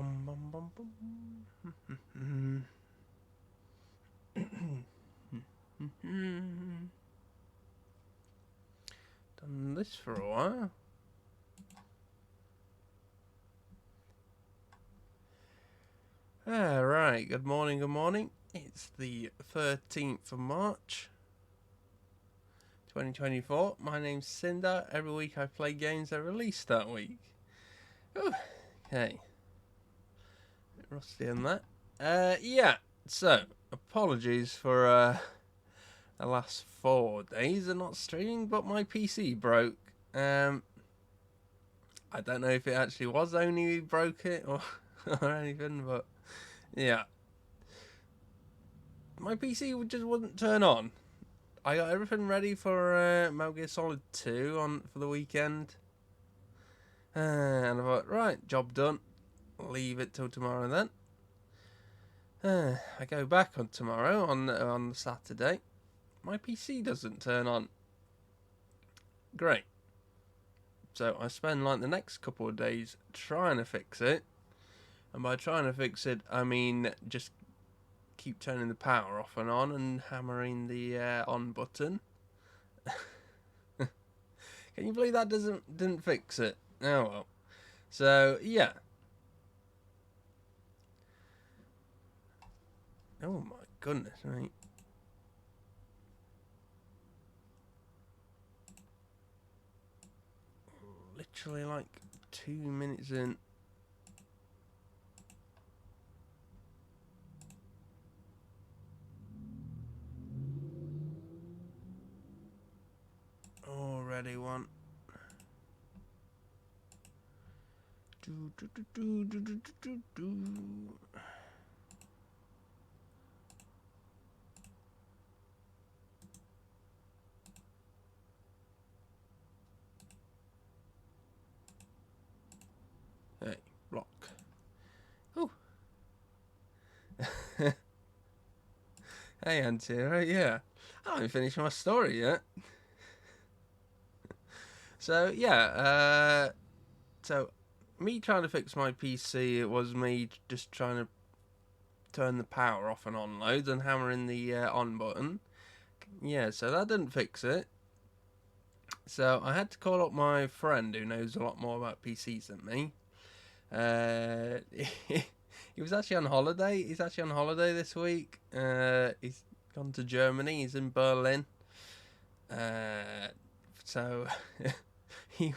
Bum, bum, bum, bum. Done this for a while. Right, good morning, good morning. It's the 13th of March, 2024. My name's Cinder. Every week I play games that released that week. Ooh, okay. Bit rusty on that. Yeah, so, apologies for the last 4 days of not streaming, but my PC broke. I don't know if it actually was only we broke it or, or anything, but yeah. My PC just wouldn't turn on. I got everything ready for Metal Gear Solid 2 on for the weekend. And I thought, right, job done. Leave it till tomorrow then. I go back on tomorrow, on Saturday. My PC doesn't turn on. Great. So I spend like the next couple of days trying to fix it. And by trying to fix it, I mean just keep turning the power off and on and hammering the on button. Can you believe that didn't fix it? Oh well. So yeah. Oh my goodness, mate. Literally like 2 minutes in. Already one. Do, do, do, do, do, do, do, do. Hey, block. Oh. Hey, Antira, yeah. I haven't finished my story yet. So, yeah, so me trying to fix my PC, it was me just trying to turn the power off and on loads and hammering the on button. Yeah, so that didn't fix it. So I had to call up my friend who knows a lot more about PCs than me. He was actually on holiday. He's actually on holiday this week. He's gone to Germany. He's in Berlin. So he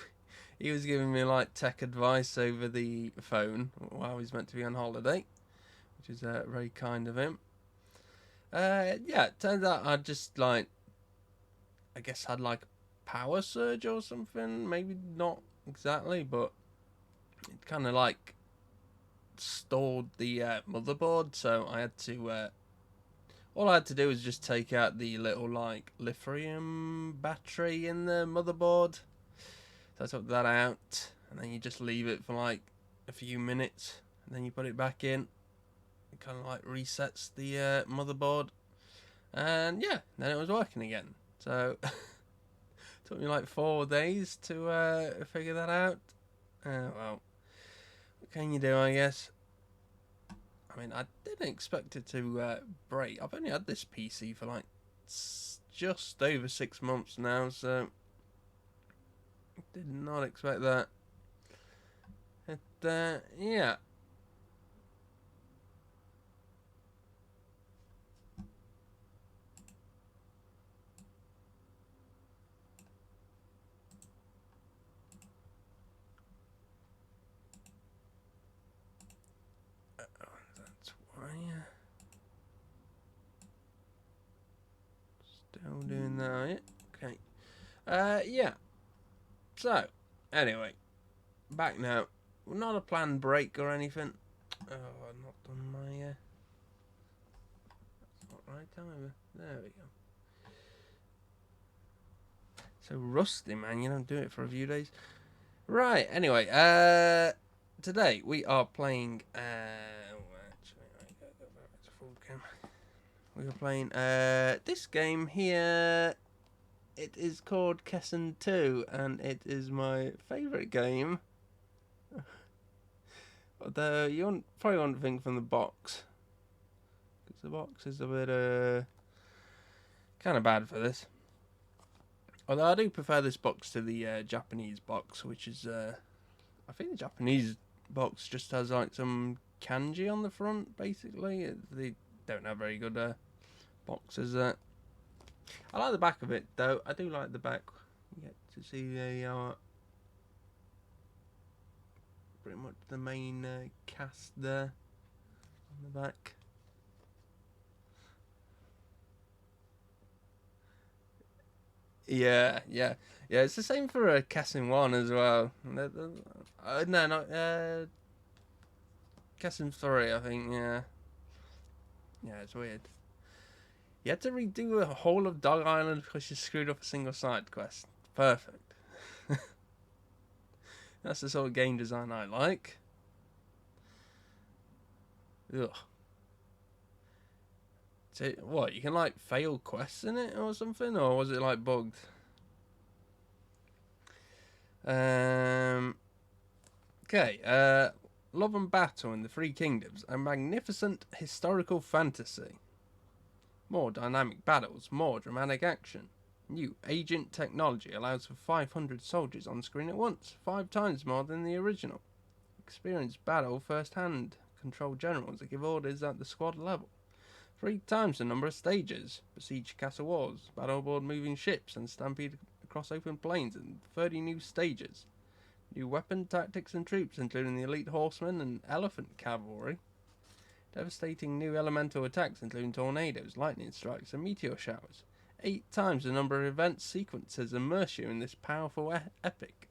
he was giving me like tech advice over the phone while he's meant to be on holiday, which is very kind of him. Yeah, it turns out I just like, I guess had like power surge or something. Maybe not exactly, but it kind of like stored the motherboard. So I had to. All I had to do was just take out the little like lithium battery in the motherboard. So I took that out, and then you just leave it for like a few minutes, and then you put it back in. It kind of like resets the motherboard, and yeah, then it was working again. So it took me like 4 days to figure that out. Well, what can you do, I guess? I mean, I didn't expect it to break. I've only had this PC for like just over 6 months now, so did not expect that. Yeah. That's why. Still doing that. Okay. Yeah. So, anyway, back now. Not a planned break or anything. Oh, I've not done my. That's not right either. There we go. So rusty, man. You don't do it for a few days. Right. Anyway, today we are playing. Actually, I gotta go back to full cam. We are playing this game here. It is called Kessen 2, and it is my favourite game. Although you probably wouldn't think from the box, because the box is a bit kind of bad for this. Although I do prefer this box to the Japanese box, which is I think the Japanese box just has like some kanji on the front. Basically, they don't have very good boxes. I like the back of it though. I do like the back. You get to see the pretty much the main cast there on the back. Yeah. It's the same for Kessen 1 as well. No, not Kessen 3. I think. Yeah. It's weird. You had to redo a whole of Dog Island because you screwed up a single side quest. Perfect. That's the sort of game design I like. Ugh. So, what, you can like fail quests in it or something? Or was it like bugged? Okay, Love and Battle in the Three Kingdoms, a magnificent historical fantasy. More dynamic battles, more dramatic action. New agent technology allows for 500 soldiers on screen at once, 5 times more than the original. Experience battle firsthand, control generals that give orders at the squad level. 3 times the number of stages, besiege castle walls, battle aboard moving ships and stampede across open plains, and 30 new stages. New weapon, tactics and troops, including the elite horsemen and elephant cavalry. Devastating new elemental attacks, including tornadoes, lightning strikes and meteor showers. 8 times the number of event sequences immerse you in this powerful epic.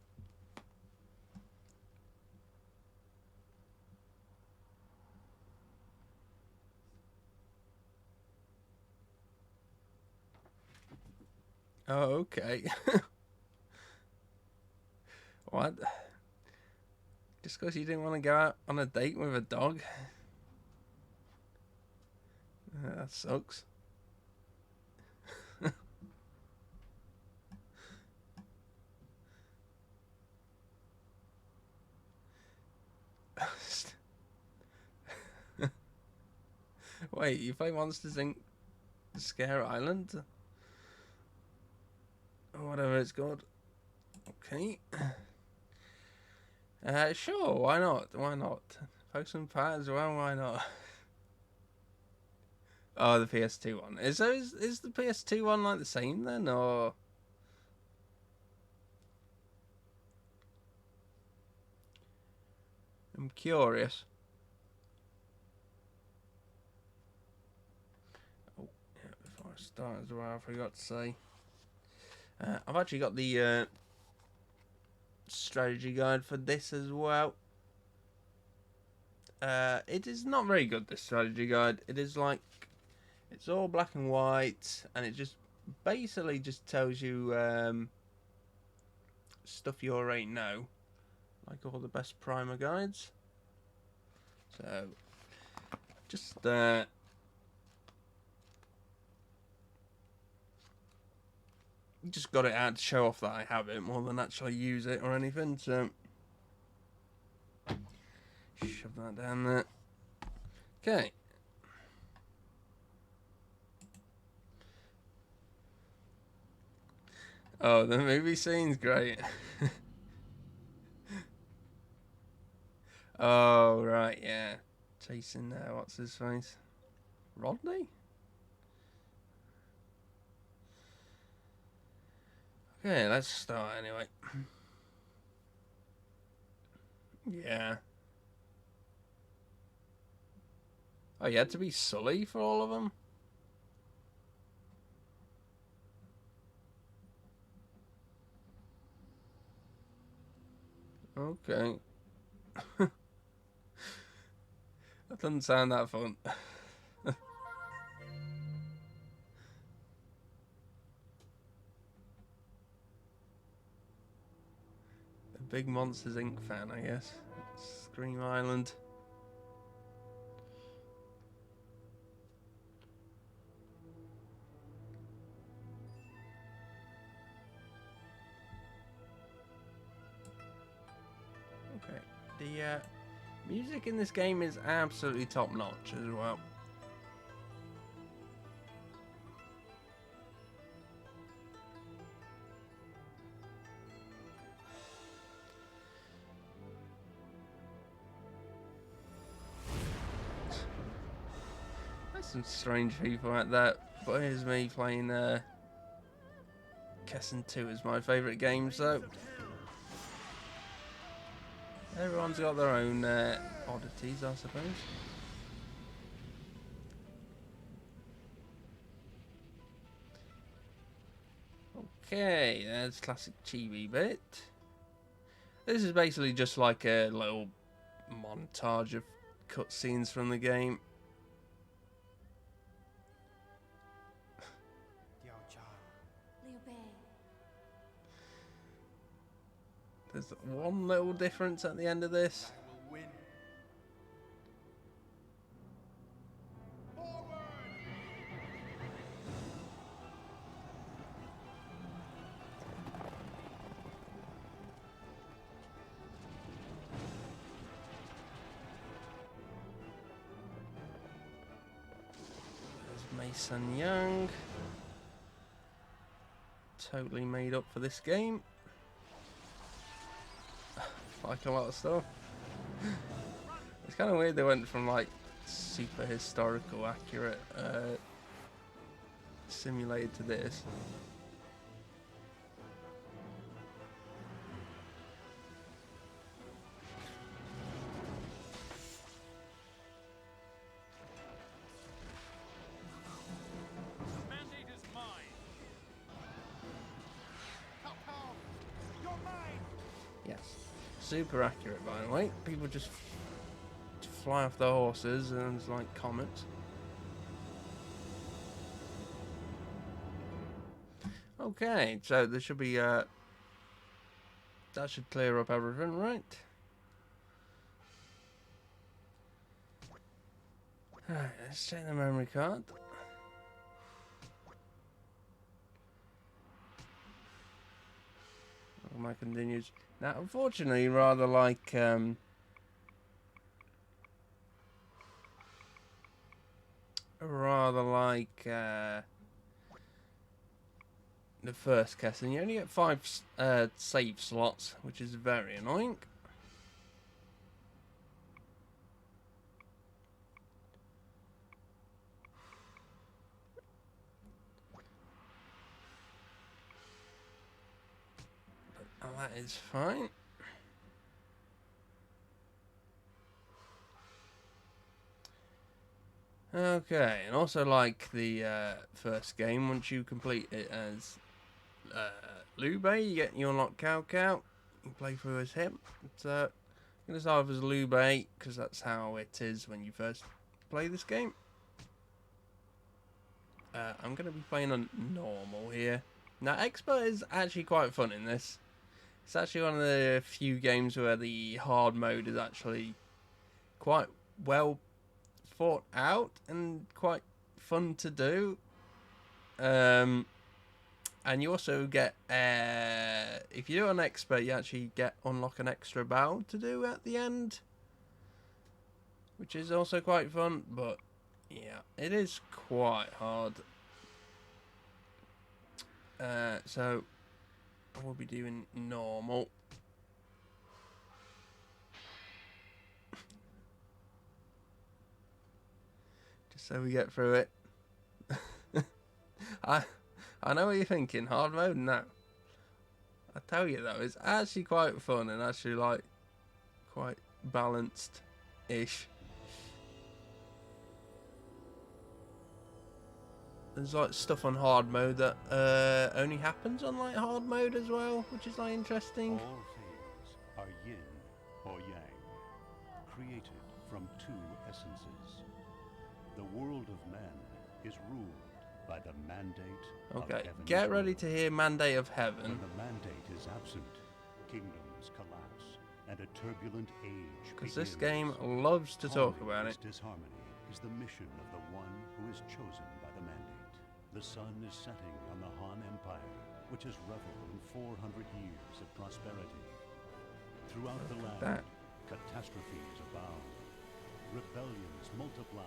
Oh, okay. What? Just because you didn't want to go out on a date with a dog? That sucks. Wait, you play Monsters Inc. Scare Island? Or whatever it's called. Okay. Sure, why not? Why not? Postman Pat as well, why not? Oh, the PS2 one. Is the PS2 one like the same then, or? I'm curious. Oh, yeah, before I start as well, I forgot to say. I've actually got the strategy guide for this as well. It is not very good, this strategy guide. It is like, it's all black and white, and it just basically just tells you stuff you already know, like all the best primer guides. So, just got it out to show off that I have it more than actually use it or anything. So, shove that down there. Okay. Oh, the movie scene's great. Oh, right, yeah. Chasing, what's his face? Rodney? Okay, let's start anyway. Yeah. Oh, you had to be Sully for all of them? Okay. That doesn't sound that fun. A big Monsters Inc. fan, I guess. Scream Island. Okay. Music in this game is absolutely top notch as well. There's some strange people out there, but here's me playing Kessen 2 is my favourite game, so everyone's got their own oddities, I suppose. Okay, there's classic chibi bit. This is basically just like a little montage of cutscenes from the game. Liu Bei. There's one little difference at the end of this. Mason Young, totally made up for this game, like a lot of stuff. It's kind of weird they went from like super historical accurate simulated to this. Yes, super accurate, by the way. People just fly off their horses and it's like comets. Okay, so there should be that should clear up everything, right? Alright, let's check the memory card. My continues. Now, unfortunately, rather like the first Kessen, you only get 5 save slots, which is very annoying. But that is fine. Okay, and also like the first game, once you complete it as Liu Bei, you unlock Cao Cao. You play through as him. So I'm gonna start off as Liu Bei because that's how it is when you first play this game. I'm gonna be playing on normal here. Now, expert is actually quite fun in this. It's actually one of the few games where the hard mode is actually quite well thought out and quite fun to do. And you also get, if you do an expert, you actually unlock an extra battle to do at the end, which is also quite fun. But yeah, it is quite hard. So I will be doing normal. Just so we get through it. I know what you're thinking, hard mode? No. I tell you though, it's actually quite fun and actually like quite balanced-ish. There's like stuff on hard mode that only happens on like hard mode as well, which is like interesting. All things are yin or yang, created from 2 essences. The world of man is ruled by the mandate of Okay, heaven's get ready will. to hear Mandate of Heaven. When the mandate is absent, kingdoms collapse and a turbulent age Because this begins. game loves to talk Calming about this it. disharmony is the mission of the one who is chosen by the mandate. The sun is setting on the Han Empire, which has reveled in 400 years of prosperity. Throughout the land, that. catastrophes abound. Rebellions multiply.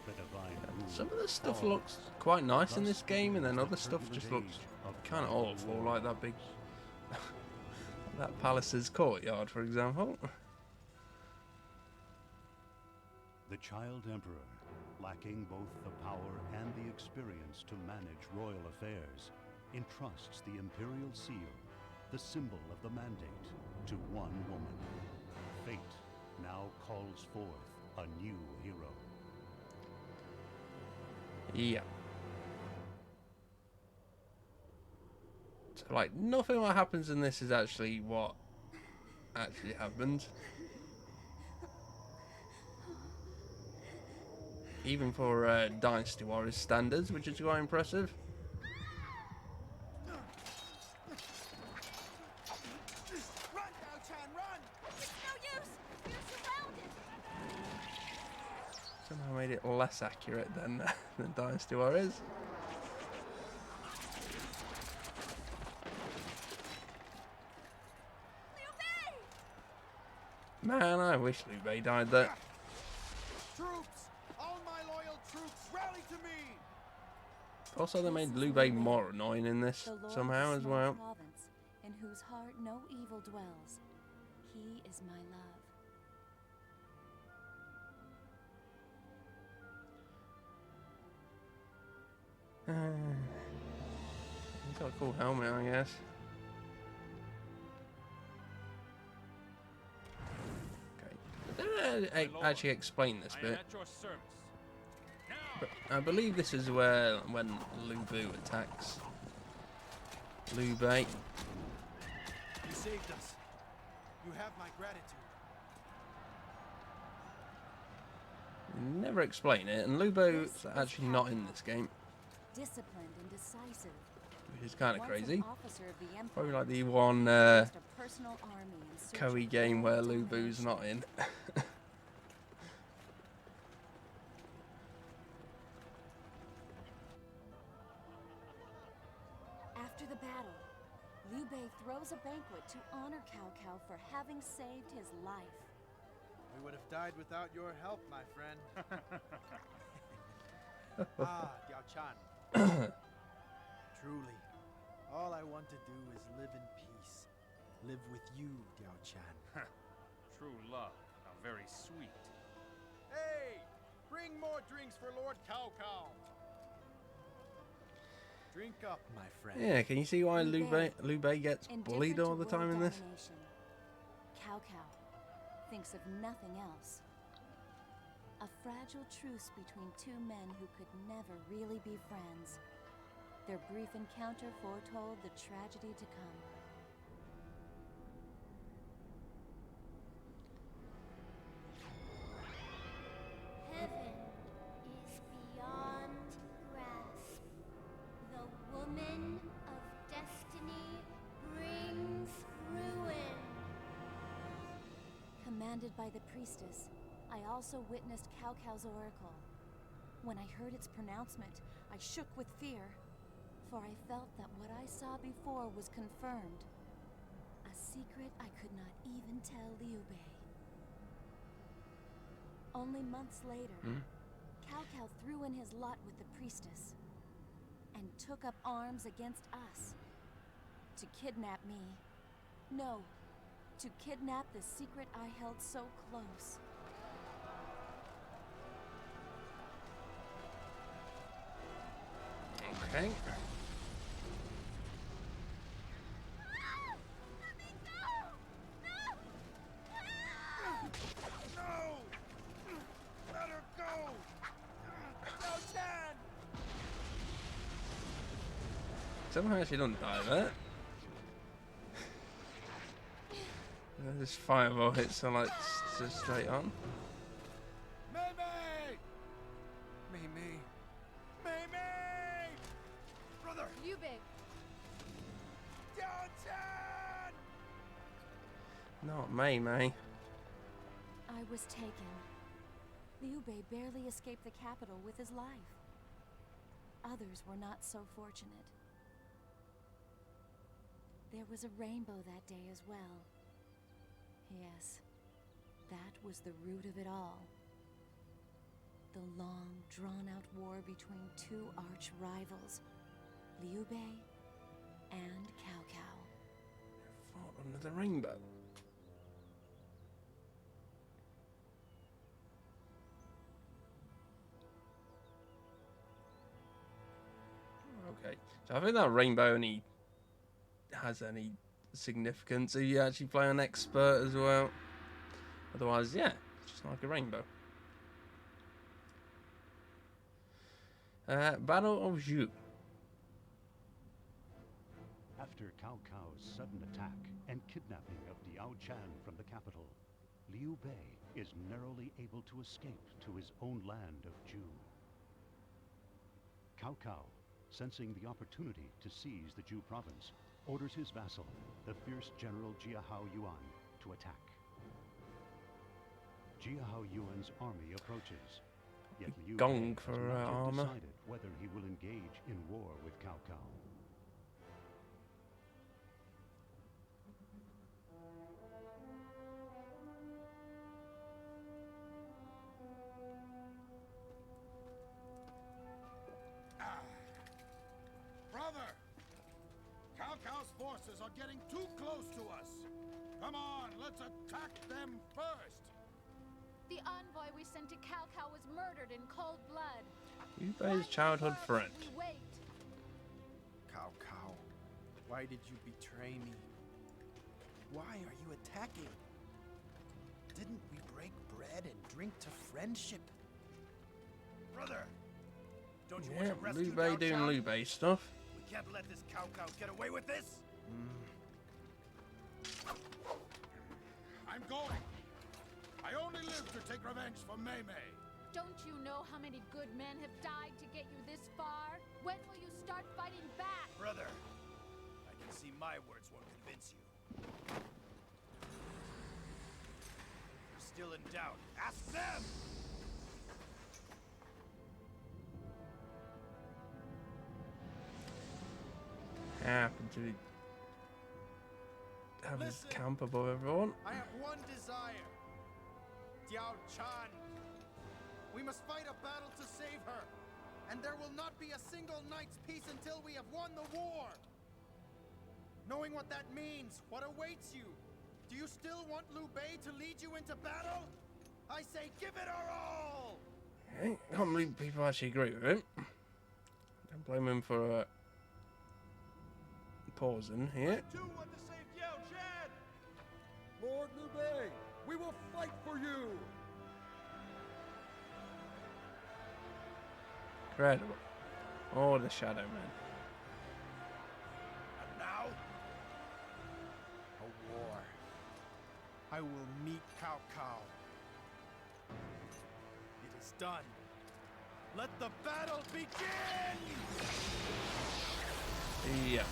The divine rule Some of the stuff falls. looks quite nice in Thus this game, and then begins the other stuff just turbulent looks age of kind of tribal awful, wars. like that big that palace's courtyard, for example. The child emperor, lacking both the power and the experience to manage royal affairs, entrusts the imperial seal, the symbol of the mandate, to one woman. Fate now calls forth a new hero. Yeah. So, like, nothing what happens in this is actually what actually happened. Even for Dynasty Warriors standards, which is quite impressive. Run, Dao-chan, run! It's no use! You're surrounded! Somehow made it less accurate than than Dynasty Warriors. Liu Bei! Man, I wish Liu Bei died there. Troops! All my loyal troops, rally to me! Also, they made Liu Bei more annoying in this The Lord somehow of as small well. province, in whose heart no evil dwells. He is my love. He's got a cool helmet, I guess. Okay. They don't actually explain this bit. At your service. But I believe this is where when Liu Bu attacks Liu Bei. You saved us. You have my gratitude. Never explain it, and Liu Bu is actually not in this game, Disciplined and decisive. which is kind of Once an crazy. officer of the Empire, Probably like the one raised a personal army in search Koei of game where world Liu Bu's domination. not in. After the battle, Liu Bei throws a banquet to honor Cao Cao for having saved his life. We would have died without your help, my friend. Diao-chan. Truly, all I want to do is live in peace. Live with you, Diao-chan. True love. How very sweet. Hey! Bring more drinks for Lord Cao Cao! Drink up, my friend. Yeah, can you see why Liu Liu Bei gets Indifferent bullied all to the time world in this? domination, Cao Cao thinks of nothing else. A fragile truce between two men who could never really be friends. Their brief encounter foretold the tragedy to come. Heaven is beyond grasp. The woman of destiny brings ruin. Commanded by the priestess, I also witnessed Cao Cao's oracle. When I heard its pronouncement, I shook with fear, for I felt that what I saw before was confirmed. A secret I could not even tell Liu Bei. Only months later, Cao Cao threw in his lot with the priestess and took up arms against us to kidnap me. No, to kidnap the secret I held so close. Okay. No! Let her go! Diao-chan! Somehow she doesn't die there. This fireball hits her like straight on. Mei Mei! Mei Mei! Mei Mei! Brother! Liu Bei! Diao-chan! Not Mei Mei. I was taken. Liu Bei barely escaped the capital with his life. Others were not so fortunate. There was a rainbow that day as well. Yes, was the root of it all. The long, drawn-out war between two arch rivals, Liu Bei and Cao Cao. Fought under the rainbow. Okay, so I think that rainbow only has any significance if you actually play an expert as well. Otherwise, yeah, it's just like a rainbow. Battle of Zhu. After Cao Cao's sudden attack and kidnapping of Diao Chan from the capital, Liu Bei is narrowly able to escape to his own land of Zhu. Cao Cao, sensing the opportunity to seize the Zhu province, orders his vassal, the fierce general Jiahao Yuan, to attack. Jiahao Yuan's army approaches, yet Liu Gong Bei for has not yet armor. decided whether he will engage in war with Cao Cao. Brother! Cao Cao's forces are getting too close to us. Come on, let's attack them first. The envoy we sent to Cao Cao was murdered in cold blood. Liu Bei's childhood friend. We wait. Cao Cao, why did you betray me? Why are you attacking? Didn't we break bread and drink to friendship? Brother! Don't you Yeah, want to rescue Liu Bei Diao doing Chan? Liu Bei stuff. We can't let this Cao Cao get away with this. I'm going. I only live to take revenge for Mei Mei. Don't you know how many good men have died to get you this far? When will you start fighting back? Brother, I can see my words won't convince you. If you're still in doubt, ask them! Happen to have his Listen. camp above everyone. I have one desire. Diao Chan. We must fight a battle to save her. And there will not be a single night's peace until we have won the war. Knowing what that means, what awaits you. Do you still want Liu Bei to lead you into battle? I say give it our all! I can't believe people actually agree with him. Don't blame him for pausing here. I too want to save Diao Chan! Lord Liu Bei, we will fight for you! Incredible. Oh, the Shadow Man. And now, A war. I will meet Cao Cao. It is done. Let the battle begin! Yeah.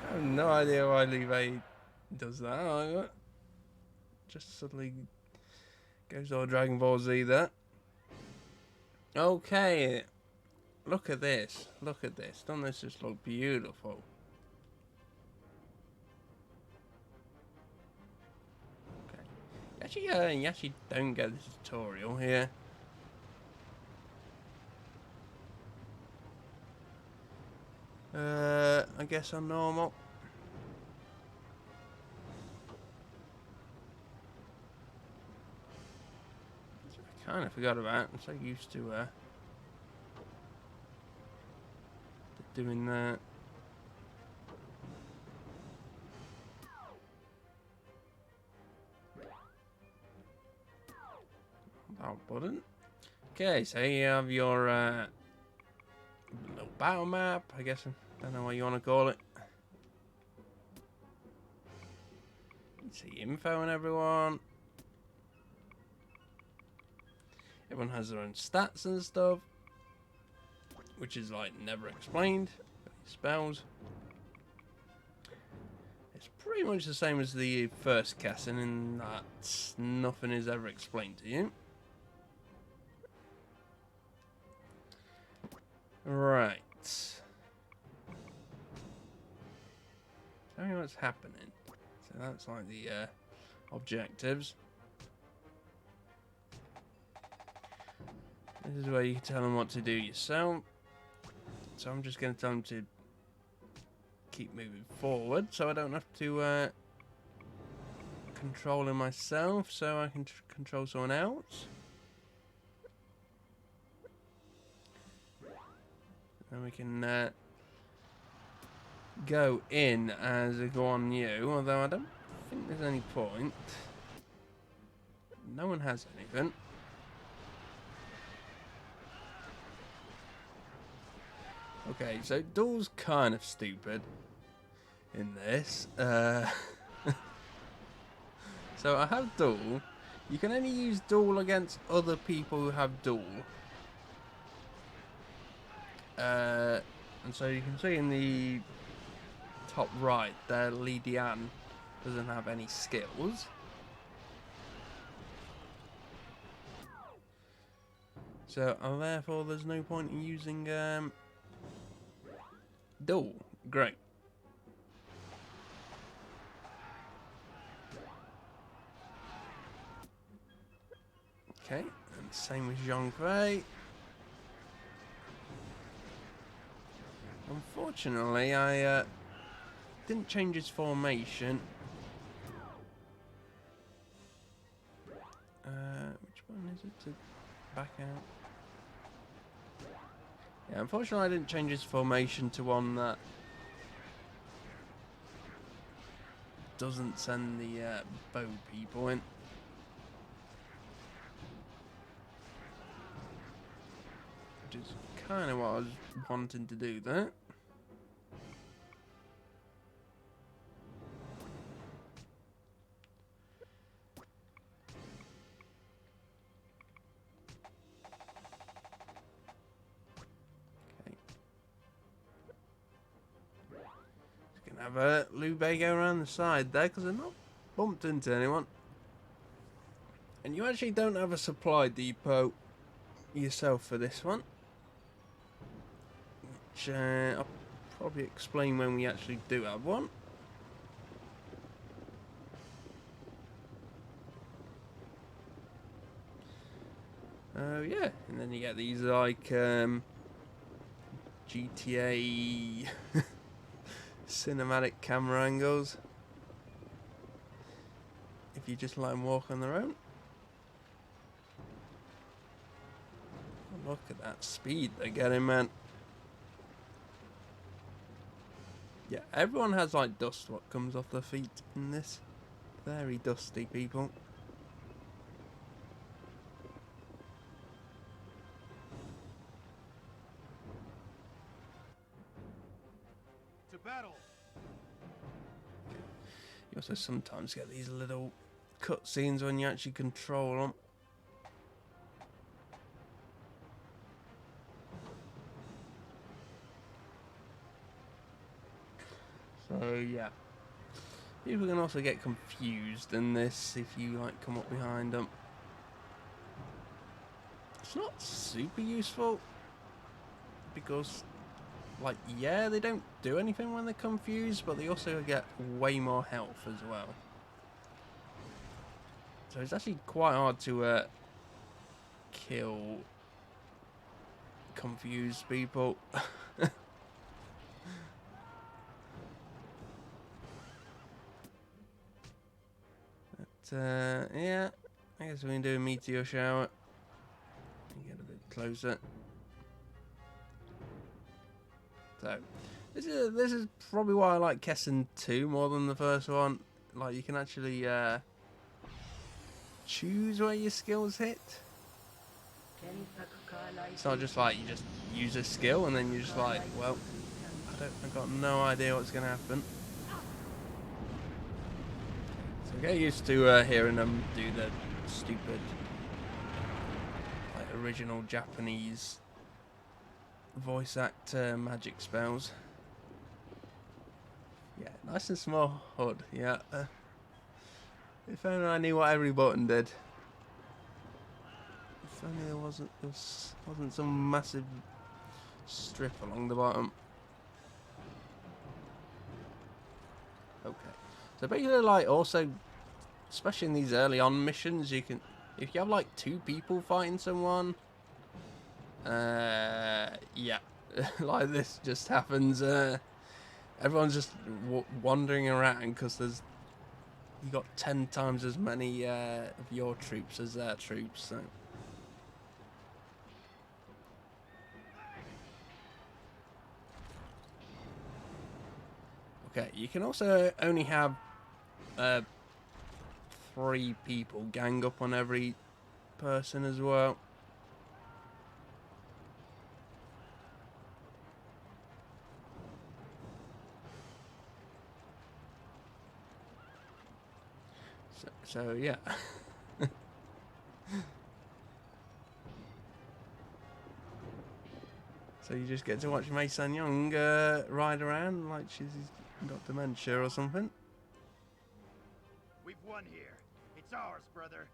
I have no idea why Liu Bei does that either. Just suddenly goes all Dragon Ball Z there. Okay. Look at this. Look at this. Doesn't this just look beautiful? Okay. You actually don't get the tutorial here. I guess on normal. I kind of forgot about it. I'm so used to doing that. That button. Okay, so you have your little battle map, I guess. I don't know what you want to call it. You see info on everyone. Everyone has their own stats and stuff, which is like never explained. Spells. It's pretty much the same as the first Kessen in that nothing is ever explained to you. Right. Tell me what's happening. So that's like the objectives. This is where you can tell them what to do yourself. So I'm just going to tell them to keep moving forward, so I don't have to control him myself, so I can control someone else. And we can go in as a Guan Yu, although I don't think there's any point. No one has anything. Okay, so duel's kind of stupid in this. So I have duel. You can only use duel against other people who have duel. And so you can see in the top right there, Li Dian doesn't have any skills. So therefore there's no point in using duel. Great. Okay, and same with Zhang Fei. Unfortunately, I didn't change his formation. Which one is it to back out? Yeah, unfortunately, I didn't change his formation to one that doesn't send the bow people in. Which is kind of what I was wanting to do there. Okay. Just gonna have Liu Bei go around the side there because they're not bumped into anyone. And you actually don't have a supply depot yourself for this one, which I'll probably explain when we actually do have one. Yeah, and then you get these like GTA cinematic camera angles if you just let them walk on their own. Look at that speed they're getting, man. Yeah, everyone has like dust what comes off their feet in this. Very dusty people. To battle. You also sometimes get these little cutscenes when you actually control them. So yeah, people can also get confused in this if you like come up behind them. It's not super useful because, like, yeah, they don't do anything when they're confused, but they also get way more health as well. So it's actually quite hard to kill confused people. Yeah, I guess we can do a meteor shower. Get a bit closer. So, this is probably why I like Kessen 2 more than the first one. Like, you can actually choose where your skills hit. It's not just like you just use a skill and then you're just like, well, I've got no idea what's gonna happen. So get used to hearing them do the stupid, like, original Japanese voice actor magic spells. Yeah, nice and small HUD. Yeah. If only I knew what every button did. If only there wasn't some massive strip along the bottom. Okay. So basically, like, also especially in these early on missions, you can, if you have like 2 people fighting someone, yeah, like this just happens. Everyone's just wandering around because you got 10 times as many of your troops as their troops. So. Okay, you can also only have 3 people gang up on every person as well. So yeah. So you just get to watch Mei San Young ride around like she's got dementia or something. We've won here. It's ours, brother.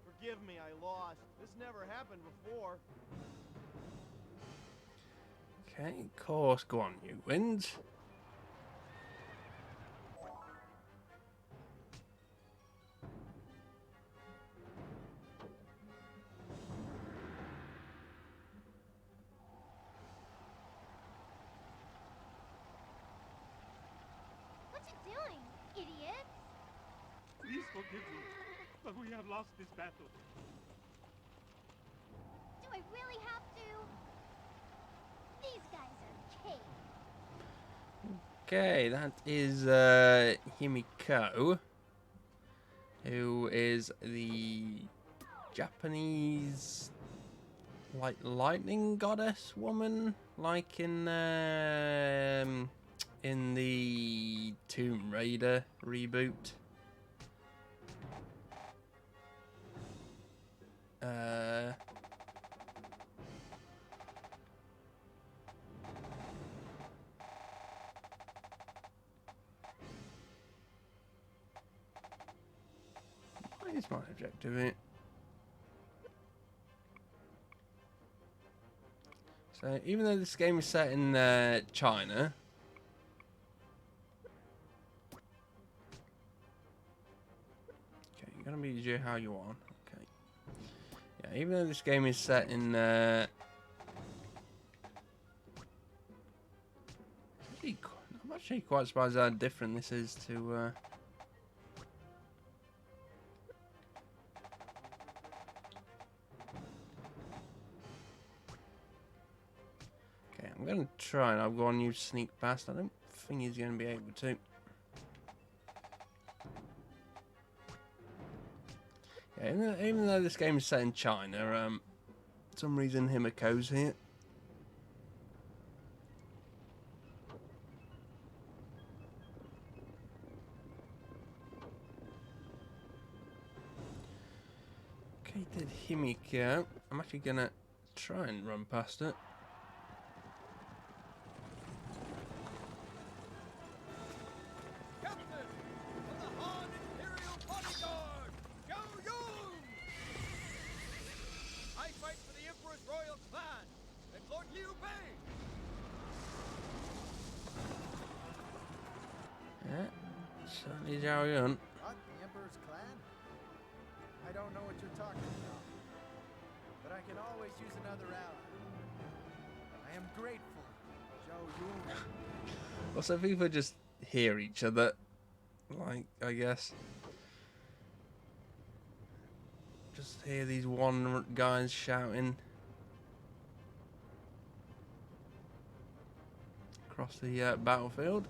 Forgive me, I lost. This never happened before. Okay, of course, go on, you wins. What you doing, idiot? Please forgive me, but we have lost this battle. Do I really have to? These guys are cake. Okay, that is Himiko, who is the Japanese like lightning goddess woman, like in the Tomb Raider reboot. What is my objective here? So even though this game is set in China, okay, you're gonna be Zhu Hao Yuan. Okay, yeah, even though this game is set in I'm actually quite surprised how different this is to. Okay, I'm going to try and I'll go on use sneak past. I don't think he's going to be able to. Yeah, even though this game is set in China, for some reason Himiko's here. Okay, did Himiko. I'm actually going to try and run past it. Liu Bei! Yeah, certainly Zhao Yun. What? The Emperor's clan? I don't know what you're talking about. But I can always use another ally. I am grateful, Zhao Yun. Well, so people just hear each other, like, I guess. Just hear these one guys shouting across the battlefield.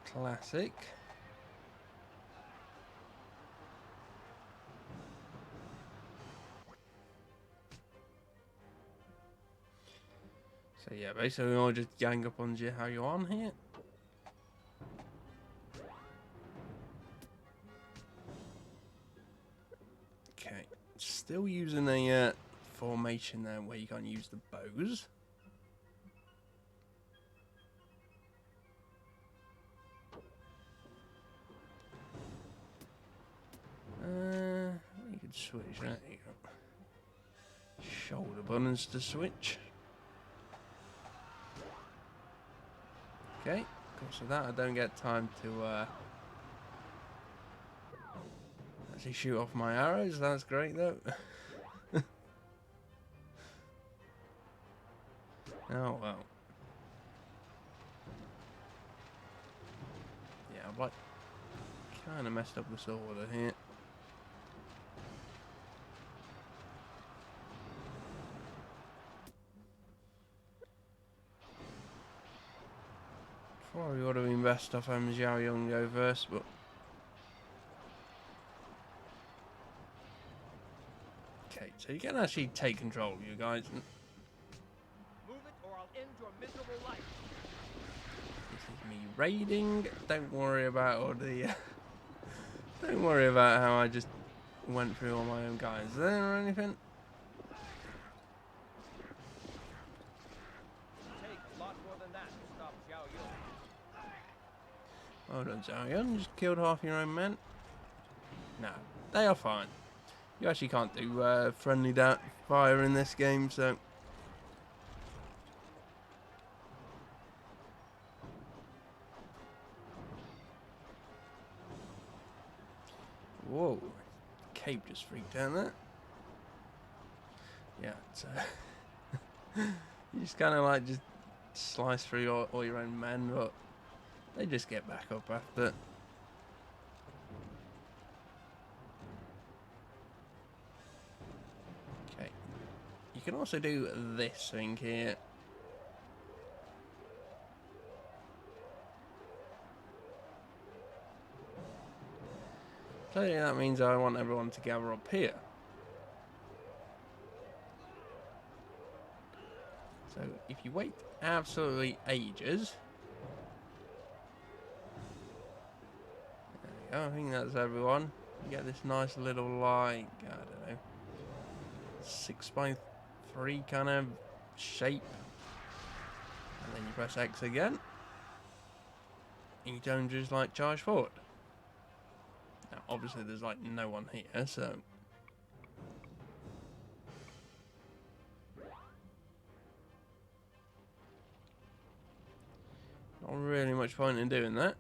Classic. So yeah, basically we all just gang up on Zhao Yuan here. Okay, still using a formation there where you can't use the bows. switch. There you go. Shoulder buttons to switch. Okay, because of that I don't get time to actually shoot off my arrows. That's great though. Oh well. Yeah, I've like kind of messed up this order here. Probably would have been best off having Zhao Yun go first, but okay, so you can actually take control, you guys. Move it or I'll end your miserable life. This is me raiding. Don't worry about all the. Don't worry about how I just went through all my own guys there or anything. Take a lot more than that to stop Xiao Yun. Hold on, Zhao Yun. Just killed half your own men. No, they are fine. You actually can't do friendly fire in this game, so. Whoa, Cape just freaked out there. Yeah, it's, you just kind of like just slice through all your own men, but they just get back up after. Okay, you can also do this thing here. Clearly that means I want everyone to gather up here. So if you wait absolutely ages. There we go, I think that's everyone. You get this nice little like, I don't know, 6x3 kind of shape. And then you press X again. And you don't just like charge forward. Now, obviously, there's like no one here, so. Not really much point in doing that.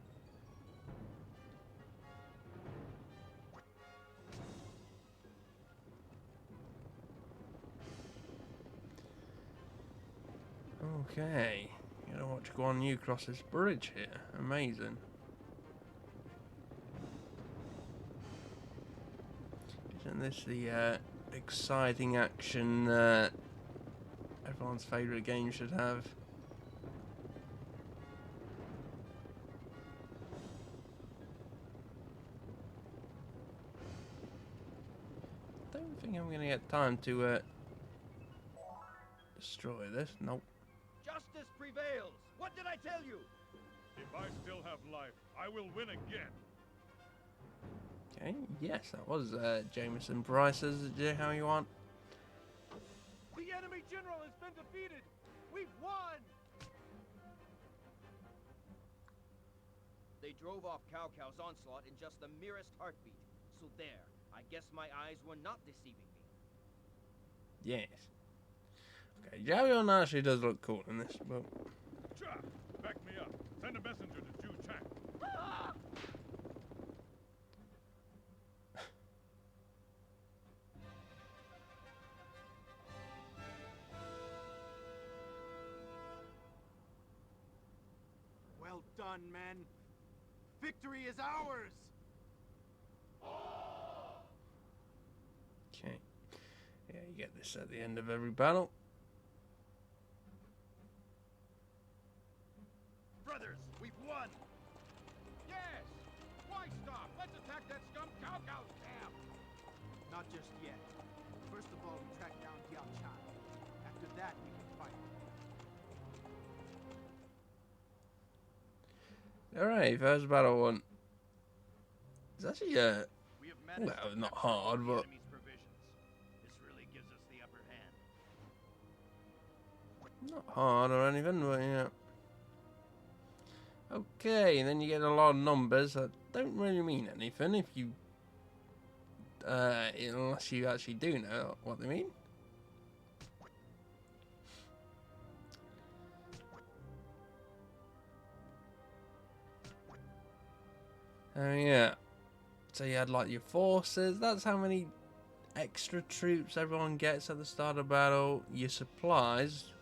Okay. You gotta watch Guan Yu cross this bridge here. Amazing. Isn't this the exciting action everyone's favourite game should have? Don't think I'm gonna get time to destroy this. Nope. Justice prevails. What did I tell you? If I still have life, I will win again. Okay, yes, that was Jameson Price's how you want. The enemy general has been defeated. We've won. They drove off Cao Cao's onslaught in just the merest heartbeat. So there, I guess my eyes were not deceiving me. Yes. Okay, Zhao Yun actually does look cool in this, but. Cha! Back me up. Send a messenger to Zhu Chang. Ah! Well done, men. Victory is ours. Okay. Yeah, you get this at the end of every battle. Brothers, we've won! Yes! Why stop? Let's attack that scum Cao Cao's camp! Not just yet. First of all, we track down Diao Chan. After that, we can fight. Alright, first battle one. It's actually, We have managed well, to not capture all hard, the but. enemy's provisions. This really gives us the upper hand. Not hard or anything, but yeah. Okay, and then you get a lot of numbers that don't really mean anything if you unless you actually do know what they mean. Oh yeah, so you had like your forces, that's how many extra troops everyone gets at the start of battle. Your supplies,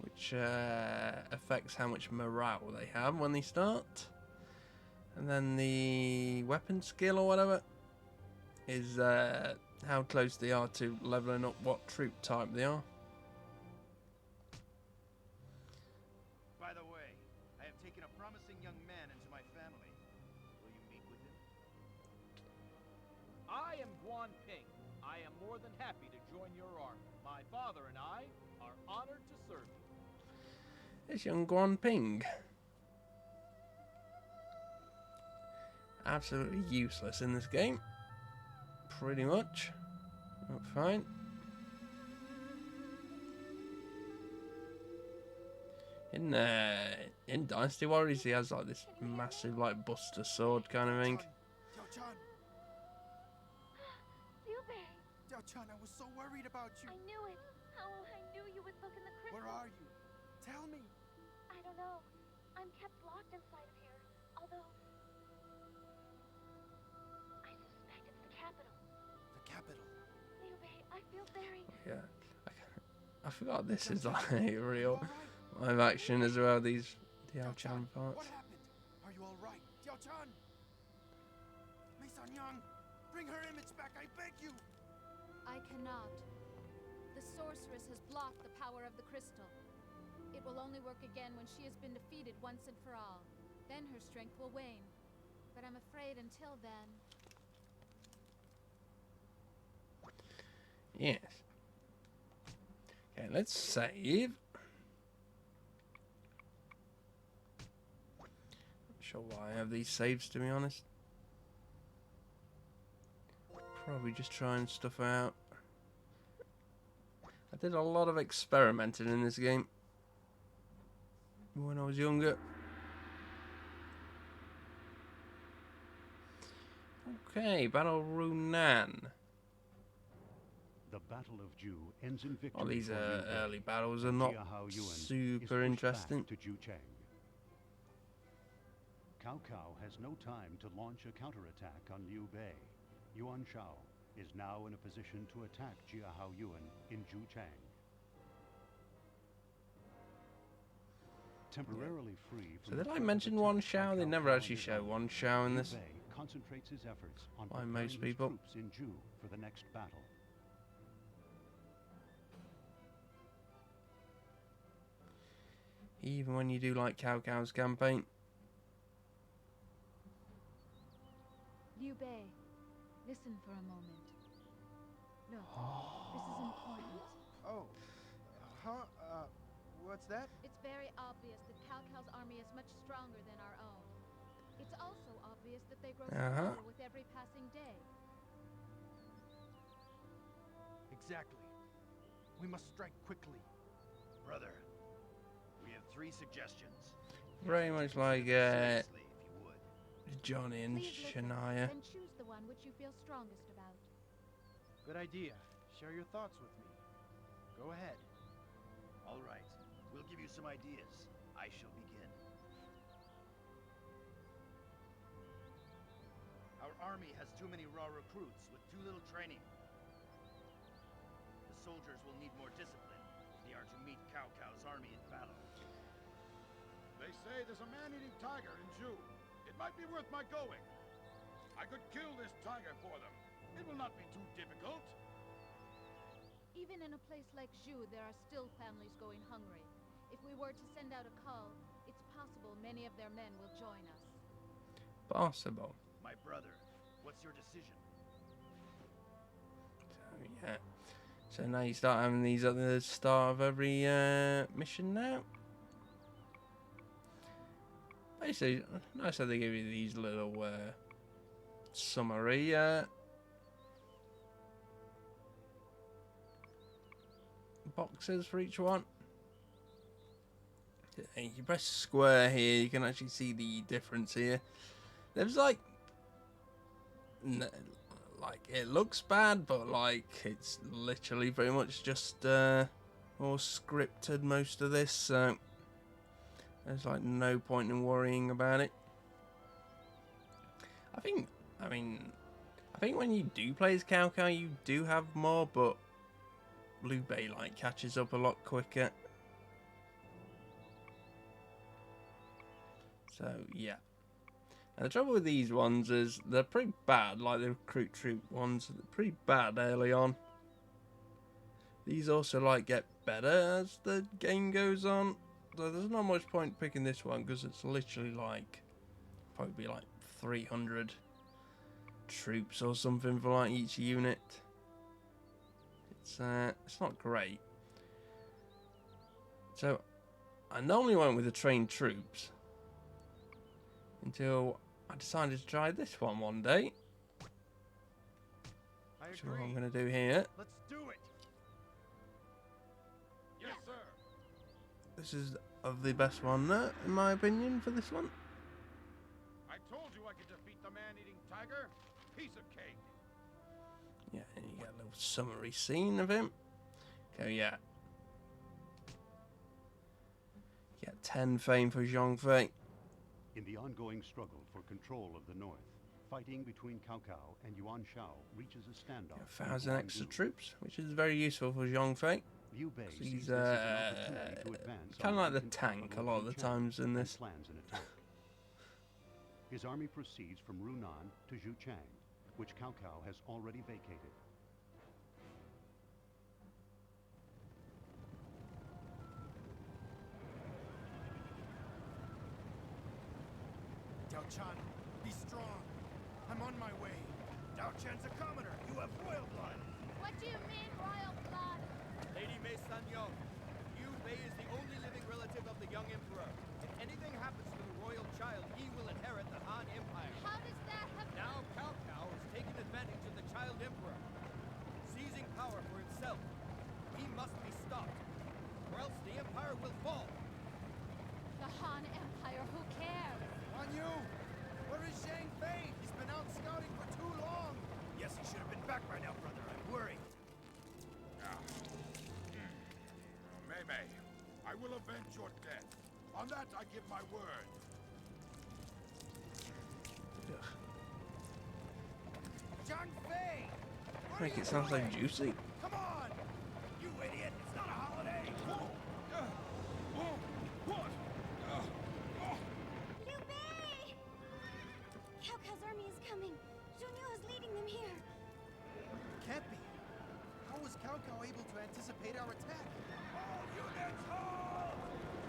which affects how much morale they have when they start. And then the weapon skill or whatever is how close they are to leveling up what troop type they are. By the way, I have taken a promising young man into my family. Will you meet with him? I am Guan Ping. I am more than happy to join your army. My father and I are honored to serve you. It's young Guan Ping. Absolutely useless in this game. Pretty much. Not fine. In Dynasty Warriors, he has like this massive like buster sword kind of thing. Diao-chan! Liu Bei! Diao-chan, I was so worried about you. I knew it. How I knew you would look in the crystal. Where are you? Tell me. I don't know. I'm kept locked inside of here. Although I suspect it's the capital. The capital. Liu Bei, I feel very... Yeah, I forgot this is like real live action as well. These Diao-chan parts. What happened? Are you all right? Diao-chan! Mei-san Yang, bring her image back, I beg you! I cannot. The sorceress has blocked the power of the crystal. It will only work again when she has been defeated once and for all. Then her strength will wane. But I'm afraid until then... Yes. Okay, let's save. Not sure why I have these saves, to be honest. Probably just trying stuff out. I did a lot of experimenting in this game when I was younger. Okay, Battle Runan. The Battle of Ju ends in victory. All these for Liu Bei. early battles are not Jiahao Yuan super is pushed interesting. back to Juchang. Cao Cao has no time to launch a counterattack on Liu Bei. Yuan Shao is now in a position to attack Jiahao Yuan in Juchang. Temporarily free So from did the I threat of mention attack Wan by Shao? They Cao never Cao actually and his show army, Wan Shao in Liu this. Bei concentrates his efforts on By preparing most his people. troops in Ju for the next battle. Even when you do like Cao Cao's campaign. Liu Bei, listen for a moment. Look, this is important. Oh, what's that? It's very obvious that Cao Cao's army is much stronger than our own. It's also obvious that they grow stronger with every passing day. Exactly. We must strike quickly. Brother, we have 3 suggestions. Very much like Seriously, if you would. Johnny and Please listen, Shania. then choose the one which you feel strongest about. Good idea. Share your thoughts with me. Go ahead. All right, we'll give you some ideas. I shall begin. Our army has too many raw recruits with too little training. The soldiers will need more discipline if they are to meet Cao Cao's army in battle. They say there's a man-eating tiger in Ju. It might be worth my going. I could kill this tiger for them. It will not be too difficult. Even in a place like Zhu, there are still families going hungry. If we were to send out a call, it's possible many of their men will join us. Possible. My brother, what's your decision? So, yeah. So now you start having these at the start of every mission now. Basically, nice that they give you these little summary boxes for each one. And you press square here, you can actually see the difference here. There's like like, it looks bad, but like it's literally pretty much just all scripted, most of this, so there's like no point in worrying about it. I think when you do play as Cao Cao, you do have more, but Liu Bei like catches up a lot quicker. So yeah. And the trouble with these ones is they're pretty bad, like the recruit troop ones, they're pretty bad early on. These also like get better as the game goes on. So there's not much point picking this one because it's literally like probably like 300 troops or something for like each unit. It's not great. So I normally went with the trained troops until I decided to try this one day. Which is what I'm going to do here. Let's do it. Yes, sir. This is of the best one, in my opinion, for this one. I told you I could defeat the man-eating tiger. Piece of cake. Yeah, and you get a little summary scene of him. Okay, yeah. You get 10 fame for Zhongfei. In the ongoing struggle for control of the north, fighting between Cao Cao and Yuan Shao reaches a standoff. 1,000 extra troops, which is very useful for Zhongfei. Liu Bei He's sees this as an opportunity to advance kind of like the on tank a lot of the times in this. plans an attack. His army proceeds from Runan to Zhuchang, which Cao Cao has already vacated. Dao Chan, be strong. I'm on my way. Dao Chan's a commoner. You have royal blood. What do you mean, royal blood? Lady Mei Sanyong, Liu Bei is the only living relative of the young emperor. If anything happens to the royal child, he will inherit the Han Empire. How does that have... Now Cao Cao has taken advantage of the child emperor, seizing power for himself. He must be stopped, or else the empire will fall. The Han Empire, who cares? On you! Where is Zhang Fei? He's been out scouting for too long. Yes, he should have been back by now, brother. I'm worried. Mei Mei, I will avenge your death. On that, I give my word. Zhang Fei! I think it sounds like juicy. Come on! You idiot! It's not a holiday! What? Liu Bei! Cao Cao's army is coming. Zhou Yu is leading them here. Can't be. How was Cao Cao able to anticipate our attack? All units, hold!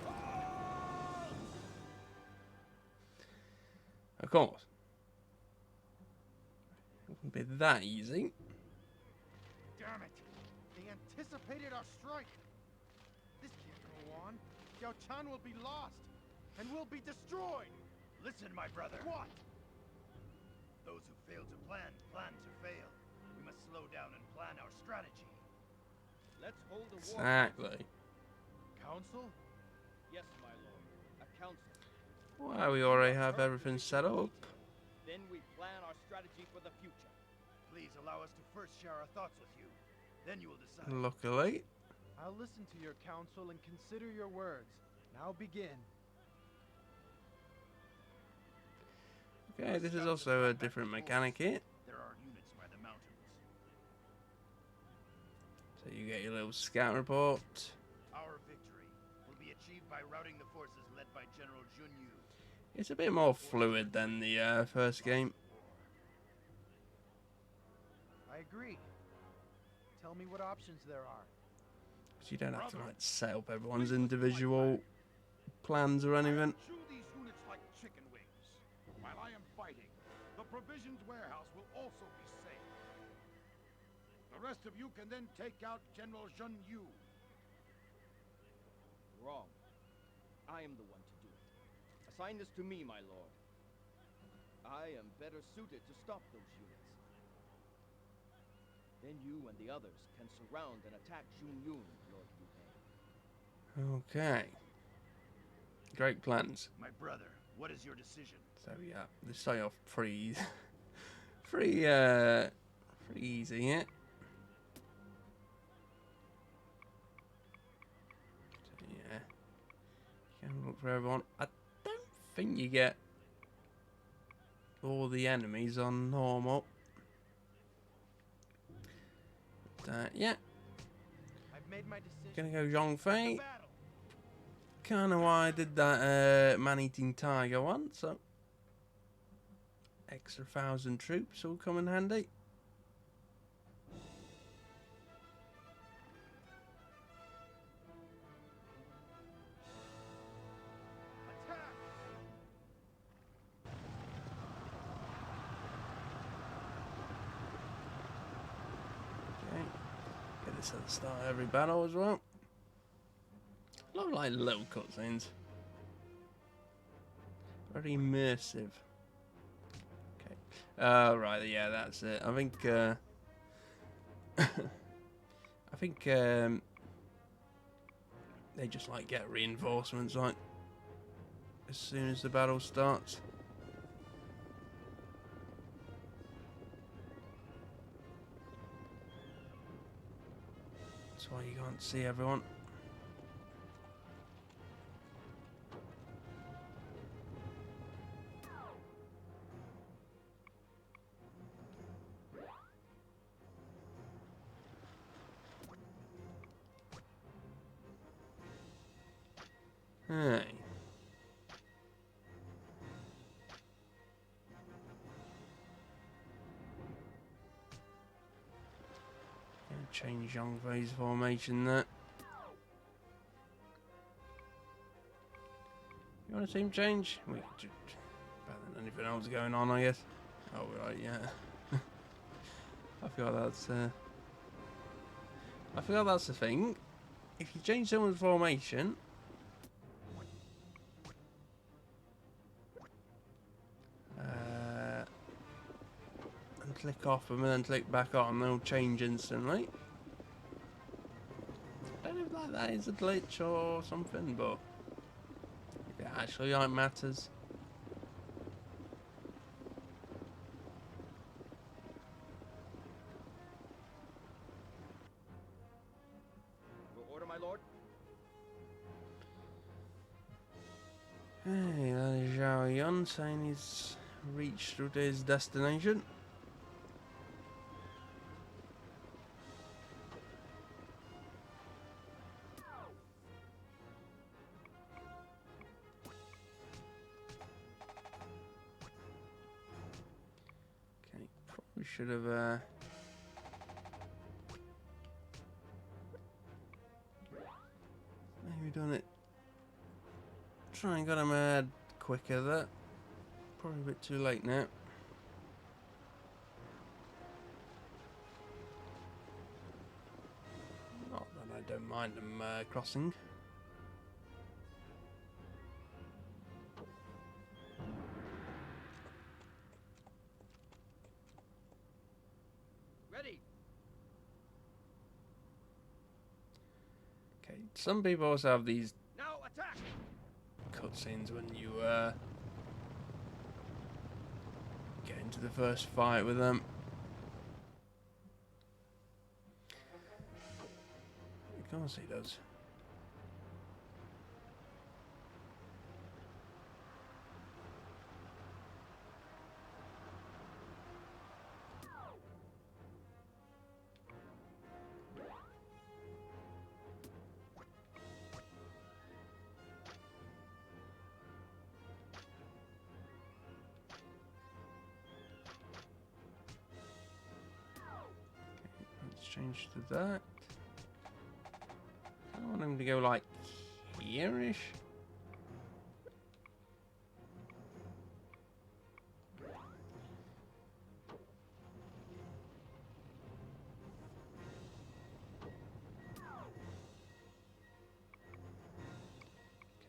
Hold! Of course. It wouldn't be that easy. Damn it! They anticipated our strike. This can't go on. Yao Chan will be lost, and will be destroyed. Listen, my brother. What? Those who fail to plan to fail. We must slow down and plan our strategy. Let's hold a war. Exactly. Council? Yes, my lord. A council. Well, we already have everything set up. Then we plan our strategy for the future. Please allow us to first share our thoughts with you. Then you will decide. Luckily. I'll listen to your counsel and consider your words. Now begin. Okay, this is also a different mechanic here. There are units by the mountains. So you get your little scout report. Our victory will be achieved by routing the forces led by General Jun Yu. It's a bit more fluid than the first game. I agree. Tell me what options there are. So you don't have to like set up everyone's individual plans or anything. Chew these units like chicken wings. While I am fighting, the provisions warehouse will also be safe. The rest of you can then take out General Zhun Yu. Wrong. I am the one to do it. Assign this to me, my lord. I am better suited to stop those units. Then you and the others can surround and attack Jun Yun, Lord Liu Bei. Okay. Great plans. My brother, what is your decision? So yeah, they start off pretty Pretty easy, yeah. So, yeah. You can look for everyone. I don't think you get all the enemies on normal. Yeah. I've made my decision. Gonna go Zhongfei. Kinda why I did that man-eating tiger one, so extra 1,000 troops will come in handy. Okay. Get this at the start of every battle as well. A lot of like little cutscenes. Very immersive. Okay. Right, yeah, that's it. I think they just like get reinforcements like as soon as the battle starts. That's why you can't see everyone. Hey. Gonna change Zhongfei's formation there. You want to see him change? We could better than anything else going on, I guess. Oh right, yeah. I forgot that's the thing. If you change someone's formation, and click off them and then click back on, they'll change instantly. I don't know if that is a glitch or something, but it actually like matters. Your order, my lord? Hey, that is Zhao Yun saying he's reached through to his destination. Okay, probably should have maybe done it. Try and get him quicker there. Probably a bit too late now. Not that I don't mind them crossing. Ready. Okay, some people also have these Now attack. cutscenes when you get into the first fight with them. Of course he does. Let's change to that. I want him to go like here-ish.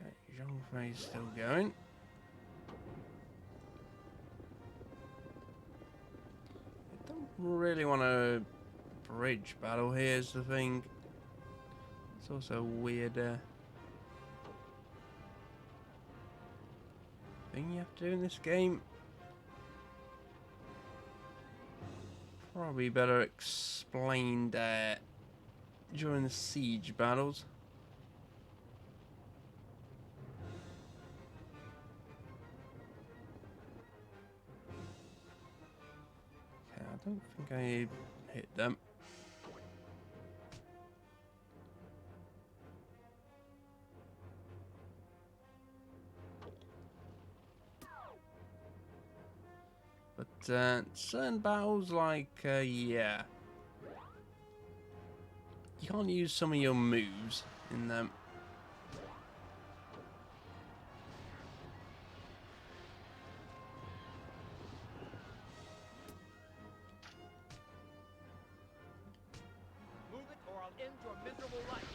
Okay, Zhongfei's still going. I don't really want to bridge battle here is the thing. It's also a weird thing you have to do in this game. Probably better explained during the siege battles. Okay, I don't think I hit them. But certain battles, like, yeah. You can't use some of your moves in them. Move it or I'll end your miserable life.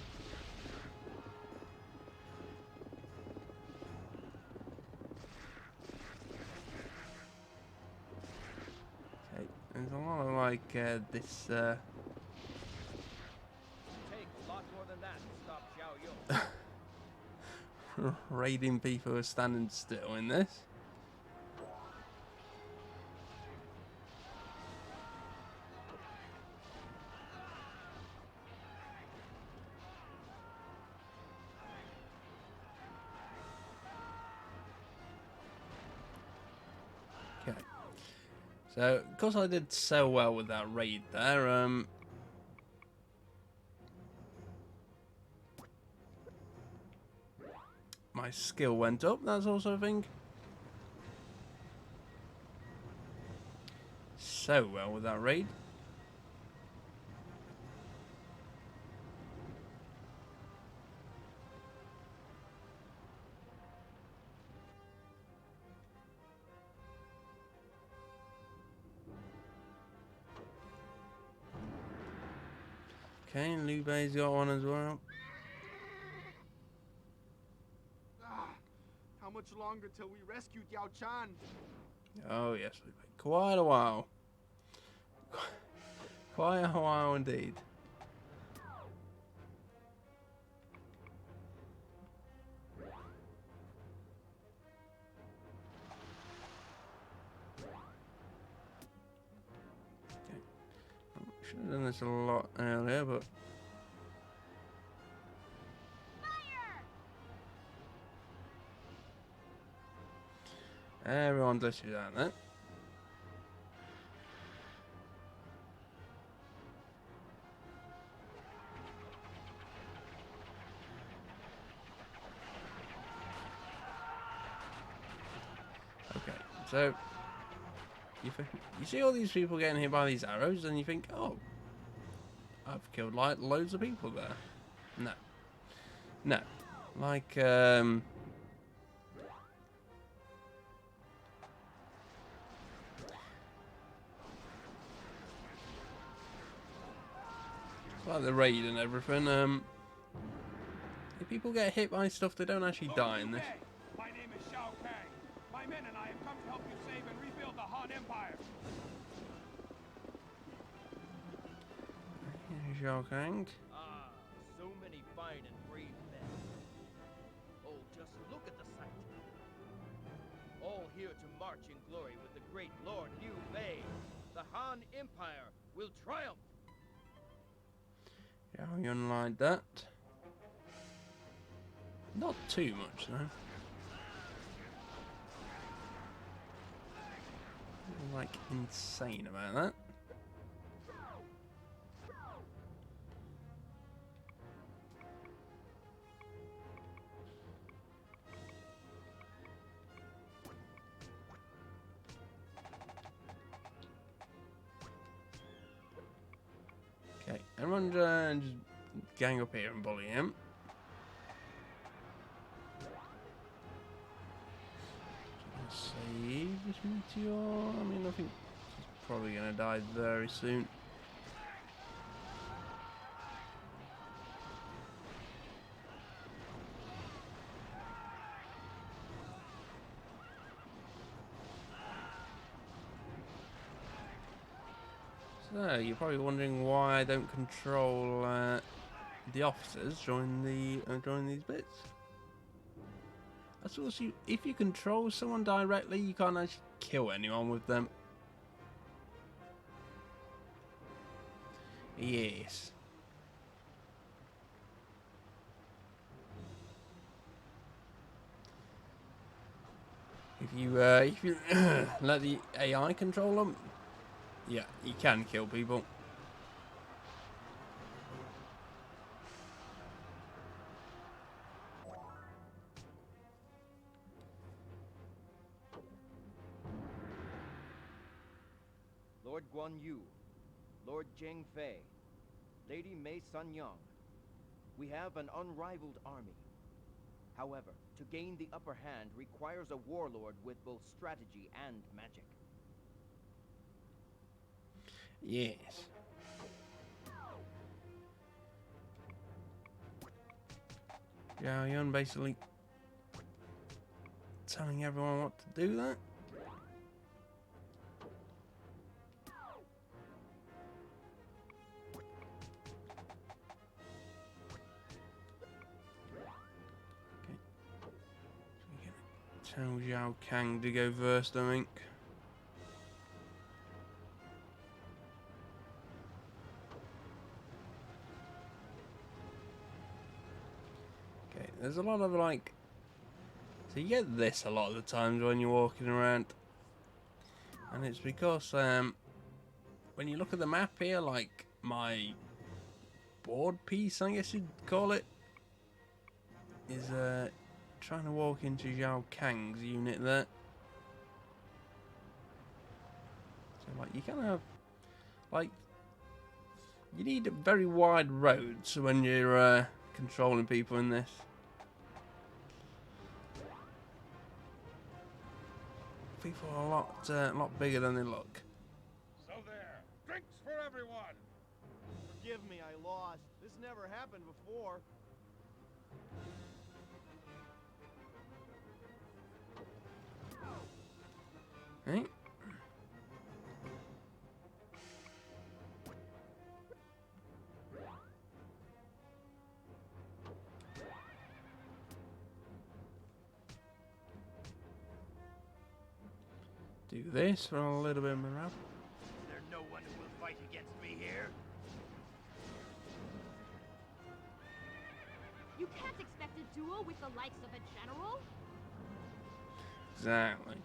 Okay, there's a lot of, like, this, Take a lot more than that to stop Xiao Yu. raiding people who are standing still in this. Okay. So, because I did so well with that raid there, my skill went up, that's also a thing. So well with that raid. Okay, Liu Bei's got one as well. How much longer till we rescue Yao Chan? Oh yes, Liu Bei. Quite a while. Quite a while indeed. Okay. Should have done this a lot earlier, but everyone dishes out there. Okay, so you see all these people getting hit by these arrows, and you think, oh, I've killed like loads of people there. No, no, like like the raid and everything. If people get hit by stuff, they don't actually die in this. My name is Shao Kahn. My men and I have come to help you save and rebuild the Han Empire. Zhao Kang. Ah, so many fine and brave men. Oh, just look at the sight. All here to march in glory with the great Lord Liu Bei. The Han Empire will triumph. Zhao Yun like that. Not too much though. Like insane about that. Okay, everyone just gang up here and bully him. Save this meteor. I mean, I think he's probably gonna die very soon. So you're probably wondering why I don't control the officers during these bits. That's also, if you control someone directly, you can't actually kill anyone with them. Yes. If you let the AI control them, yeah, you can kill people. Lord Guan Yu, Lord Zheng Fei, Lady Mei Sun Yang. We have an unrivaled army. However, to gain the upper hand requires a warlord with both strategy and magic. Yes. Zhao Yun basically telling everyone what to do that. Tell Zhao Kang to go first, I think. Okay, there's a lot of like... So you get this a lot of the times when you're walking around. And it's because when you look at the map here, like my board piece, I guess you'd call it, is trying to walk into Zhao Kang's unit there. So like you kind of like you need a very wide road so when you're controlling people in this. People are a lot bigger than they look. So there, drinks for everyone. Forgive me, I lost. This never happened before. Right? Do this for a little bit of morale. Is there no one who will fight against me here? You can't expect a duel with the likes of a general. Exactly.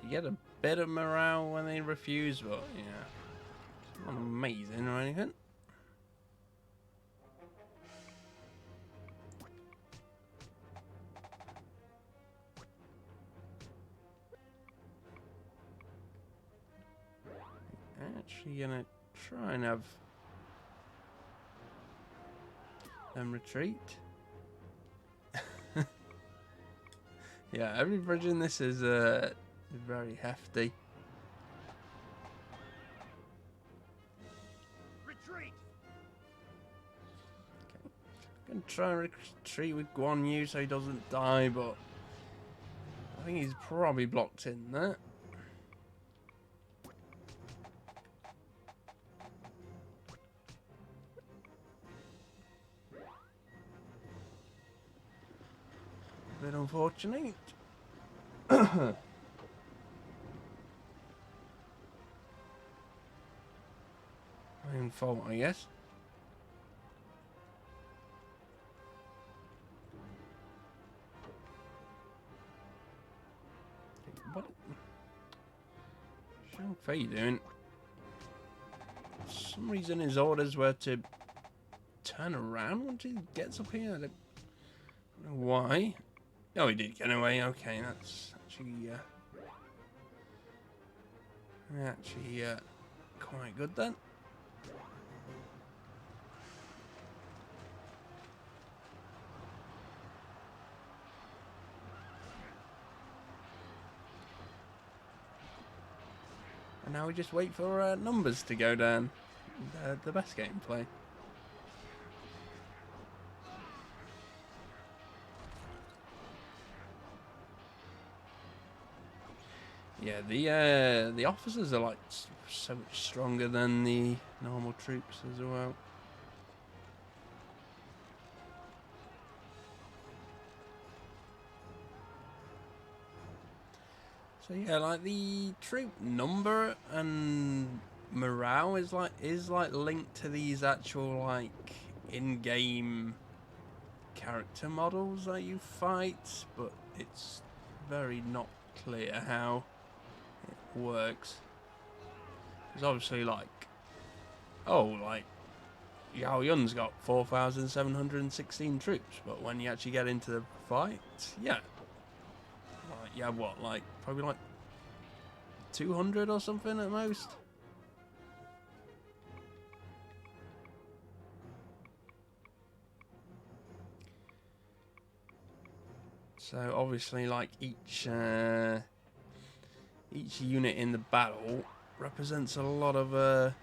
You get a bit of morale when they refuse, but yeah, it's not amazing or anything. Actually gonna try and have them retreat. Yeah, every bridge in this is very hefty. Retreat! Okay. I'm gonna try and retreat with Guan Yu so he doesn't die, but I think he's probably blocked in there. Bit unfortunate. My own fault, I guess. What? Shang Fei doing? For some reason his orders were to turn around once he gets up here. I don't know why. Oh, he did get away. Okay, that's actually quite good then. And now we just wait for numbers to go down. The best gameplay. Yeah, the officers are like so much stronger than the normal troops as well. So yeah, like the troop number and morale is like linked to these actual like in-game character models that you fight, but it's very not clear how it works. Because obviously, like, oh, like Yao Yun's got 4,716 troops, but when you actually get into the fight, yeah. Like, you have what, like, probably like 200 or something at most? So obviously, like, each unit in the battle represents a lot of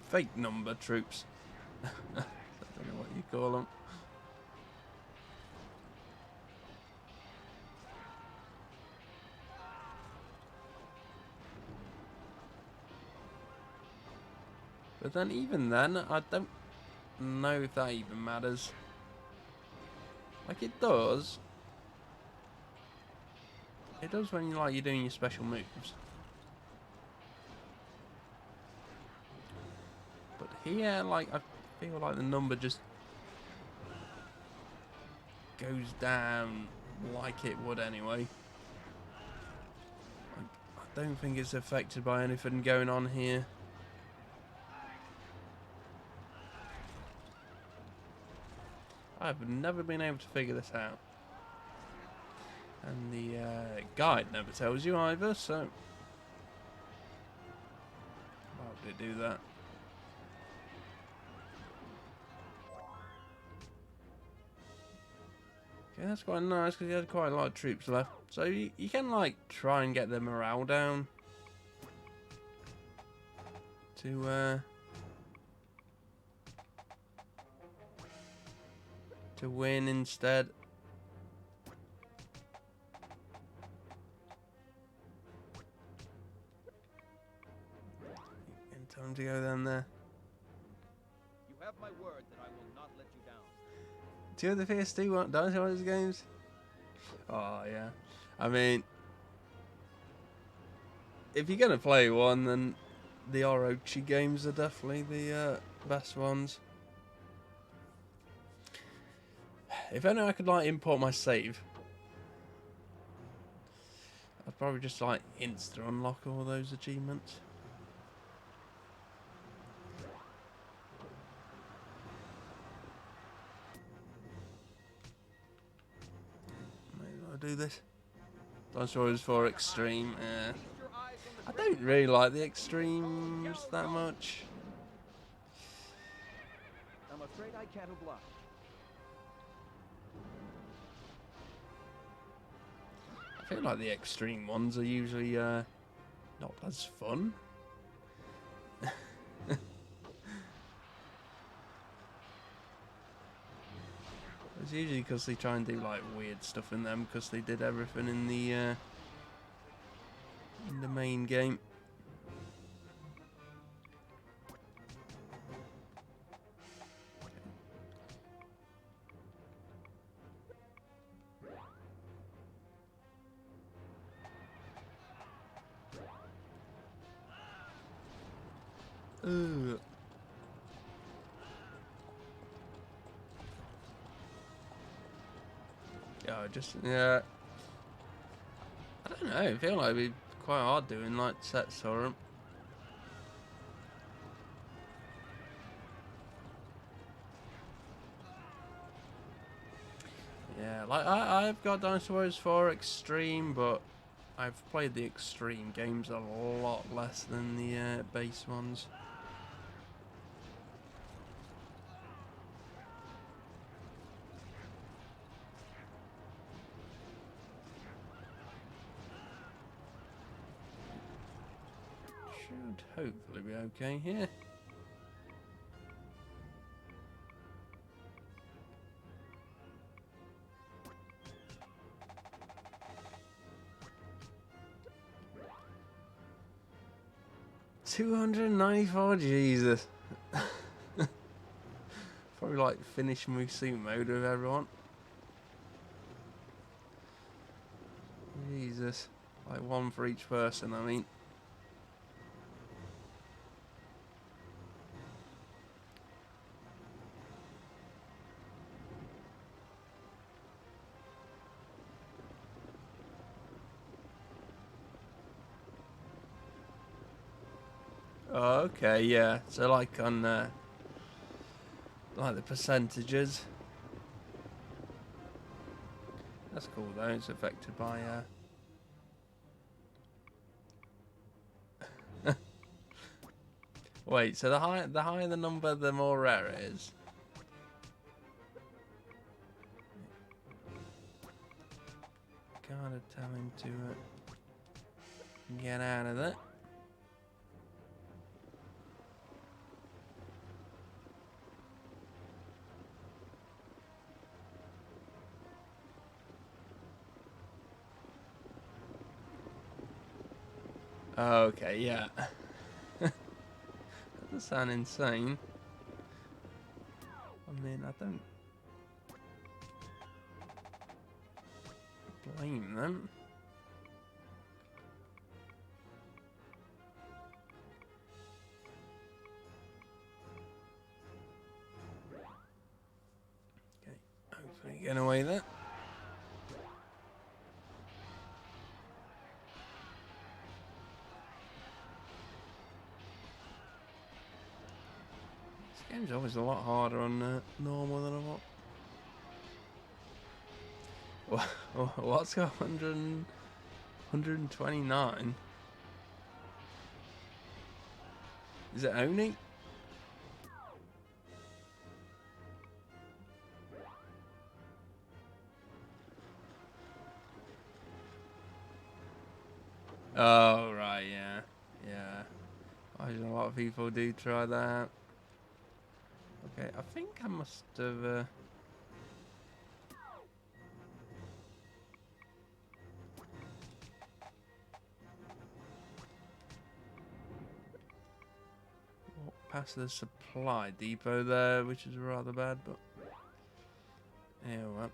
fake number troops. I don't know what you call them. But then even then, I don't know if that even matters. Like it does. It does when you're doing your special moves. But here, like, I feel like the number just goes down like it would anyway. Like, I don't think it's affected by anything going on here. I've never been able to figure this out. And the guide never tells you either, so why would it do that? Okay, that's quite nice because he had quite a lot of troops left. So you can like try and get their morale down to win instead. And tell him to go down there. You have my word that I will not let you down. Do you have the PS2 Dynasty Warriors games? Oh yeah. I mean, if you're gonna play one, then the Orochi games are definitely the best ones. If only I could like import my save, I'd probably just like insta unlock all those achievements. Maybe I'll do this. Dinosaurs for extreme. I don't really like the extremes that much. I'm afraid I can't oblige. I feel like the extreme ones are usually not as fun. It's usually because they try and do like weird stuff in them because they did everything in the main game. Ugh. Yeah. I don't know. I feel like it'd be quite hard doing like sets for them. Yeah, like I've got Dynasty Warriors 4 Extreme, but I've played the Extreme games a lot less than the base ones. Should hopefully be okay here. $294, Jesus. Probably like finish Musu mode with everyone. Jesus. Like one for each person, I mean. Oh, okay, yeah. So like on like the percentages. That's cool though. It's affected by Wait, so the higher the number, the more rare it is. Gotta tell him to get out of it. Okay, yeah. That does sound insane. I mean, I don't blame them. Okay, hopefully get away there. This game's always a lot harder on normal than I want. What's got 129? Is it Oni? Oh, right, yeah. Yeah. I know a lot of people do try that. Okay, I think I must have... walked past the supply depot there, which is rather bad, but... yeah, well.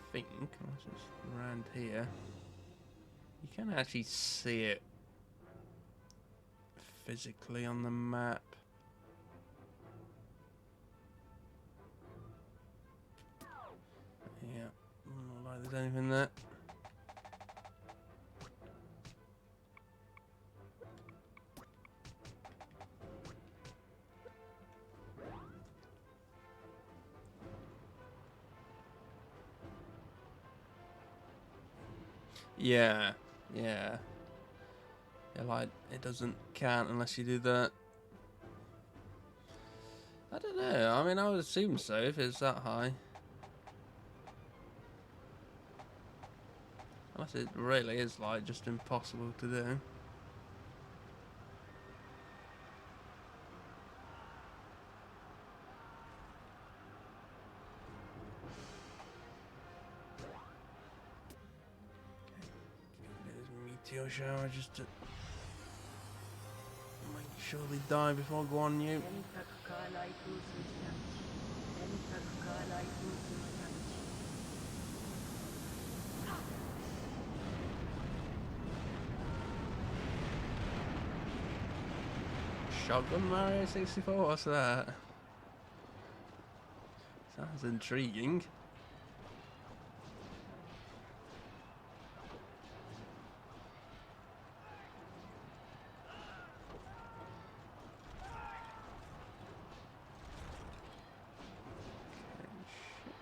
I think, unless it's around here, you can actually see it physically on the map. Yeah, not like there's anything there. Yeah, yeah. Yeah, like, it doesn't count unless you do that. I don't know, I mean, I would assume so if it's that high. Unless it really is, like, just impossible to do. Meteor shower just to make sure they die before I go on you. Shotgun Mario 64, what's that? Sounds intriguing.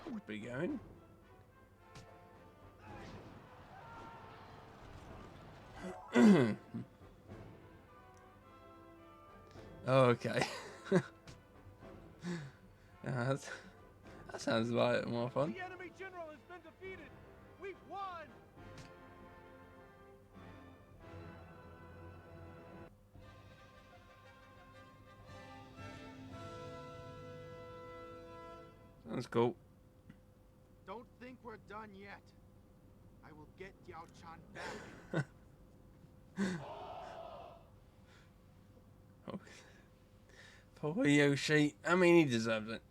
Should be going. Oh, okay. Yeah, that sounds like more fun. The enemy general has been defeated. We've won. Sounds cool. Don't think we're done yet. I will get Yao Chan back. Oh. Poor Yoshi. I mean, he deserves it.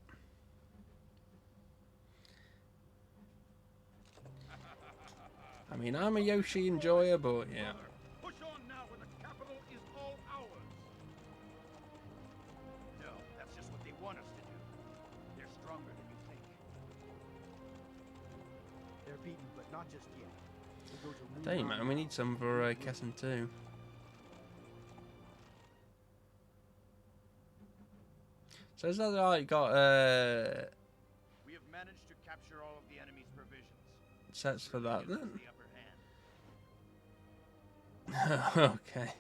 I mean, I'm a Yoshi enjoyer, but yeah. Push on now when the capital is all ours. No, that's just what they want us to do. They're stronger than you think. They're beaten, but not just yet. We'll go to Damn, man, we need some for Kessen too. So is that like got We have managed to capture all of the enemy's provisions. sets for that Gives us then? the upper hand. Okay.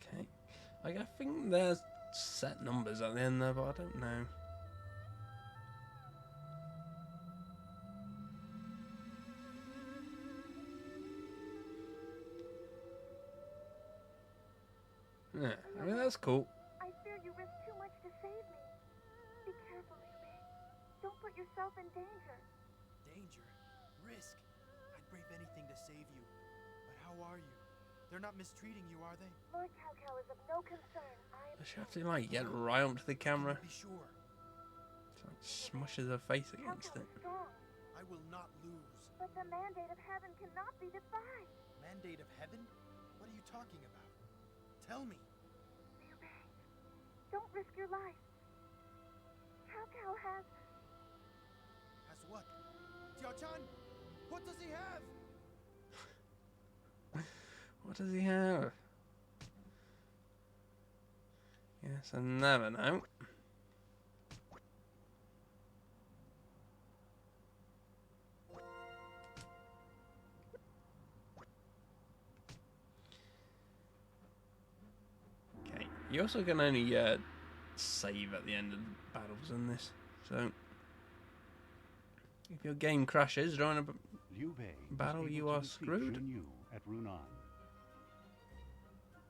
Okay. Like I think there's set numbers at the end there, but I don't know. Yeah, I mean that's cool. I fear you risk too much to save me. Be careful, Liu Bei. Don't put yourself in danger. Danger? Risk? I'd brave anything to save you. But how are you? They're not mistreating you, are they? Lord Cao Cao is of no concern. Does she have to like get right up to the camera? Be sure. So it smushes her face against Cao it. Cao is strong, I will not lose. but the mandate of heaven cannot be defied. Mandate of heaven? What are you talking about? Tell me. Liu Bei, don't risk your life. Cao Cao has... Has what? Jiao-chan, what does he have? What does he have? Yes, I never know. Okay, you also can only save at the end of battles in this, so if your game crashes during a Liu Bei battle, was you able are to defeat screwed. Xun Yu at Runan.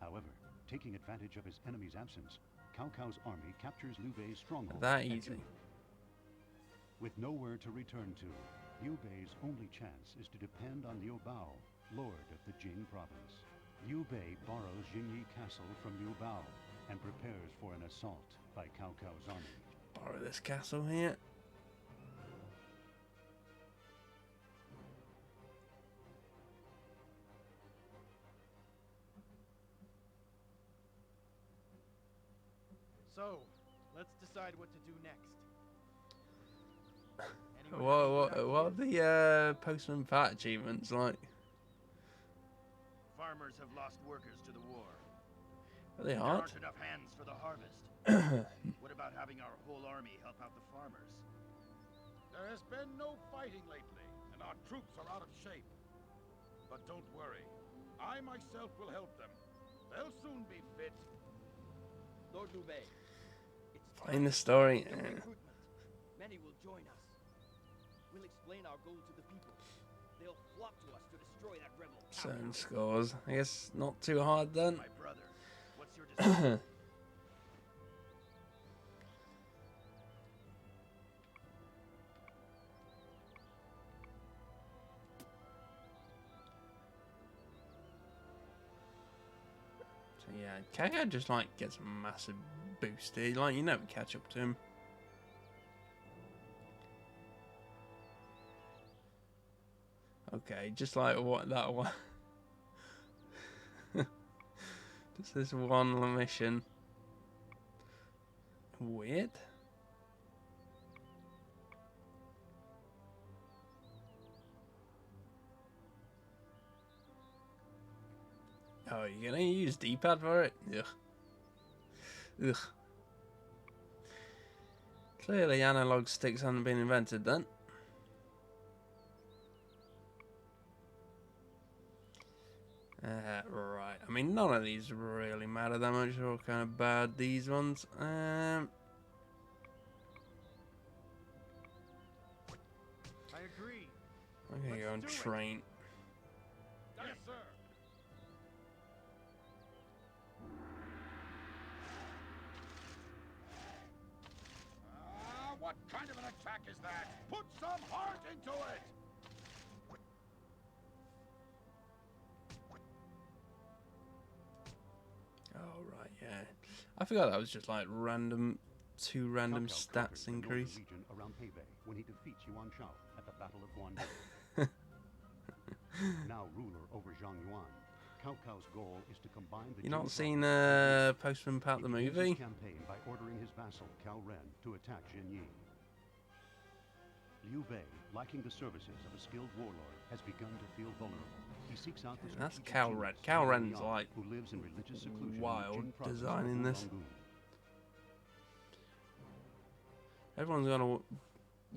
However, taking advantage of his enemy's absence, Cao Cao's army captures Liu Bei's stronghold. That at easy. Zhu. With nowhere to return to, Liu Bei's only chance is to depend on Liu Bao, lord of the Jing province. Liu Bei borrows Jingyi Castle from Liu Bao and prepares for an assault by Cao Cao's army. Borrow this castle here. So, let's decide what to do next. What are the Postman Pat achievements like? Farmers have lost workers to the war. Are they There hard? aren't enough hands for the harvest. What about having our whole army help out the farmers? There has been no fighting lately, and our troops are out of shape. But don't worry. I myself will help them. They'll soon be fit. Lord Liu Bei, it's Playing the story. time for recruitment. Many will join us. We'll explain our goal to the people. They'll flock to us to destroy that rebel. Certain scores. I guess not too hard then. My brother, what's your decision? So yeah, Kaga just like gets a massive boost here. Like you never catch up to him. Okay, just like what that one. Just this one mission. Weird. Oh, you're gonna use D-pad for it? Ugh. Ugh. Clearly analog sticks haven't been invented then. Right. I mean, none of these really matter that much. They're all kind of bad, these ones. I agree. I'm gonna go and Let's do it. train. Yes, sir. What kind of an attack is that? Put some heart into it! Oh right, yeah. I forgot that was just like random, 2 random stats increase. Region around Hebei when he defeats Yuan Shao at the Battle of Guanyu. Now ruler over Zhangyuan, Cao Cao's goal is to combine the. You not Jin seen provinces Postman Pat the He begins movie? his campaign by ordering his vassal Cao Ren to attack Jinyi. Liu Bei, lacking the services of a skilled warlord, has begun to feel vulnerable. He seeks out the That's strategic Cao genius Ren. Cao Liu Ren's Yang, like who lives in religious seclusion wild in the Jin province design of in this. Wulangu. Everyone's got a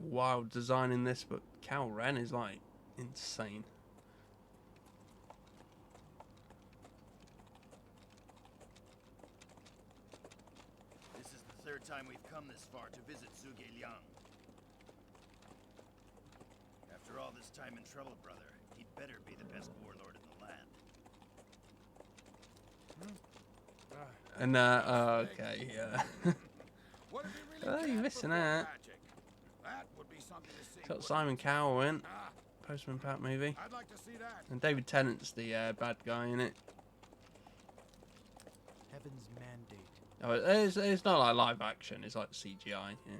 wild design in this, but Cao Ren is like insane. This is the 3rd time we've come this far to visit Zhuge Liang. After all this time in trouble, brother, he'd better be the best warlord in the land. And okay, yeah. What if he really Oh, you're can't missing perform out. magic? That would be something to see. Got wouldn't Simon it? Cowell in Ah, Postman Pat movie, I'd like to see that. and David Tennant's the bad guy in it. Heaven's mandate. Oh, it's not like live action. It's like CGI. Yeah.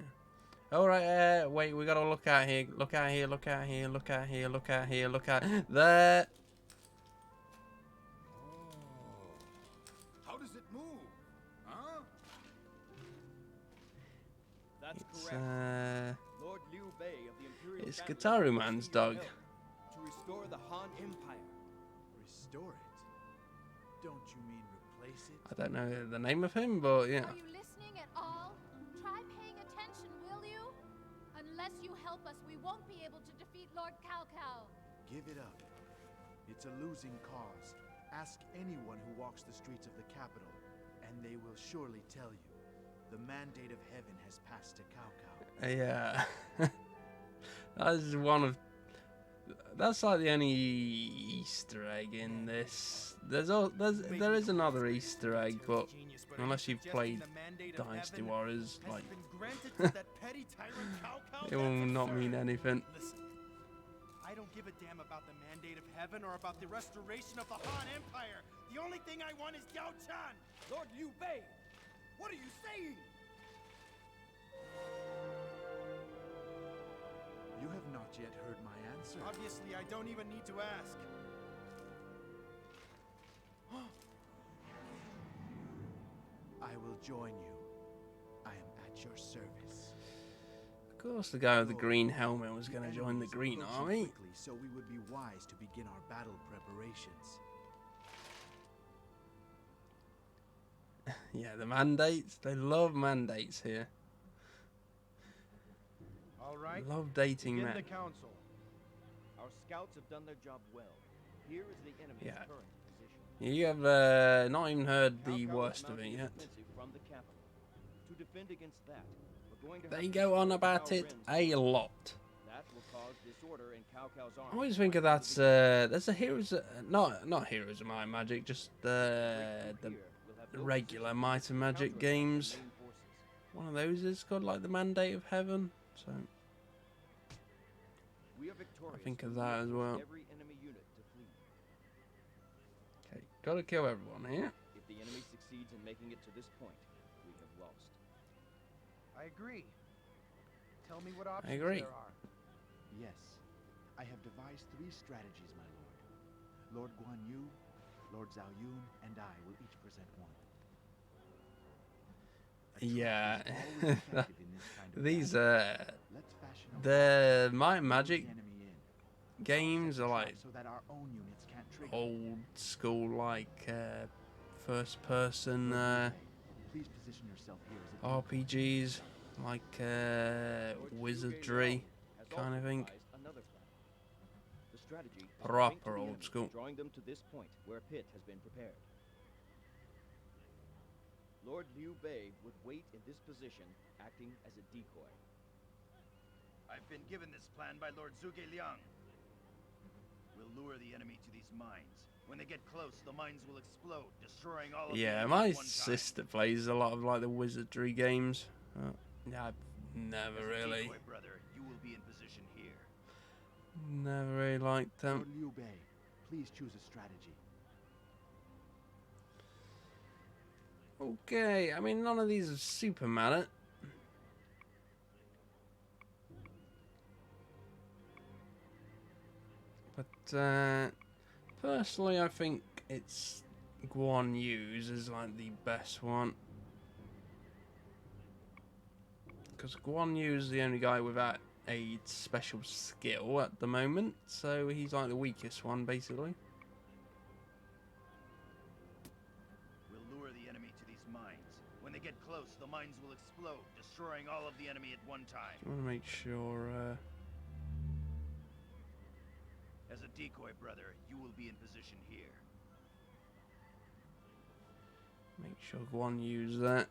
All right. Wait. We gotta look out here. Look out here. Look out here. Look out here. Look out here. Look out there. How does it move? Huh? That's It's correct. Lord Liu Bei of the Imperial it's family Gitaru is Man's seeking your dog. help to restore the Han Empire. Restore it? Don't you mean replace it? I don't know the name of him, but yeah. Are you listening at all? Try paying attention, will you? Unless you help us, we won't be able to defeat Lord Cao Cao. Give it up. It's a losing cause. Ask anyone who walks the streets of the capital, and they will surely tell you. The mandate of heaven has passed to Cao Cao. Yeah. That's like the only Easter egg in this. There is another Easter egg, but unless you've played Dynasty Warriors, like it will not mean anything. Listen, I don't give a damn about the mandate of heaven or about the restoration of the Han Empire. The only thing I want is Yao Chan. Lord Liu Bei! What are you saying? You have not yet heard my answer. Obviously, I don't even need to ask. I will join you. I am at your service. Of course, the guy with the green helmet was going to join the Green Army. Quickly, so we would be wise to begin our battle preparations. Yeah, the mandates. They love mandates here. All right. Love dating Begin men. the council. Our scouts have done their job well. Here is the enemy's Yeah. current position. You have not even heard the Cao Cao is worst of it mounting an yet. offensive from the capital. To defend against that, we're going to They have to go on destroy about Cao it Ren's a lot. That will cause disorder in Cao Cao's I army. always think of that. There's a Heroes, not Heroes of Might and Magic, just the regular Might and Magic games. One of those is called like the Mandate of Heaven. So We are I victorious. think of We that as force well. Every enemy unit to flee. Okay, gotta kill everyone here. If the enemy succeeds in making it to this point, we have lost. I agree. Tell me what options agree. there are. Yes, I have devised 3 strategies, my lord. Lord Guan Yu, Lord Zhao Yun, and I will each present one. A trap Yeah, is always effective in this kind of these battle. Let's fashion a the plan Might to and lure Magic the enemy in. games Set are the like trap so that our own units can't trigger. old school, like first person Please position yourself here as a RPGs, like wizardry kind of thing. Another plan. The strategy is to Proper link to the old enemy, school. drawing them to this point where a pit has been prepared. Lord Liu Bei would wait in this position, acting as a decoy. I've been given this plan by Lord Zhuge Liang. We'll lure the enemy to these mines. When they get close, the mines will explode, destroying all of the Yeah, enemy my at one time. sister plays a lot of like the wizardry games. Yeah, I've never As a really, decoy, brother, you will be in position here. never really liked them. Lord Liu Bei, please choose a strategy. Okay, I mean, none of these are super matter. But personally, I think it's Guan Yu's is like the best one. Because Guan Yu is the only guy without a special skill at the moment, so he's like the weakest one, basically. We'll lure the enemy to these mines. When they get close, the mines will explode, destroying all of the enemy at one time. I want to make sure... As a decoy, brother, you will be in position here. Make sure Guan Yu's that.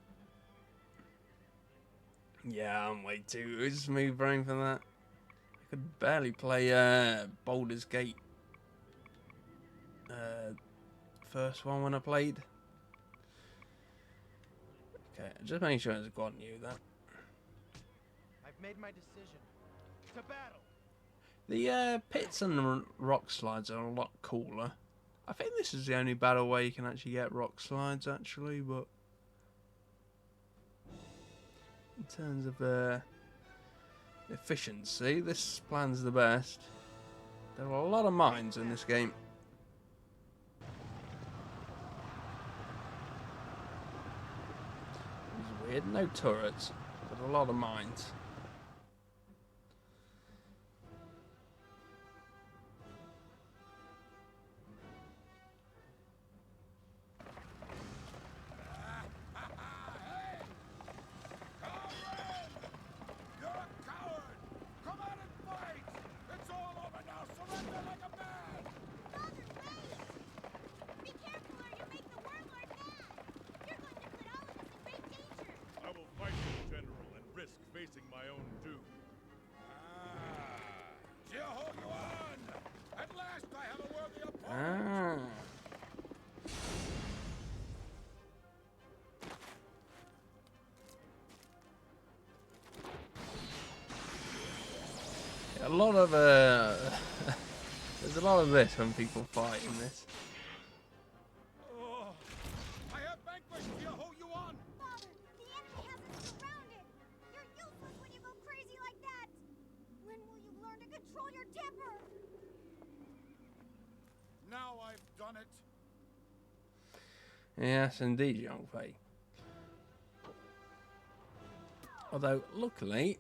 Yeah, I'm way too smooth brain for that. I could barely play Baldur's Gate. First one when I played. Okay, just make sure it's Guan Yu that. I've made my decision. To battle. The pits and rock slides are a lot cooler. I think this is the only battle where you can actually get rock slides, actually, but in terms of efficiency, this plan's the best. There are a lot of mines in this game. It's weird, no turrets, but a lot of mines. A lot of there's a lot of this when people fight in this. I have vanquished Yeho Yuan! Father, the enemy has us surrounded! You're useless when you go crazy like that! When will you learn to control your temper? Now I've done it. Yes, indeed, young Fei. Although, luckily,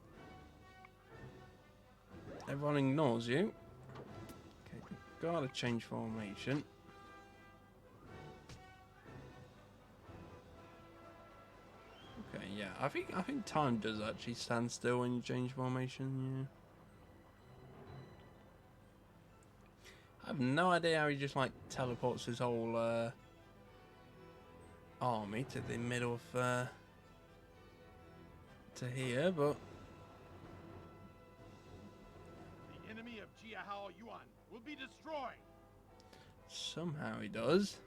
everyone ignores you. Okay, gotta change formation. Okay, yeah, I think time does actually stand still when you change formation. Yeah. I have no idea how he just like teleports his whole army to the middle of to here, but The enemy of Jiahao Yuan will be destroyed. somehow he does.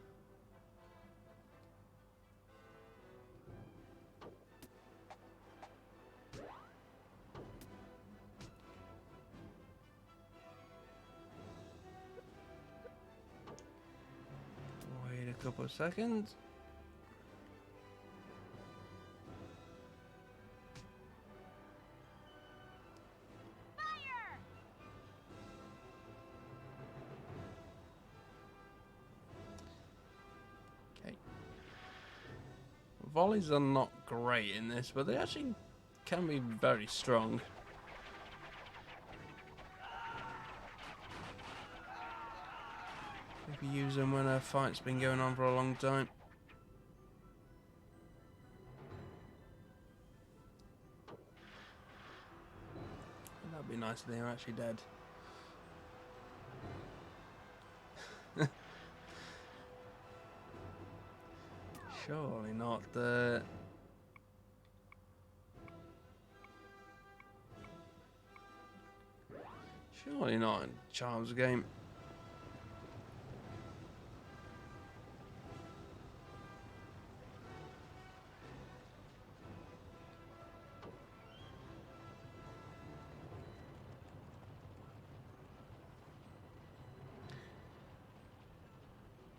Wait a couple of seconds. Volleys are not great in this, but they actually can be very strong. Maybe use them when a fight's been going on for a long time. That'd be nice if they were actually dead. Surely not the... Surely not in Charles' game.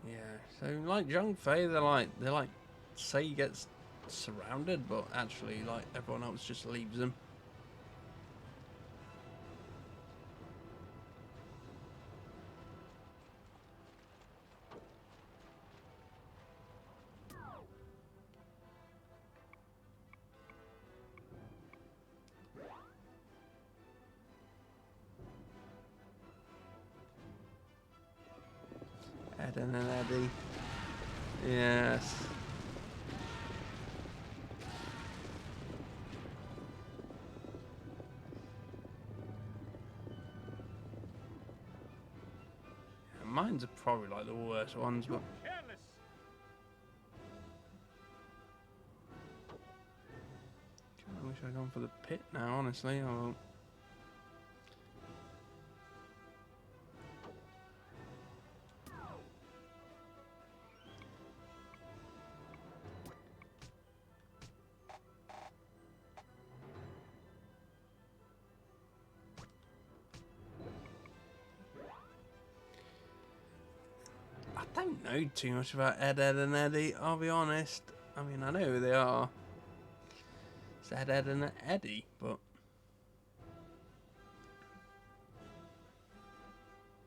Yeah, so like Zhang Fei, they're like say he gets surrounded, but actually, like, everyone else just leaves him. Ed and an Eddie. Yes. Yeah, mine's are probably like the worst ones, but Careless. I wish I'd gone for the pit now, honestly. I won't. I don't know too much about Ed, and Eddie, I'll be honest. I mean, I know who they are. It's Ed, and Eddie, but...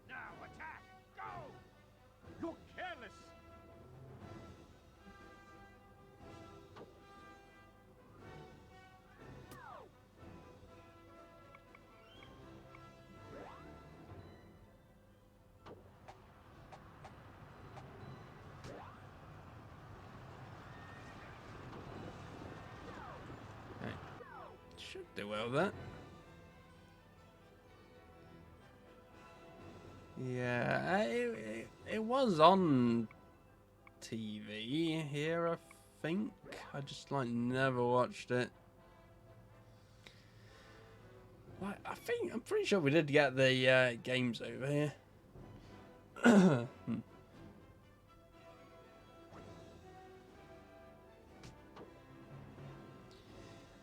Now attack! Go! You're careless! Okay. Should do well there. Yeah, it was on TV here, I think. I just, like, never watched it. Like, I'm pretty sure we did get the games over here. I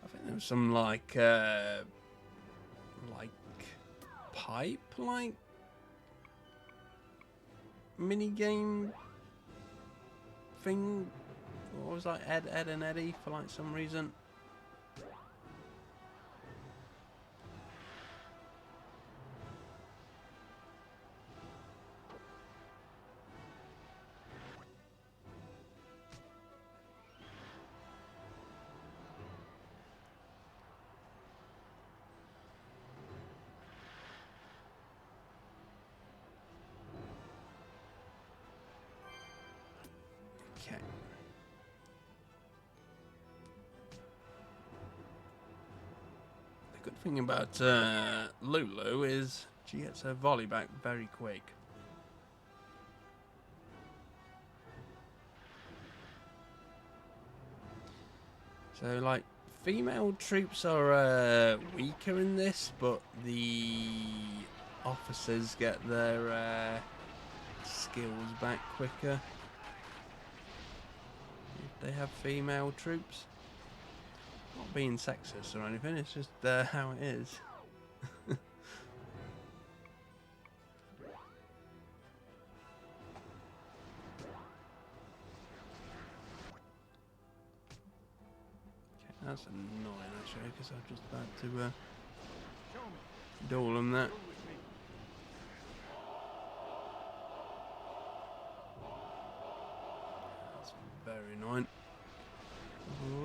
think there was some, like pipe, like, mini game thing. What was that? Ed, and Eddie for, like, some reason. Okay. The good thing about Lulu is she gets her volley back very quick. So, like, female troops are weaker in this, but the officers get their skills back quicker if they have female troops. Not being sexist or anything, it's just how it is. That's annoying, actually, because I'm just about to duel them that. That's very annoying.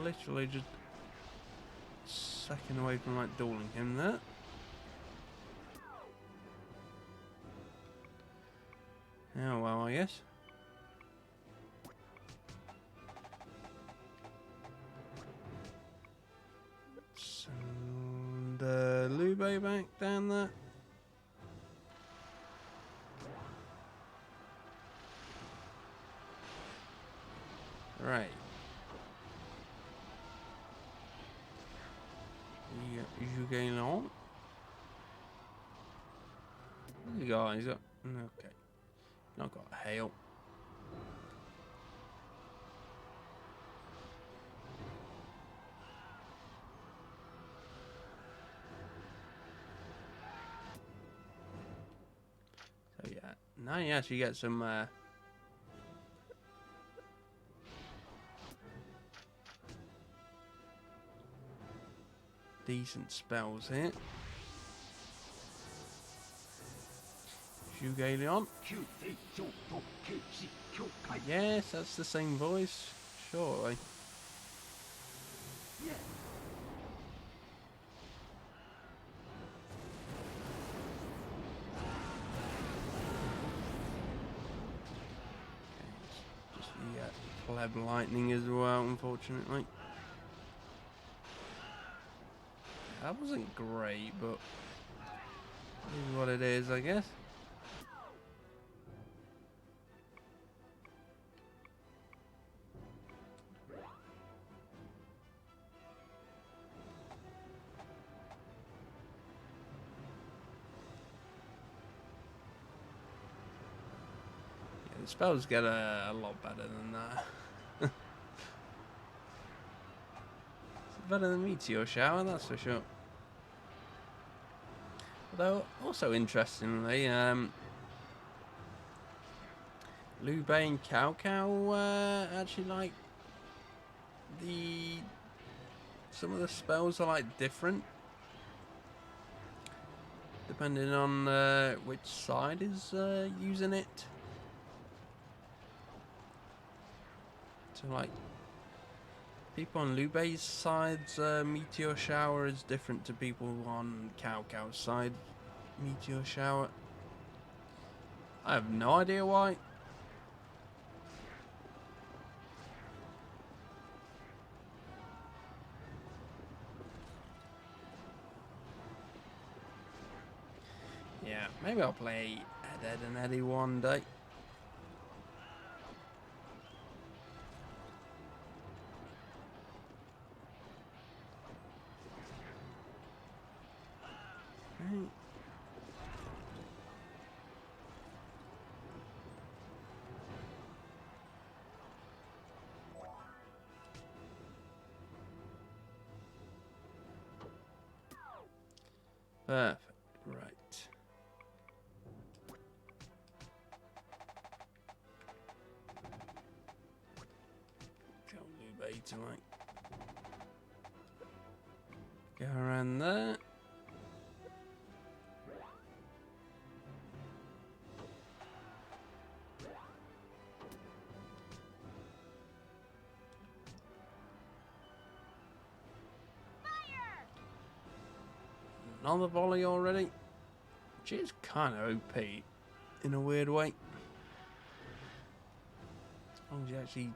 Literally just a second away from, like, dueling him there. Oh well, I guess. And Liu Bei back down there. Right. You getting on? Where's he got? He's got. Okay. Not got hail. So yeah, now you actually get some decent spells here. Leon. Yes, that's the same voice. Surely. Just the pleb lightning as well, unfortunately. That wasn't great, but it is what it is, I guess. Yeah, the spells get a lot better than that. It's better than Meteor Shower, that's for sure. Although, also interestingly, Liu Bei and Cao actually like some of the spells are like different depending on which side is using it. So like people on Liu Bei's side's Meteor Shower is different to people on Cao's side Meteor Shower. I have no idea why. Yeah, maybe I'll play Ed and Eddie one day. Right. Perfect. Right. Tell Liu Bei to like go around there. Another volley already, which is kind of OP in a weird way. As long as you actually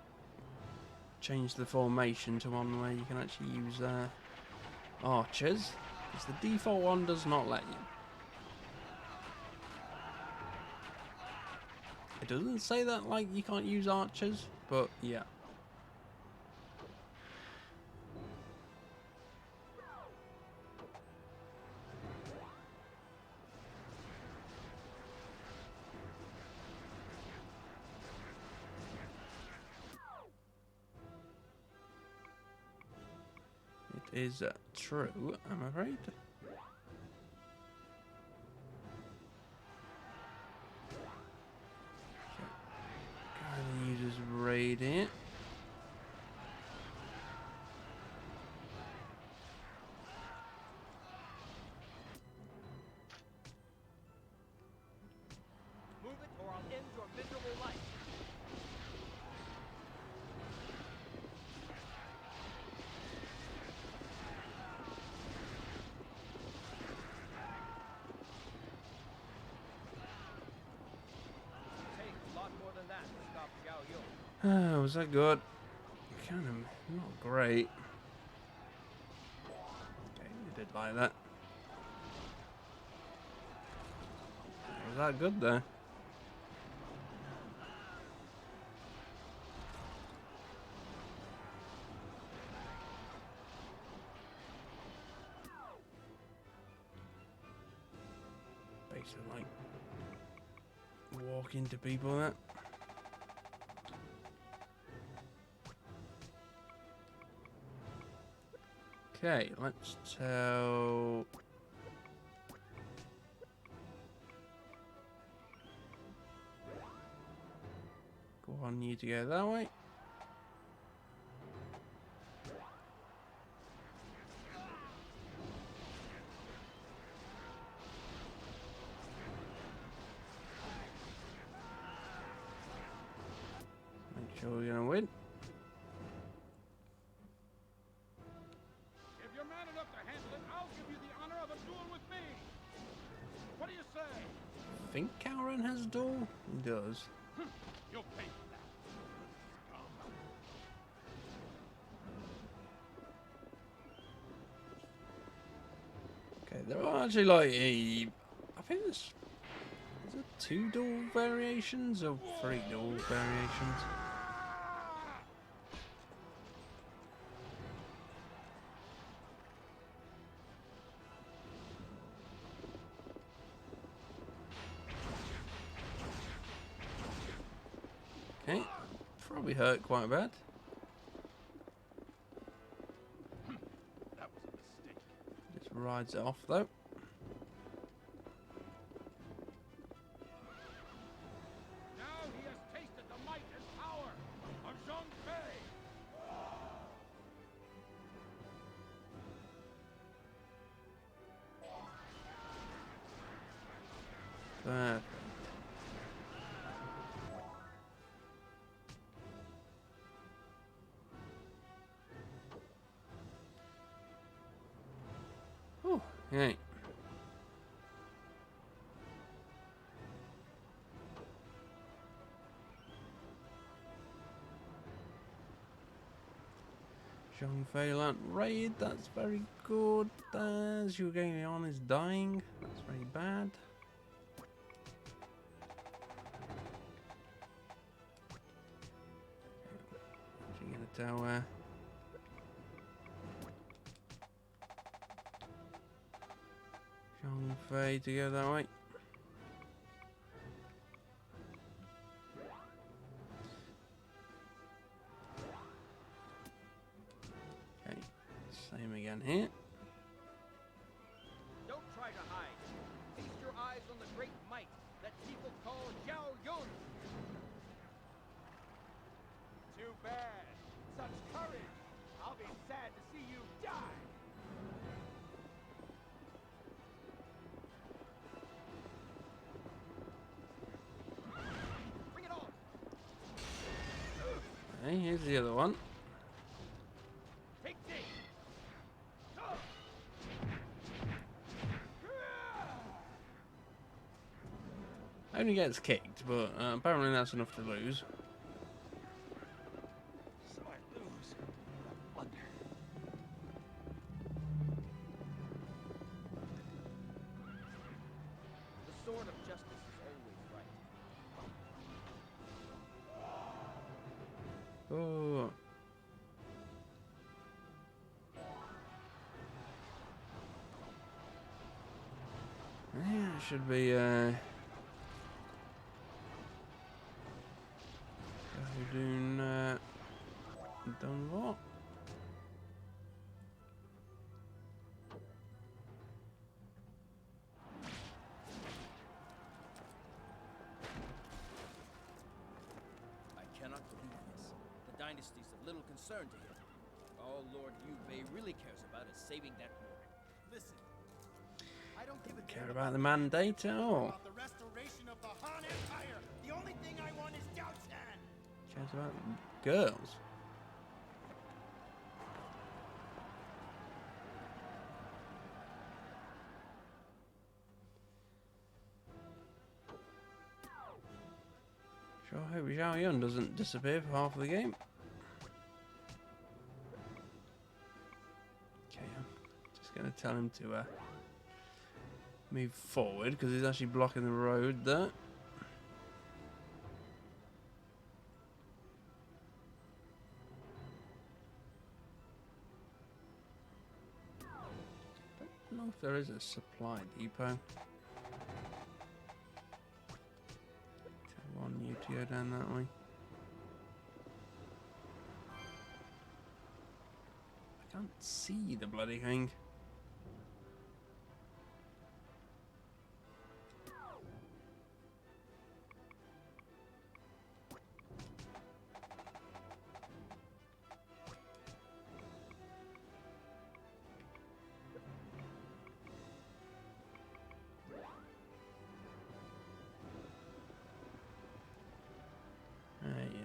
change the formation to one where you can actually use archers, because the default one does not let you. It doesn't say that like you can't use archers, but yeah. Is true, I'm afraid. And you just raid it. Move it or I'll end your miserable life. Was that good? Kind of not great. Okay, you did like that. Was that good though? Basically like walk into people that. Okay, let's tell... Go on, you to go that way. sure we're gonna win. If you're man enough to handle it, I'll give you the honor of a duel with me. What do you say? I think Calran has a duel. He does. You'll pay for that. Okay, there are actually like I think there's is it 2 duel variations or 3 duel variations? Okay, probably hurt quite bad. That was a mistake. Just rides it off though. Now he has tasted the might and power of Zhang Fei. Perfect. Oh, yeah. Zhang Fei Land raid, that's very good. Zhu Liang is dying, that's very bad. Actually gonna tell Zhang Fei to go that way. Okay, same again here. Don't try to hide. Feast your eyes on the great might that people call Zhao Yun. Too bad. Such courage. I'll be sad to see you die. Bring it on. Okay, here's the other one. Take this. Only gets kicked, but apparently that's enough to lose. So I lose. I wonder. The sword of justice is always right. Oh. Yeah, it should be doing done what? I cannot believe this. The Dynasty's a little concerned to him. All Lord Liu Bei really cares about is saving that war. Listen, I don't give a Care damn about the mandate at all? about the restoration of the Han Empire. The only thing I want is Jiao Chan. Cares about girls. Sure hope Zhao Yun doesn't disappear for half of the game. Okay, I'm just going to tell him to move forward because he's actually blocking the road there. I don't know if there is a supply depot. Tell one you to go down that way. I can't see the bloody thing.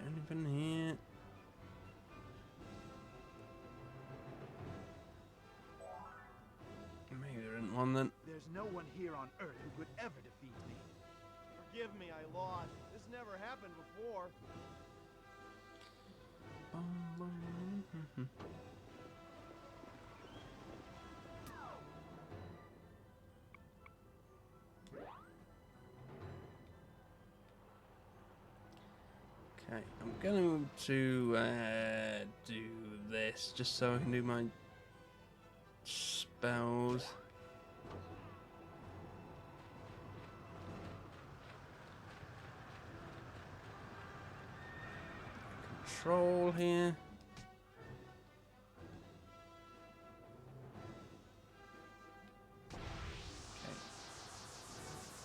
Anything here? on then. There's no one here on Earth who could ever defeat me. Forgive me, I lost. This never happened before. Okay, I'm going to do this just so I can do my spells. Control here.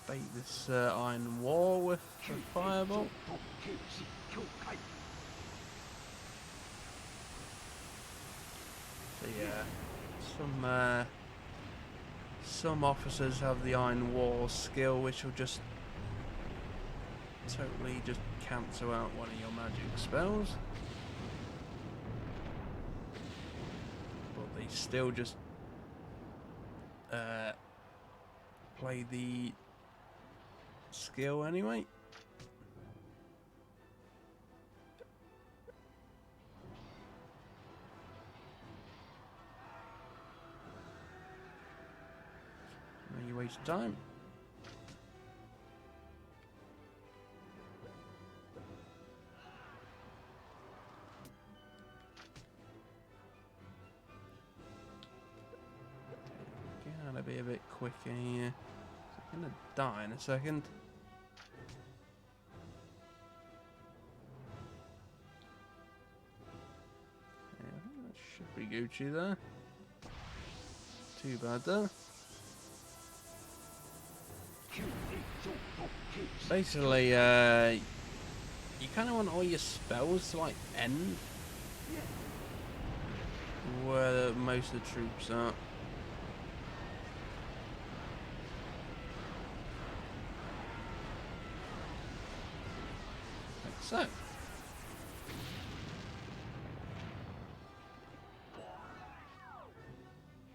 Bait this iron wall with a fireball. So yeah, some officers have the iron wall skill, which will just totally just cancel out one of your magic spells, but they still just play the skill anyway. No, you waste time. Gotta be a bit quicker here. I'm gonna die in a second. Yeah, I think that should be Gucci there. Too bad though. Basically, you kind of want all your spells to like end where most of the troops are. So,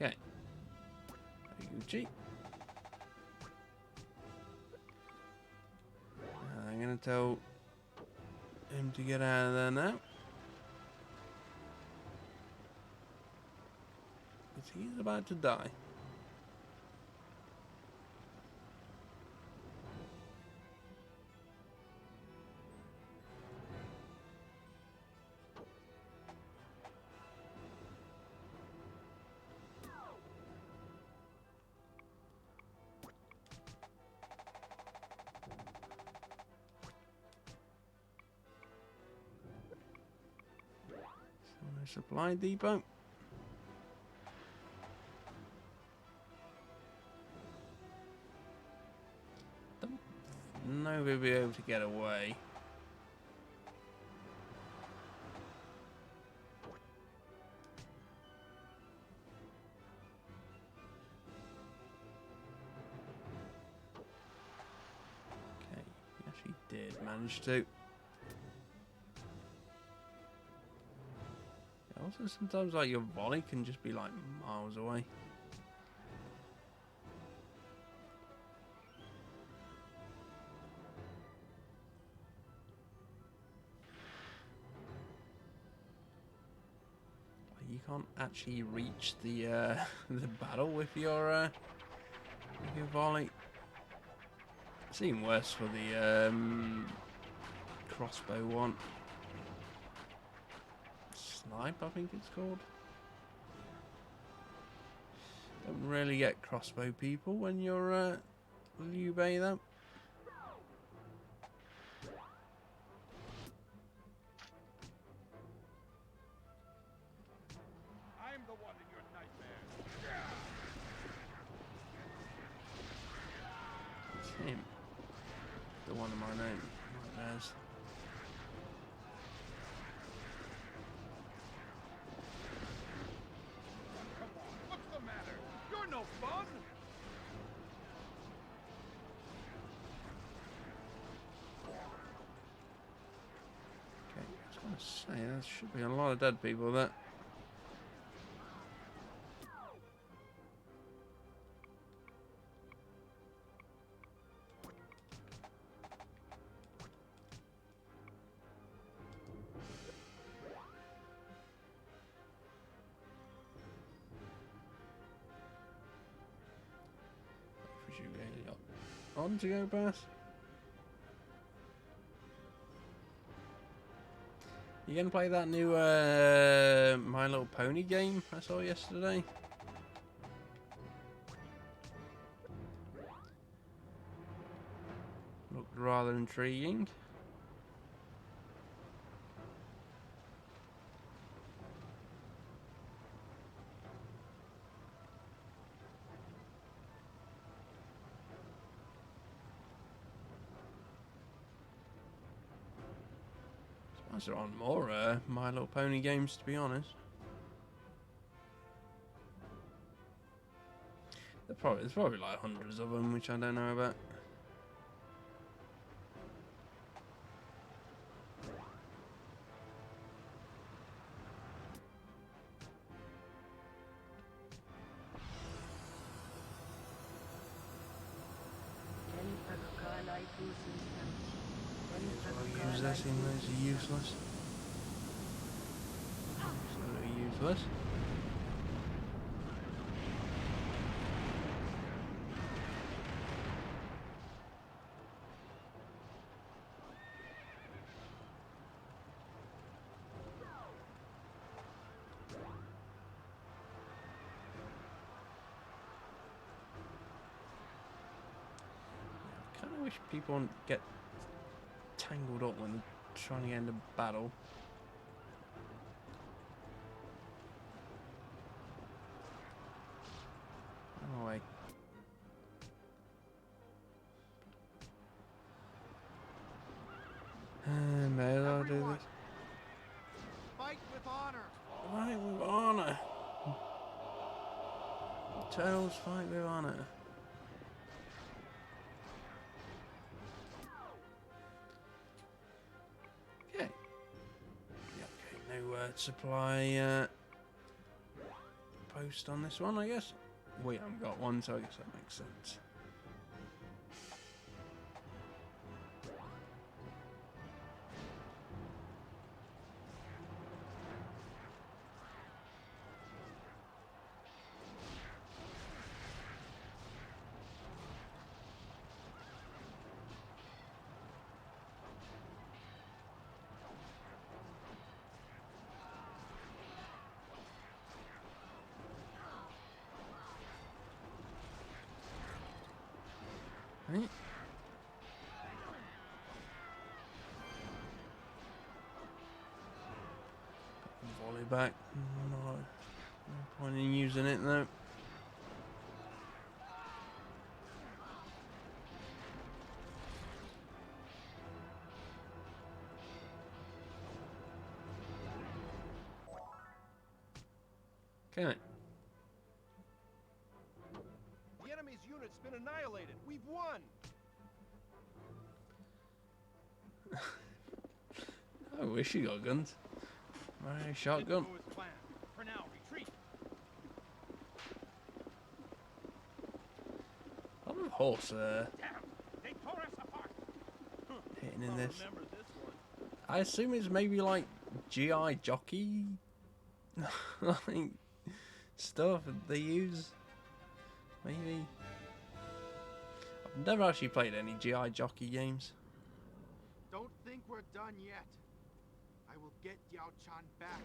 okay, Gucci. I'm gonna tell him to get out of there now. Because he's about to die. Supply depot. Don't know if we'll be able to get away. Okay, yes he did manage to. Also, sometimes like your volley can just be like miles away. Like, you can't actually reach the the battle with your volley. It's even worse for the crossbow one. Snipe, I think it's called. Don't really get crossbow people when you're Liu Bei though. I'm the one in your nightmare. It's him. The one in my name. Nightmares. No fun. Okay, I was gonna say there should be a lot of dead people there. on to go past? You gonna play that new My Little Pony game I saw yesterday? Looked rather intriguing. There aren't more My Little Pony games, to be honest. There's probably like hundreds of them, which I don't know about. I'll use this even though it's useless. Absolutely useless. I kind of wish people wouldn't get tangled up when they're trying to get into battle. Oh wait. May I do this? Fight with honor. Fight with honor. Turtles fight with honor. Okay. Yeah, okay, no supply post on this one, I guess. We haven't got one, so I guess that makes sense. Right. Volley back. No point in using it though. Okay. The enemy's unit's been annihilated. We've won. I wish you got guns. My shotgun. For now, retreat. A lot of horse Damn, they tore us apart. hitting in this. Remember this one. I assume it's maybe like GI jockey like stuff they use. Maybe. I've never actually played any GI jockey games. Don't think we're done yet. I will get Yao Chan back.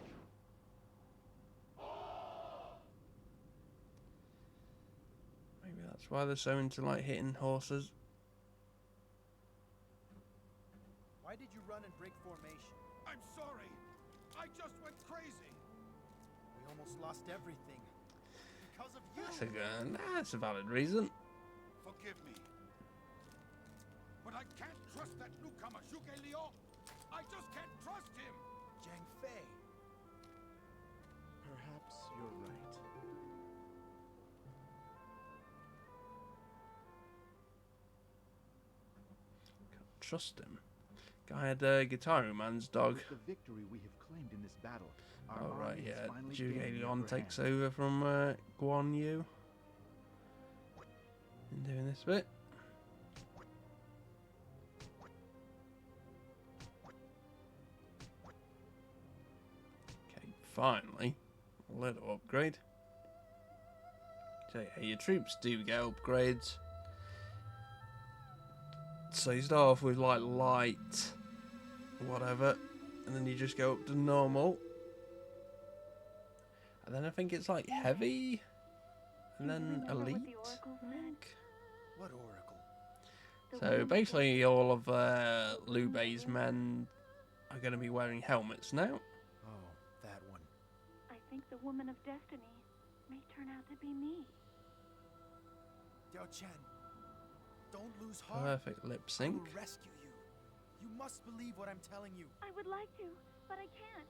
Maybe that's why they're so into like hitting horses. Why did you run and break formation? I'm sorry. I just went crazy. We almost lost everything. Because of you. That's a valid reason. Forgive me. But I can't trust that newcomer, Zhuge Liang. I just can't trust him. Zhang Fei. Perhaps you're right. Can't trust him. Guy had Guitar Man's dog. With the victory we have claimed in this battle. Oh right, yeah. Zhuge Liang takes over from Guan Yu. And doing this bit. Okay, finally, a little upgrade. So yeah, your troops do get upgrades. So you start off with like light, whatever, and then you just go up to normal. And then I think it's like heavy, and then elite. What oracle? So basically all of Liu Bei's men are going to be wearing helmets now. Oh, that one. I think the woman of destiny may turn out to be me. Diao Chen, don't lose heart. Perfect lip sync. I will rescue you. You must believe what I'm telling you. I would like to, but I can't.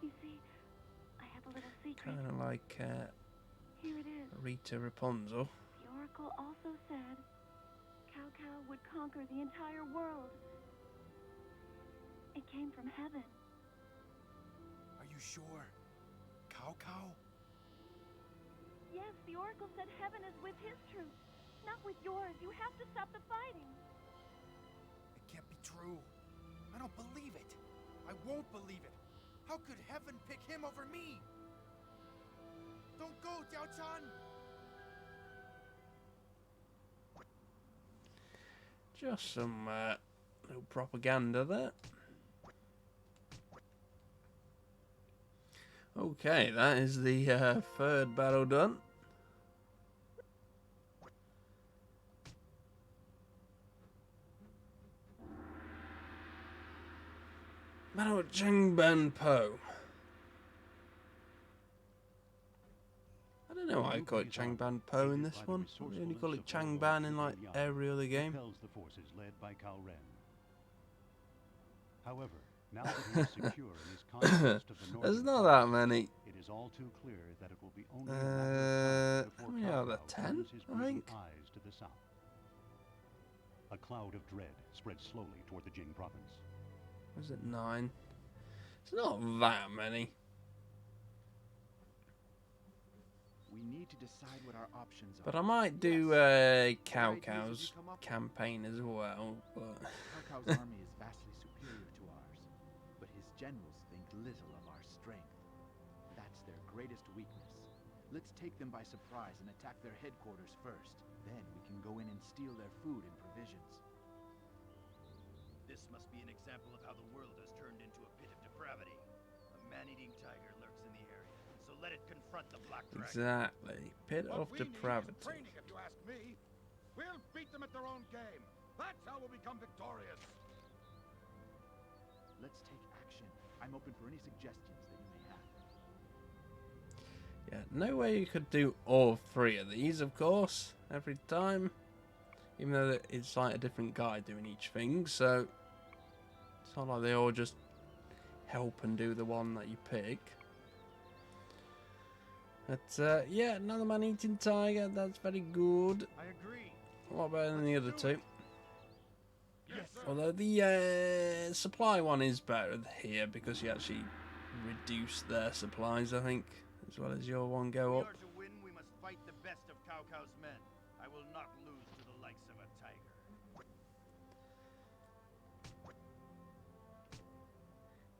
You see, I have a little secret. Kind of like Here it is. Rita Rapunzel. The oracle also said Cao Cao would conquer the entire world. It came from heaven. Are you sure? Cao Cao? Yes, the oracle said heaven is with his troops, not with yours. You have to stop the fighting. It can't be true. I don't believe it. I won't believe it. How could heaven pick him over me? Don't go, Diao Chan! Just some little propaganda there. Okay, that is the third battle done. Battle at Changban Po. I don't know why I call it Changban Po in this one. We only call it Changban in like every other game. The forces led by Cao Ren. However, now that he is secure in his conquest of the northern There's not that many. it is all too clear that it will be only a matter of time how many before are Cao there? Cao 10, turns his I brooding think. eyes to the south. A cloud of dread spreads slowly toward the Jing province. Was it 9? It's not that many. We need to decide what our options are. But I might do Cao Cao's campaign as well. But Cao Cao's army is vastly superior to ours, but his generals think little of our strength. That's their greatest weakness. Let's take them by surprise and attack their headquarters first. Then we can go in and steal their food and provisions. This must be an example of how the world has turned into a pit of depravity. A man-eating tiger lurks in the area, so let it confront the Black Dragon. exactly, pit of What we need is depravity. training, if you ask me. We'll beat them at their own game. That's how we'll become victorious. Let's take action. I'm open for any suggestions that you may have. Yeah, no way you could do all 3 of these, of course, every time. Even though it's like a different guy doing each thing, so it's not like they all just help and do the one that you pick. But yeah, another man-eating tiger, that's very good. I agree. A lot better than the other 2. Yes, sir. Although the supply one is better here because you actually reduce their supplies, I think, as well as your one go In up. order to win, we must fight the best of Cao Cao's men. I will not lose to the likes of a tiger.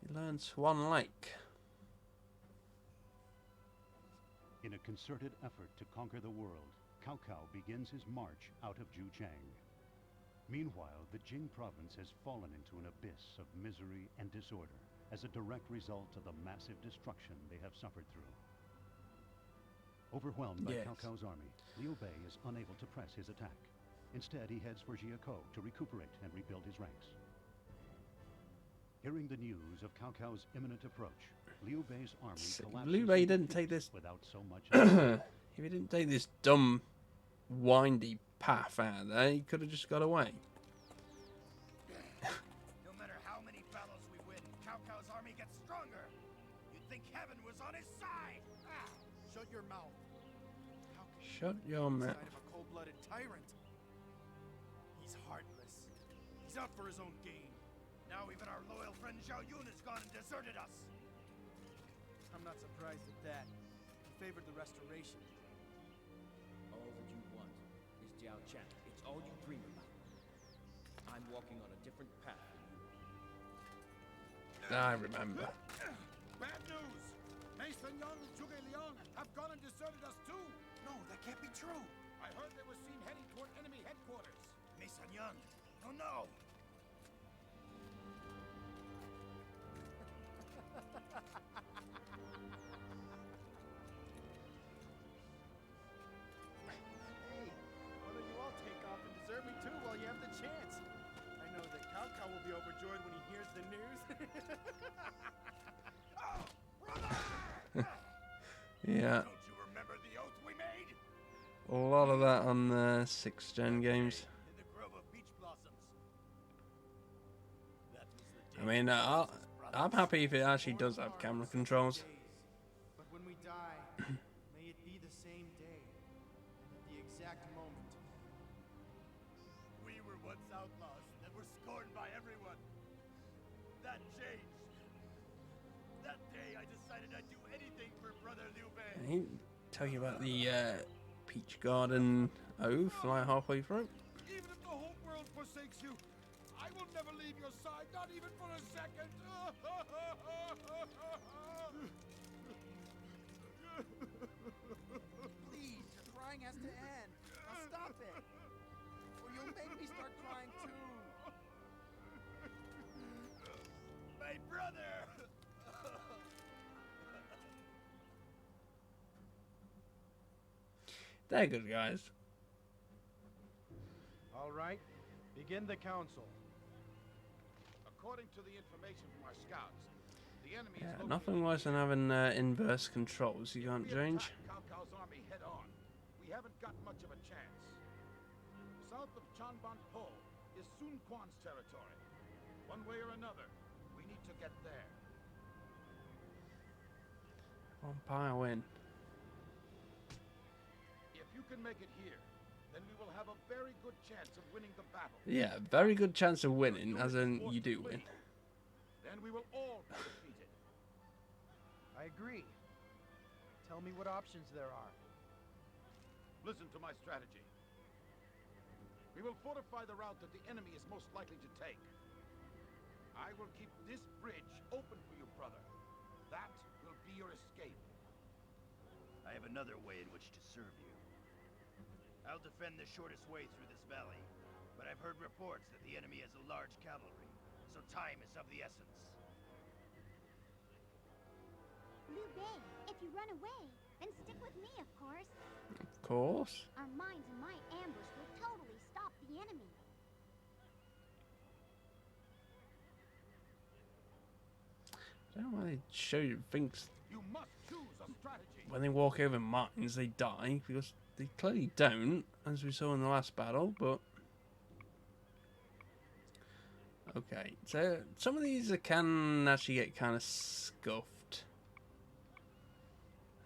You learn Swan Lake. In a concerted effort to conquer the world, Cao Cao begins his march out of Zhuchang. Meanwhile, the Jing province has fallen into an abyss of misery and disorder as a direct result of the massive destruction they have suffered through. Overwhelmed by Cao Cao's army, Liu Bei is unable to press his attack. Instead, he heads for Jiakou to recuperate and rebuild his ranks. Hearing the news of Cao Cao's imminent approach, Liu Bei's army collapses Liu Bei in didn't defeat take this. without so much as If he didn't take this dumb, windy path out of there, he could have just got away. No matter how many battles we win, Cao Cao's army gets stronger. You'd think heaven was on his side. Ah! Shut your mouth. How can you Shut be your on the mouth. side of a cold-blooded tyrant? He's heartless. He's out for his own gain. Now even our loyal friend Zhao Yun has gone and deserted us. I'm not surprised at that. He favored the restoration. All that you want is Jiao Chan. It's all you dream about. I'm walking on a different path than you. I remember. Bad news! Mason Young and Zhuge Liang have gone and deserted us too. No, that can't be true. I heard they were seen heading toward enemy headquarters. Mason Young, Oh no! Hey, why don't you all take off and desert me too while you have the chance? I know that Cow will be overjoyed when he hears the news. Oh, brother! Yeah. Don't you remember the oath we made? A lot of that on the 6th gen games. In the grove of peach blossoms. That was the I mean, I'm happy if it actually does have camera controls. But when we die, may it be the same day, and at the exact moment. We were once outlaws and were scorned by everyone. That changed. That day I decided I'd do anything for Brother Liu Bei. I didn't tell you about the Peach Garden oath like halfway through. Even if the whole world forsakes you, I will never leave your side, not even for a second. Please, your crying has to end. Now stop it. Or you'll make me start crying too. My brother! They're good guys. All right, begin the council. According to the information from our scouts, the enemy Yeah, is nothing worse than having inverse controls you can't change. Cao army head on. We haven't got much of a chance. South of Chanban Po is Sun Quan's territory. One way or another, we need to get there. Vampire win. If you can make it here, then we will have a very good chance of winning the battle. Yeah, very good chance of winning, as in you do win. Then we will all be defeated. I agree. Tell me what options there are. Listen to my strategy. We will fortify the route that the enemy is most likely to take. I will keep this bridge open for you, brother. That will be your escape. I have another way in which to serve you. I'll defend the shortest way through this valley, but I've heard reports that the enemy has a large cavalry, so time is of the essence. Liu Bei, if you run away, then stick with me, of course. Of course. Our mines and my ambush will totally stop the enemy. I don't know why they show you things You must choose a strategy. when they walk over mines they die, because they clearly don't, as we saw in the last battle, but okay, so some of these can actually get kind of scuffed.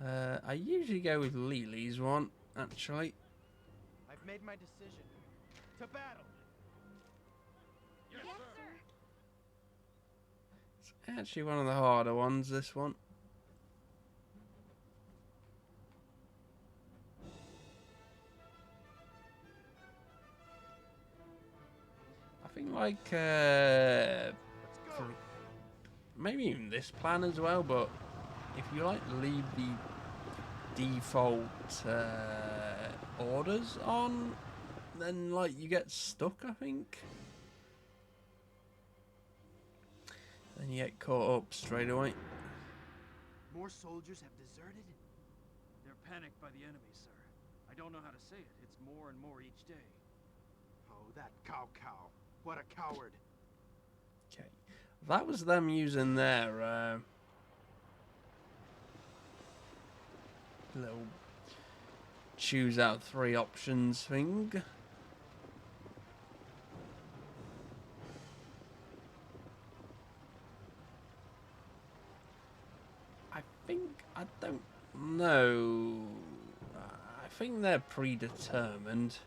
I usually go with Lily's one, actually. I've made my decision. To battle! Yes, Yes, sir. sir. It's actually one of the harder ones, this one. I think like for maybe even this plan as well, but if you like leave the default orders on, then like you get stuck, I think. Then you get caught up straight away. More soldiers have deserted? They're panicked by the enemy, sir. I don't know how to say it. It's more and more each day. Oh, that cow. What a coward. Okay, that was them using their little choose out 3 options thing. I don't know. I think they're predetermined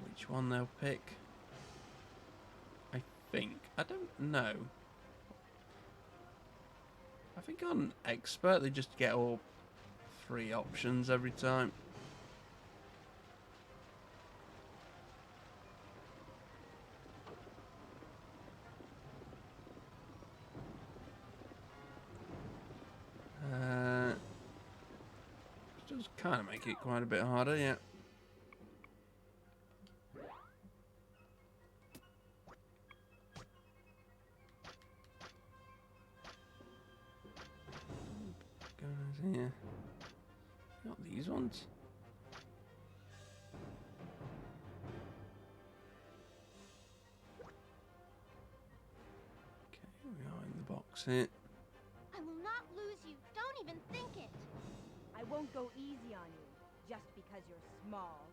which one they'll pick. I think. I don't know. I think on expert they just get all 3 options every time. It does kind of make it quite a bit harder, yeah. here. Not these ones. Okay, we are in the box here. I will not lose you. Don't even think it. I won't go easy on you, just because you're small.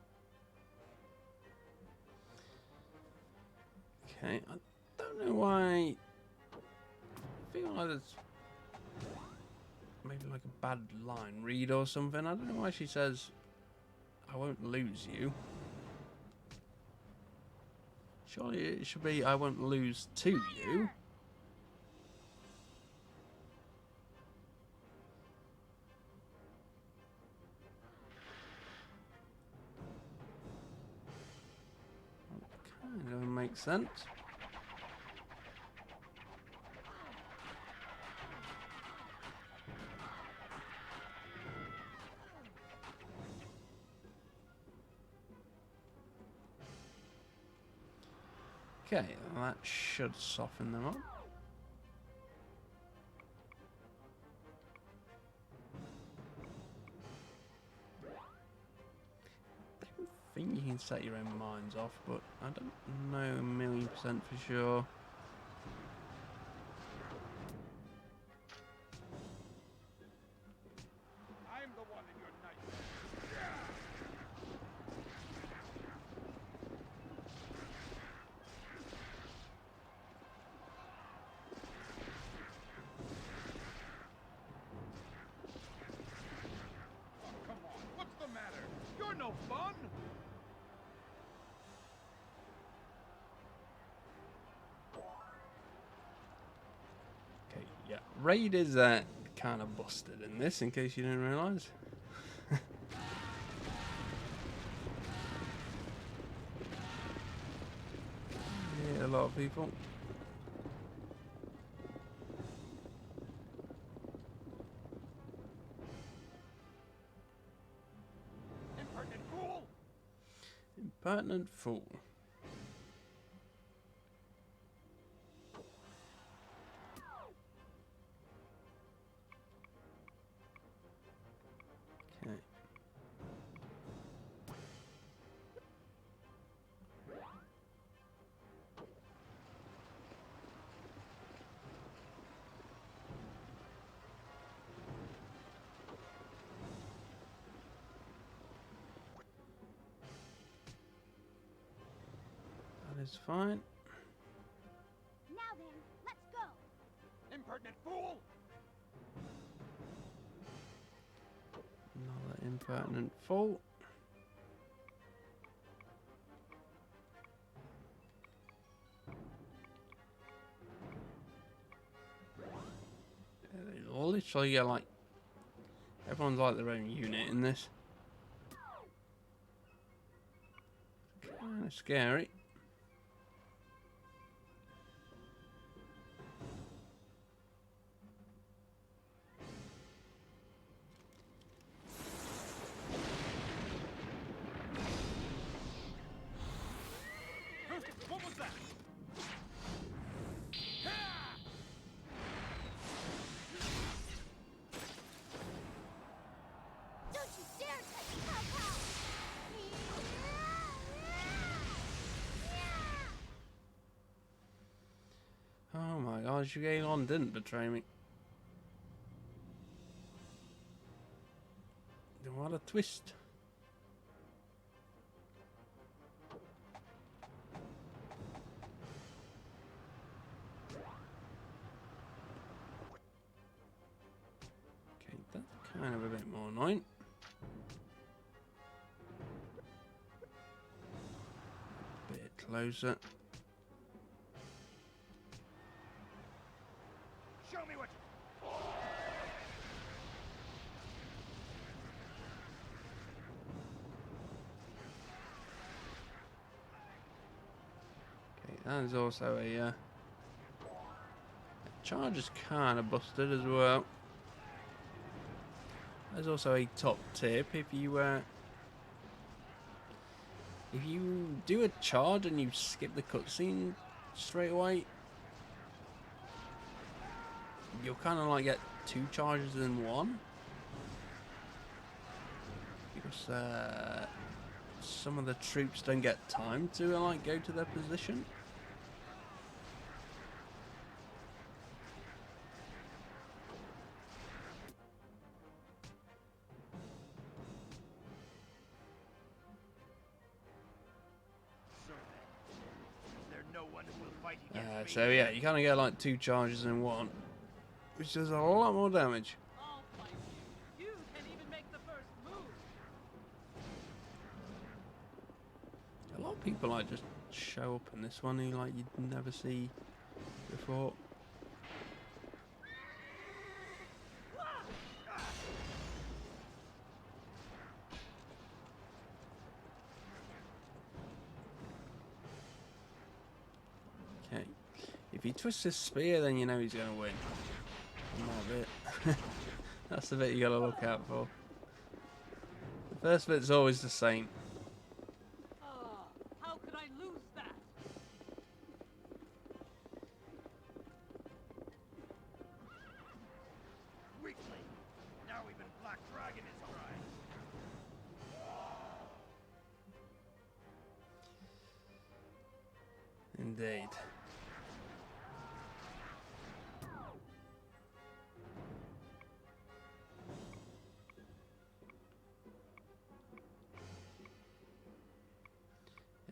Okay, I don't know why. I feel like there's maybe like a bad line read or something. I don't know why she says, I won't lose you. Surely it should be, I won't lose to you. Kind of makes sense. Okay, that should soften them up. I think you can set your own minds off, but I don't know 1,000,000% for sure. I'm the one in your nightmare. Oh, come on. What's the matter? You're no fun. Okay, yeah. Raid is kind of busted in this, in case you didn't realise. Yeah, a lot of people. Impertinent fool. Impertinent fool. Okay. That is fine. Now then, let's go. Impertinent fool. Another impertinent fool. They literally get like, everyone's like their own unit in this. Kind of scary. What was that? Don't you dare touch the cow! Oh my gosh, you getting on didn't betray me. What a twist. Okay, that's kind of a bit more annoying. Bit closer. Show me what Okay, that is also a charge is kind of busted as well. There's also a top tip if you do a charge and you skip the cutscene straight away, you'll kind of like get 2 charges in one. Because some of the troops don't get time to like go to their position. So yeah, you kind of get like 2 charges in one, which does a lot more damage. I'll fight you. You can even make the first move. A lot of people like just show up in this one who like you'd never see before. Okay, if he twists his spear, then you know he's going to win. That bit. That's the bit you got to look out for. The first bit's always the same. How could I lose that? Weakling. Now even Black Dragon is crying. Indeed.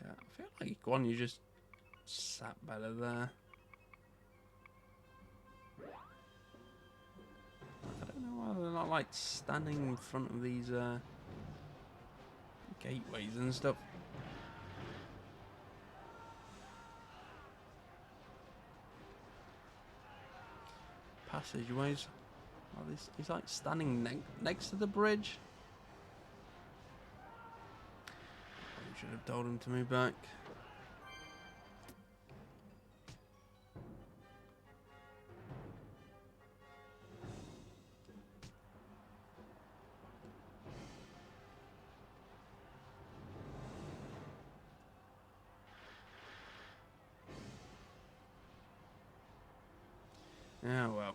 Yeah, I feel like Guan, you just sat better there. I don't know why they're not like standing in front of these gateways and stuff. Passageways. Oh, he's like standing next to the bridge. I should have told him to move back. Yeah, well.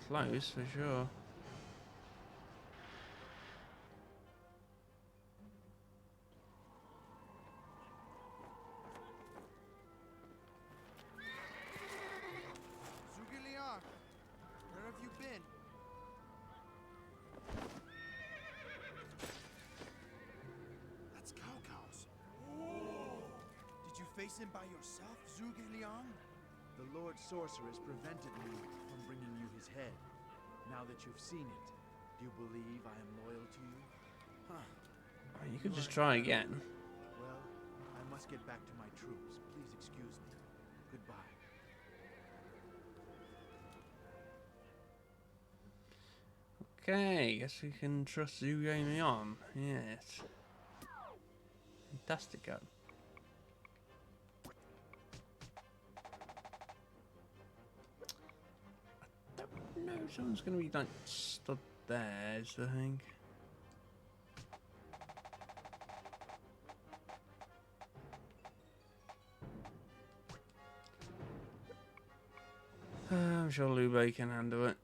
Close for sure. Zugiliar, where have you been? That's Cowcow's. Did you face him by yourself, Zugiliar? The Lord Sorceress prevented me from bringing you his head. Now that you've seen it, do you believe I am loyal to you? Oh, you could just try again. Well, I must get back to my troops. Please excuse me. Goodbye. Okay, guess we can trust Zhu Liang. Yes. Fantastic gun. No, someone's going to be like stood there, is the thing. I'm sure Liu Bei can handle it.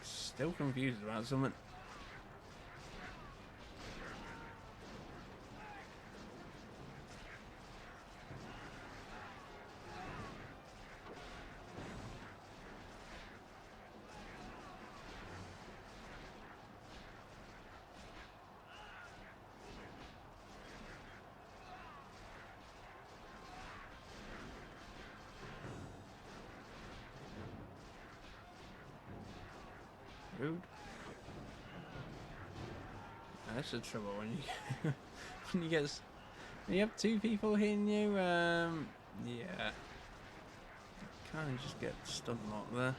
Still confused about something. Rude. That's the trouble when you when you have two people hitting you, yeah, kind of just get stun locked there.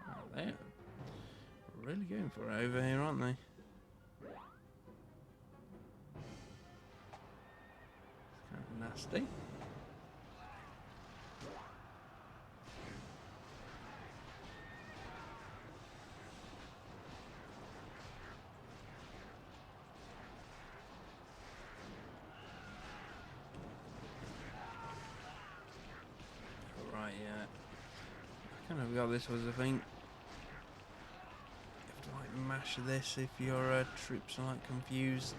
Oh, they're really going for it over here, aren't they? It's kind of nasty. Right, yeah. I kind of got this was a thing. You have to like mash this if your troops are like confused.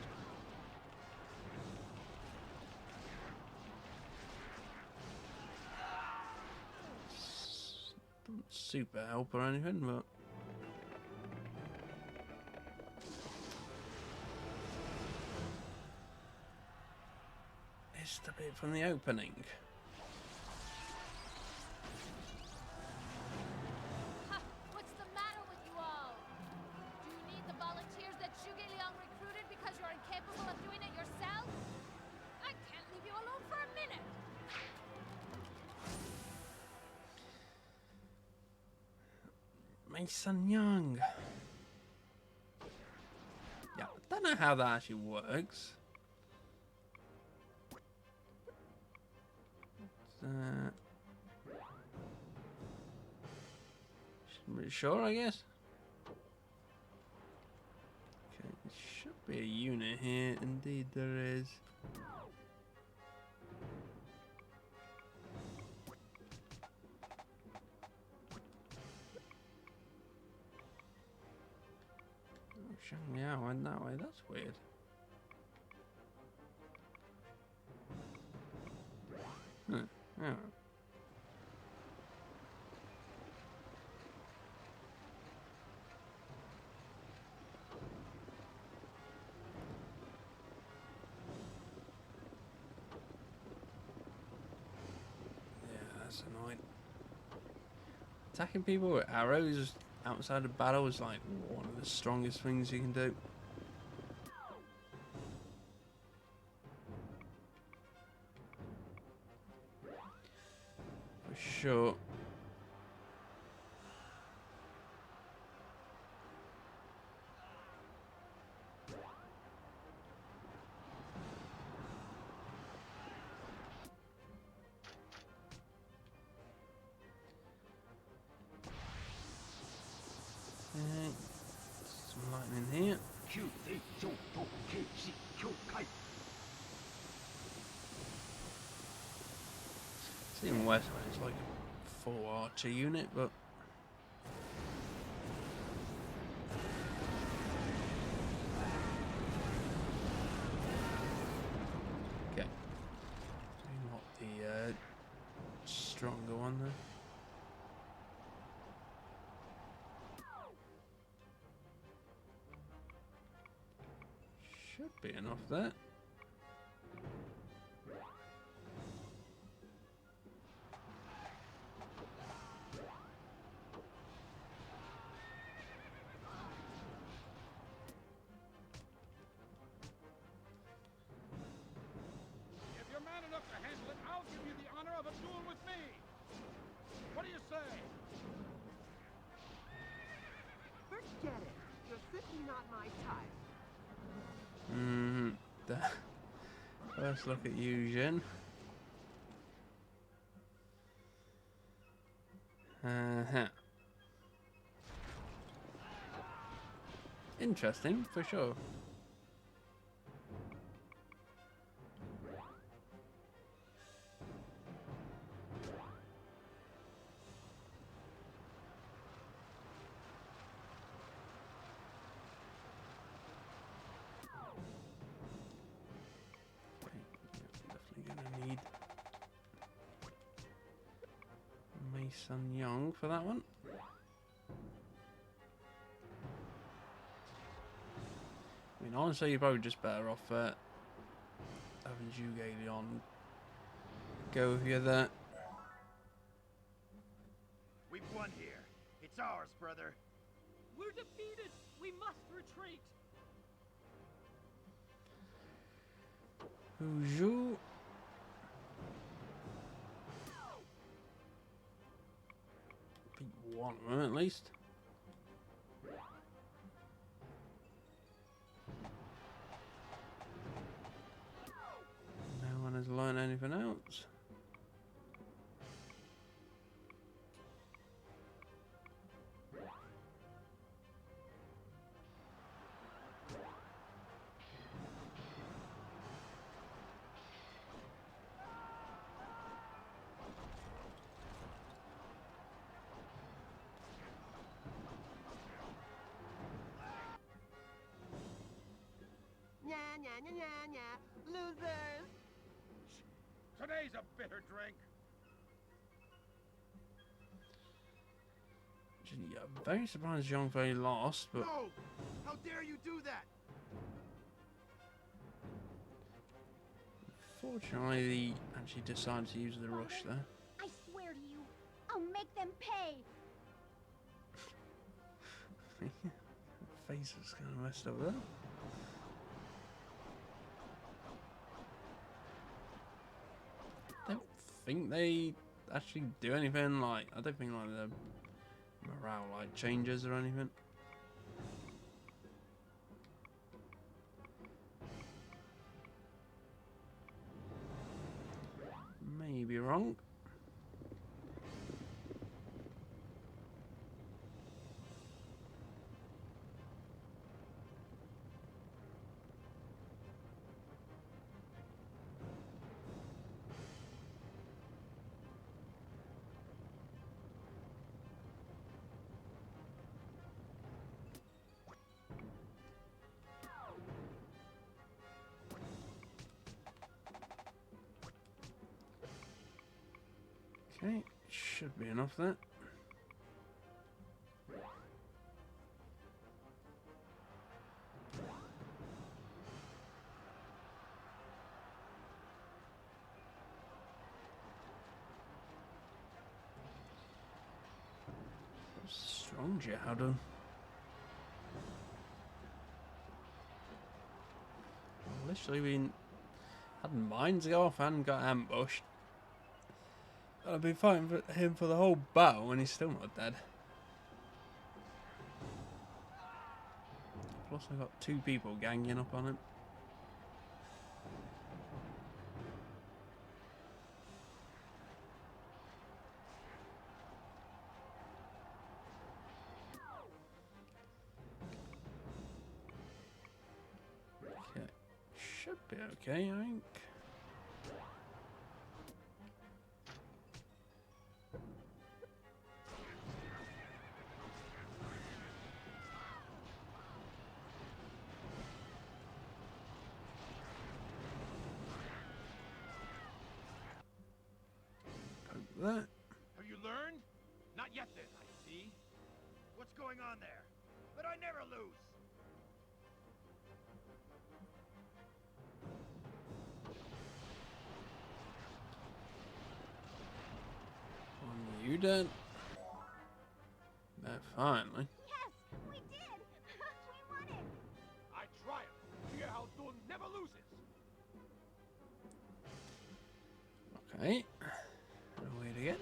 Doesn't super help or anything, but it's the bit from the opening. What's the matter with you all? Do you need the volunteers that Zhuge Liang recruited because you're incapable of doing it yourself? I can't leave you alone for a minute. My son Young. Yeah, I don't know how that actually works. Pretty sure, I guess. Okay, there should be a unit here. Indeed, there is. Oh, Shang Liao went that way. That's weird. Huh. Yeah. That's annoying. Attacking people with arrows outside of battle is like one of the strongest things you can do. For sure. Okay. Some lightning here. It's even worse when it's like a full archer unit, but okay. Not the stronger one there. Should be enough there. If you're man enough to handle it, I'll give you the honor of a duel with me. What do you say? Forget it. You're simply not my type. First look at you, Jin. Interesting, for sure. Sun Young for that one. I mean, honestly, you're probably just better off having Zhuge Liang go with you there. brother. We're defeated! We must retreat! Bonjour. Beat one of them at least. No one has learned anything else. Nya, nya, nya, nya, nya. Losers! Today's a bitter drink. Gee, I'm very surprised Zhang Fei lost, but No! How dare you do that? fortunately he actually decided to use the rush there. I swear to you, I'll make them pay. Face is kind of messed up there. I don't think they actually do anything like, I don't think like the morale like changes or anything. Maybe wrong. Okay, should be enough there. Strong Jihadon. Literally been had mines go off and got ambushed. I've been fighting for him for the whole battle and he's still not dead. Plus I got two people ganging up on him. Okay, should be okay, I think. That. Have you learned? Not yet then, I see. What's going on there? But I never lose! On you then. Finally. Yes, we did! We won it! I triumph. Jiahao never loses. Okay. Wait again.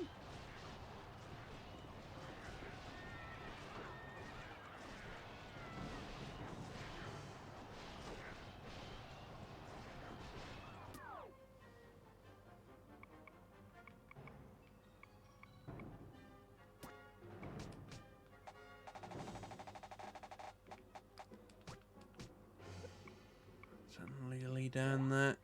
Suddenly down there.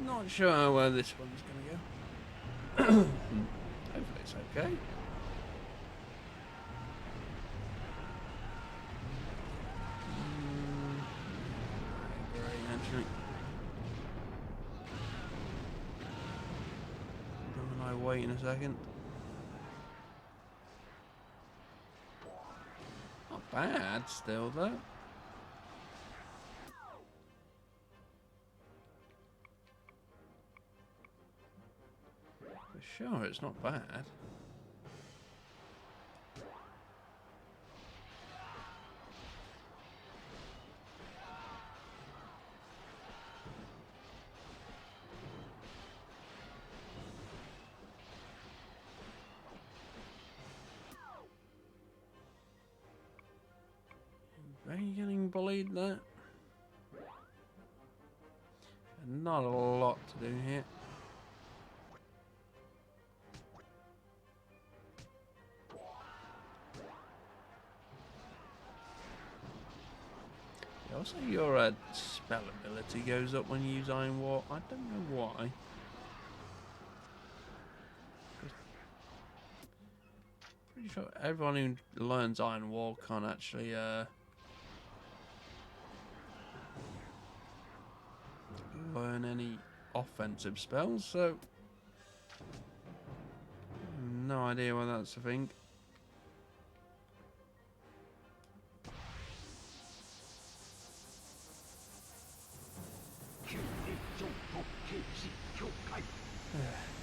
Not sure where this one's gonna go. Hopefully it's okay. Great, actually. wait in a second. Not bad still though. For sure, it's not bad. Are you getting bullied there? Not a lot to do here. Also, your spell ability goes up when you use Iron War. I don't know why. Pretty sure everyone who learns Iron War can't actually learn any offensive spells, so no idea why that's a thing.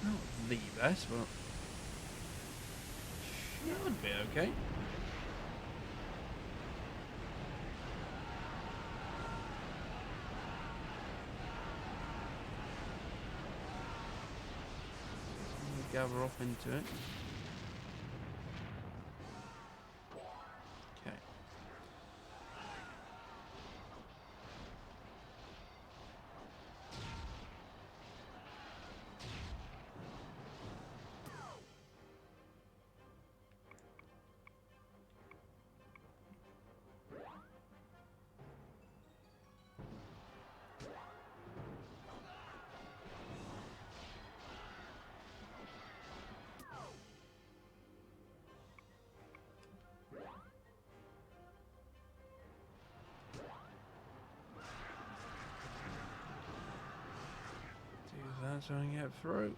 Not the best, but should be okay. Gather up into it. Okay. So I can get through.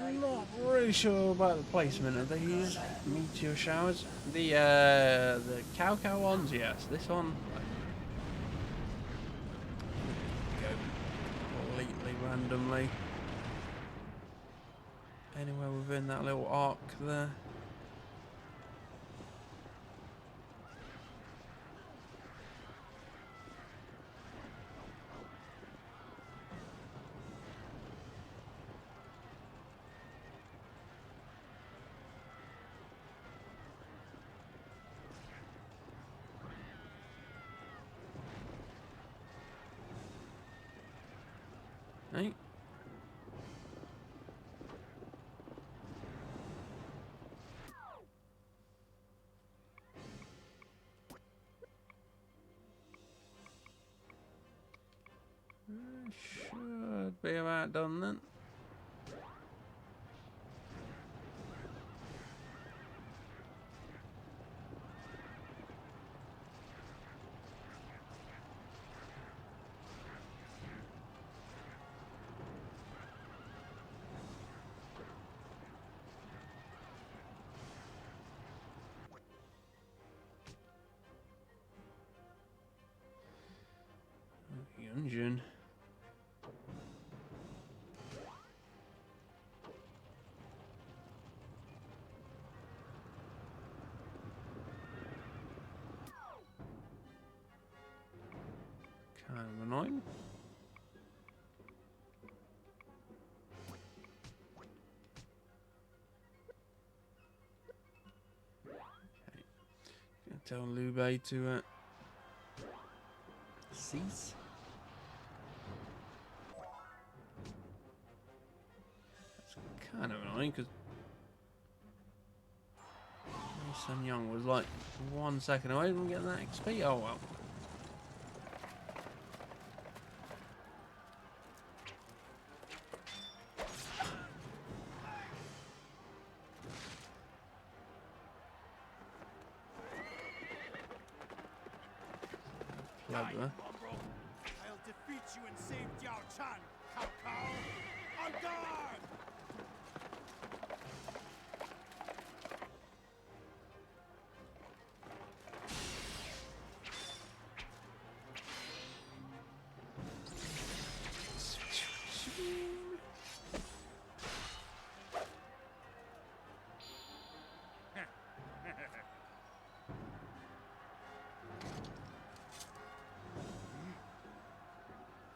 I'm not really sure about the placement of these meteor showers. The cow ones, yes. This one go completely randomly. Anywhere within that little arc there. Hey. Should be about done then. Engine. Kind of annoying. Okay. Gonna tell Liu Bei to cease. Kind of annoying because Sun Young was like 1 second away from getting that XP. Oh well. clever. I'll defeat you and save Jiao Chan, Cao Cao! On guard!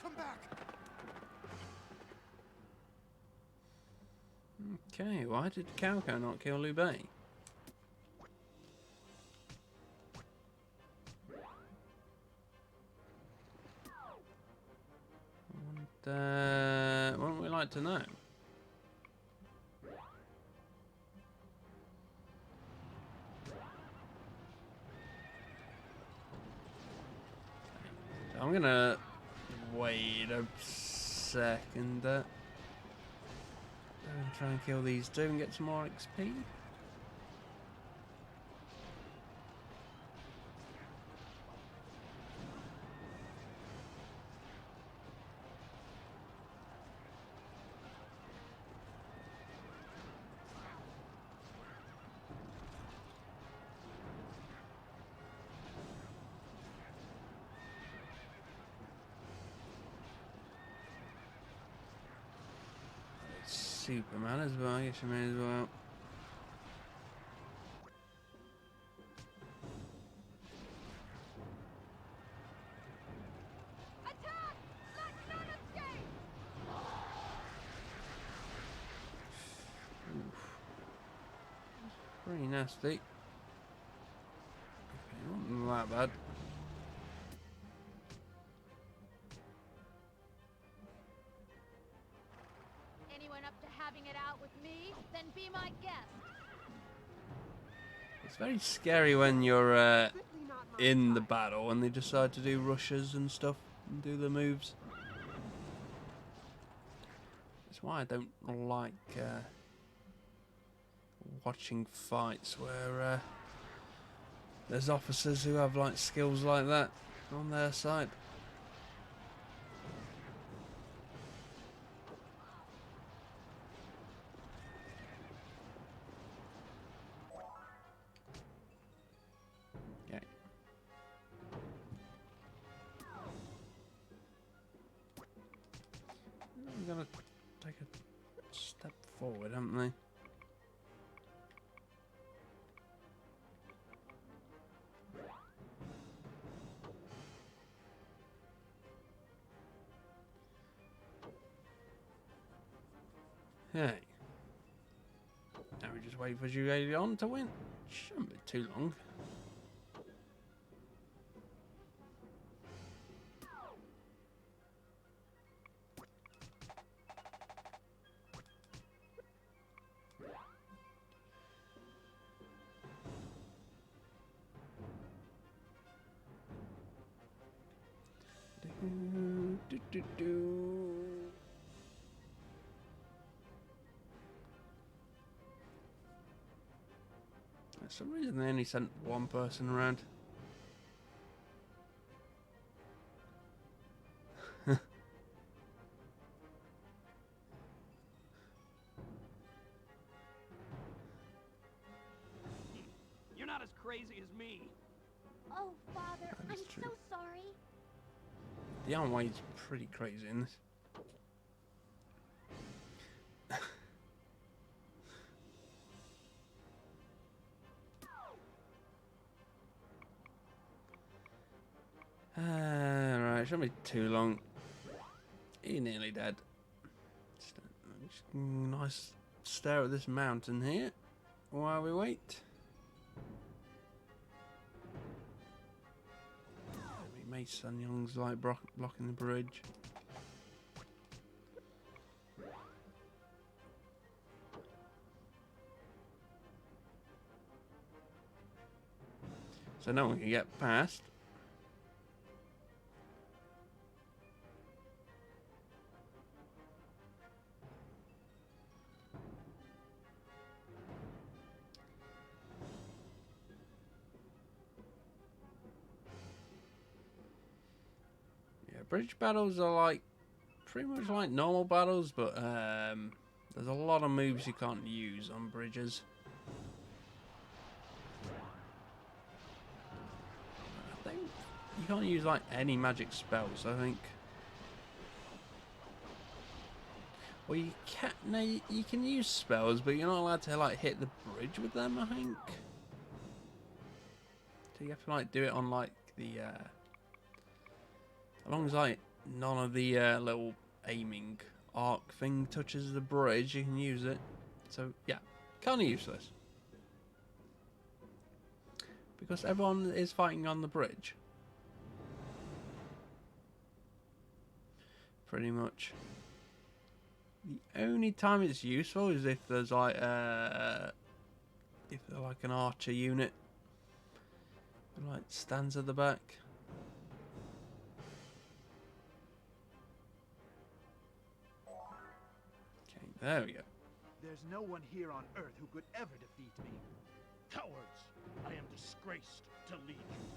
Come back! Okay, why did Cao Cao not kill Liu Bei? Wouldn't we like to know? I'm gonna wait a second. Try and kill these two and get some more XP. Superman as well, I guess you may as well. Attack! Let none escape! Pretty nasty. Okay, wasn't that bad. Anyone up to having it out with me? Then be my guest. It's very scary when you're in the battle and they decide to do rushes and stuff and do the moves. That's why I don't like watching fights where there's officers who have like skills like that on their side. Okay. I'm gonna take a step forward, haven't they? Hey. Now we just wait for Zhuge to win. Shouldn't be too long. For some reason they only sent one person around. You're not as crazy as me. Oh, Father, I'm true. so sorry. The Anway's pretty crazy in this. Right, shouldn't be too long. He nearly dead. Just a nice stare at this mountain here while we wait. Maybe Sun Young's like blocking the bridge. So no one can get past. bridge battles are like pretty much like normal battles, but there's a lot of moves you can't use on bridges. I think you can't use like any magic spells, I think. Well, you can. No, you can use spells, but you're not allowed to like hit the bridge with them, I think. So you have to like do it on like the as long as like none of the little aiming arc thing touches the bridge, you can use it. So yeah, kind of useless because everyone is fighting on the bridge, pretty much. The only time it's useful is if there's like if they're like an archer unit who like stands at the back. Okay, there we go. There's no one here on Earth who could ever defeat me. Cowards! I am disgraced to lead you.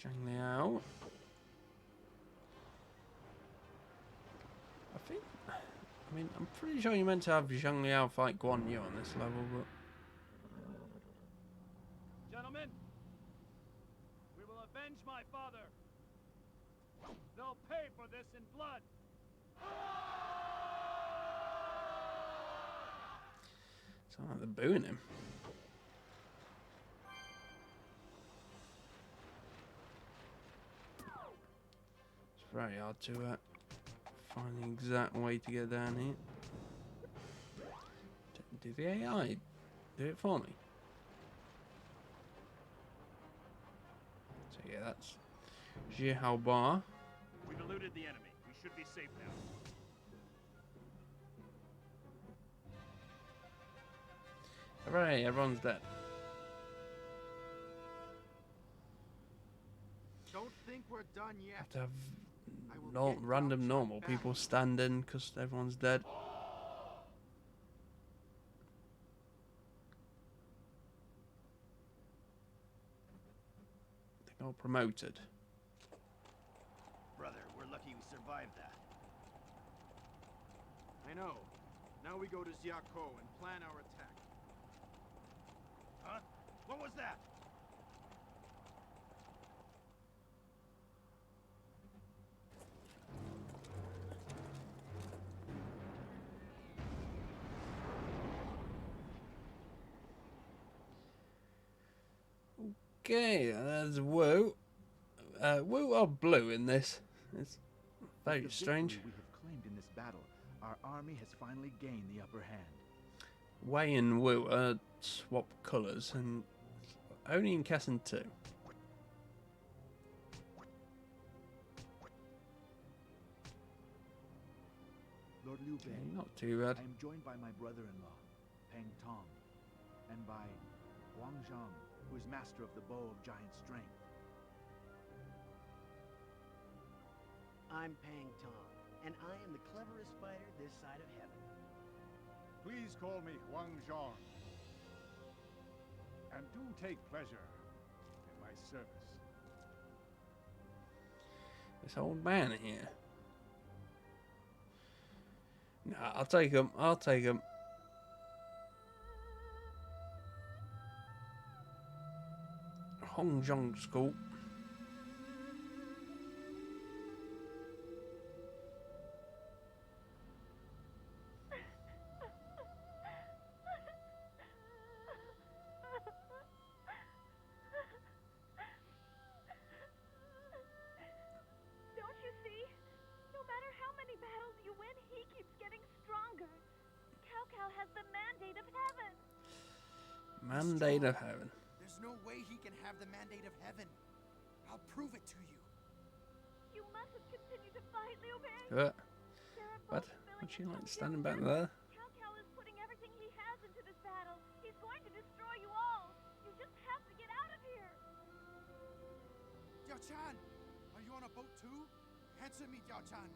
Shang Liao. I mean, I'm pretty sure you meant to have Zhang Liao fight Guan Yu on this level, but... Gentlemen, we will avenge my father. They'll pay for this in blood. Sound like they're booing him. It's very hard to find the exact way to get down here. Did the AI do it for me? So yeah, that's Jiahao Ba. We've eluded the enemy. We should be safe now. Hooray, everyone's dead. Don't think we're done yet. Have to have random normal people stand in because everyone's dead. They got promoted. Brother, we're lucky we survived that. I know. Now we go to Xiakou and plan our attack. Huh? What was that? Okay, there's Wu. Wu are blue in this. It's very strange. We have claimed in this battle, our army has finally gained the upper hand. Wei and Wu are swap colours, and only in Kessen 2. Lord Liu Bei, Okay, not too bad. I am joined by my brother-in-law, Peng Tong, and by Wang Zhang, who is master of the bow of giant strength. I'm Pang Tong, and I am the cleverest fighter this side of heaven. Please call me Huang Zhang. And do take pleasure in my service. This old man here. Nah, I'll take him. I'll take him. Hong Zhong School. Don't you see? No matter how many battles you win, he keeps getting stronger. Cao Cao has the mandate of heaven. Mandate of heaven. There's no way he can have the mandate of heaven. I'll prove it to you. You mustn't continue to fight, Liu Bei. What? What? What's she like standing back there? Cao Cao is putting everything he has into this battle. He's going to destroy you all. You just have to get out of here. Diao Chan, are you on a boat too? Answer me, Diao Chan.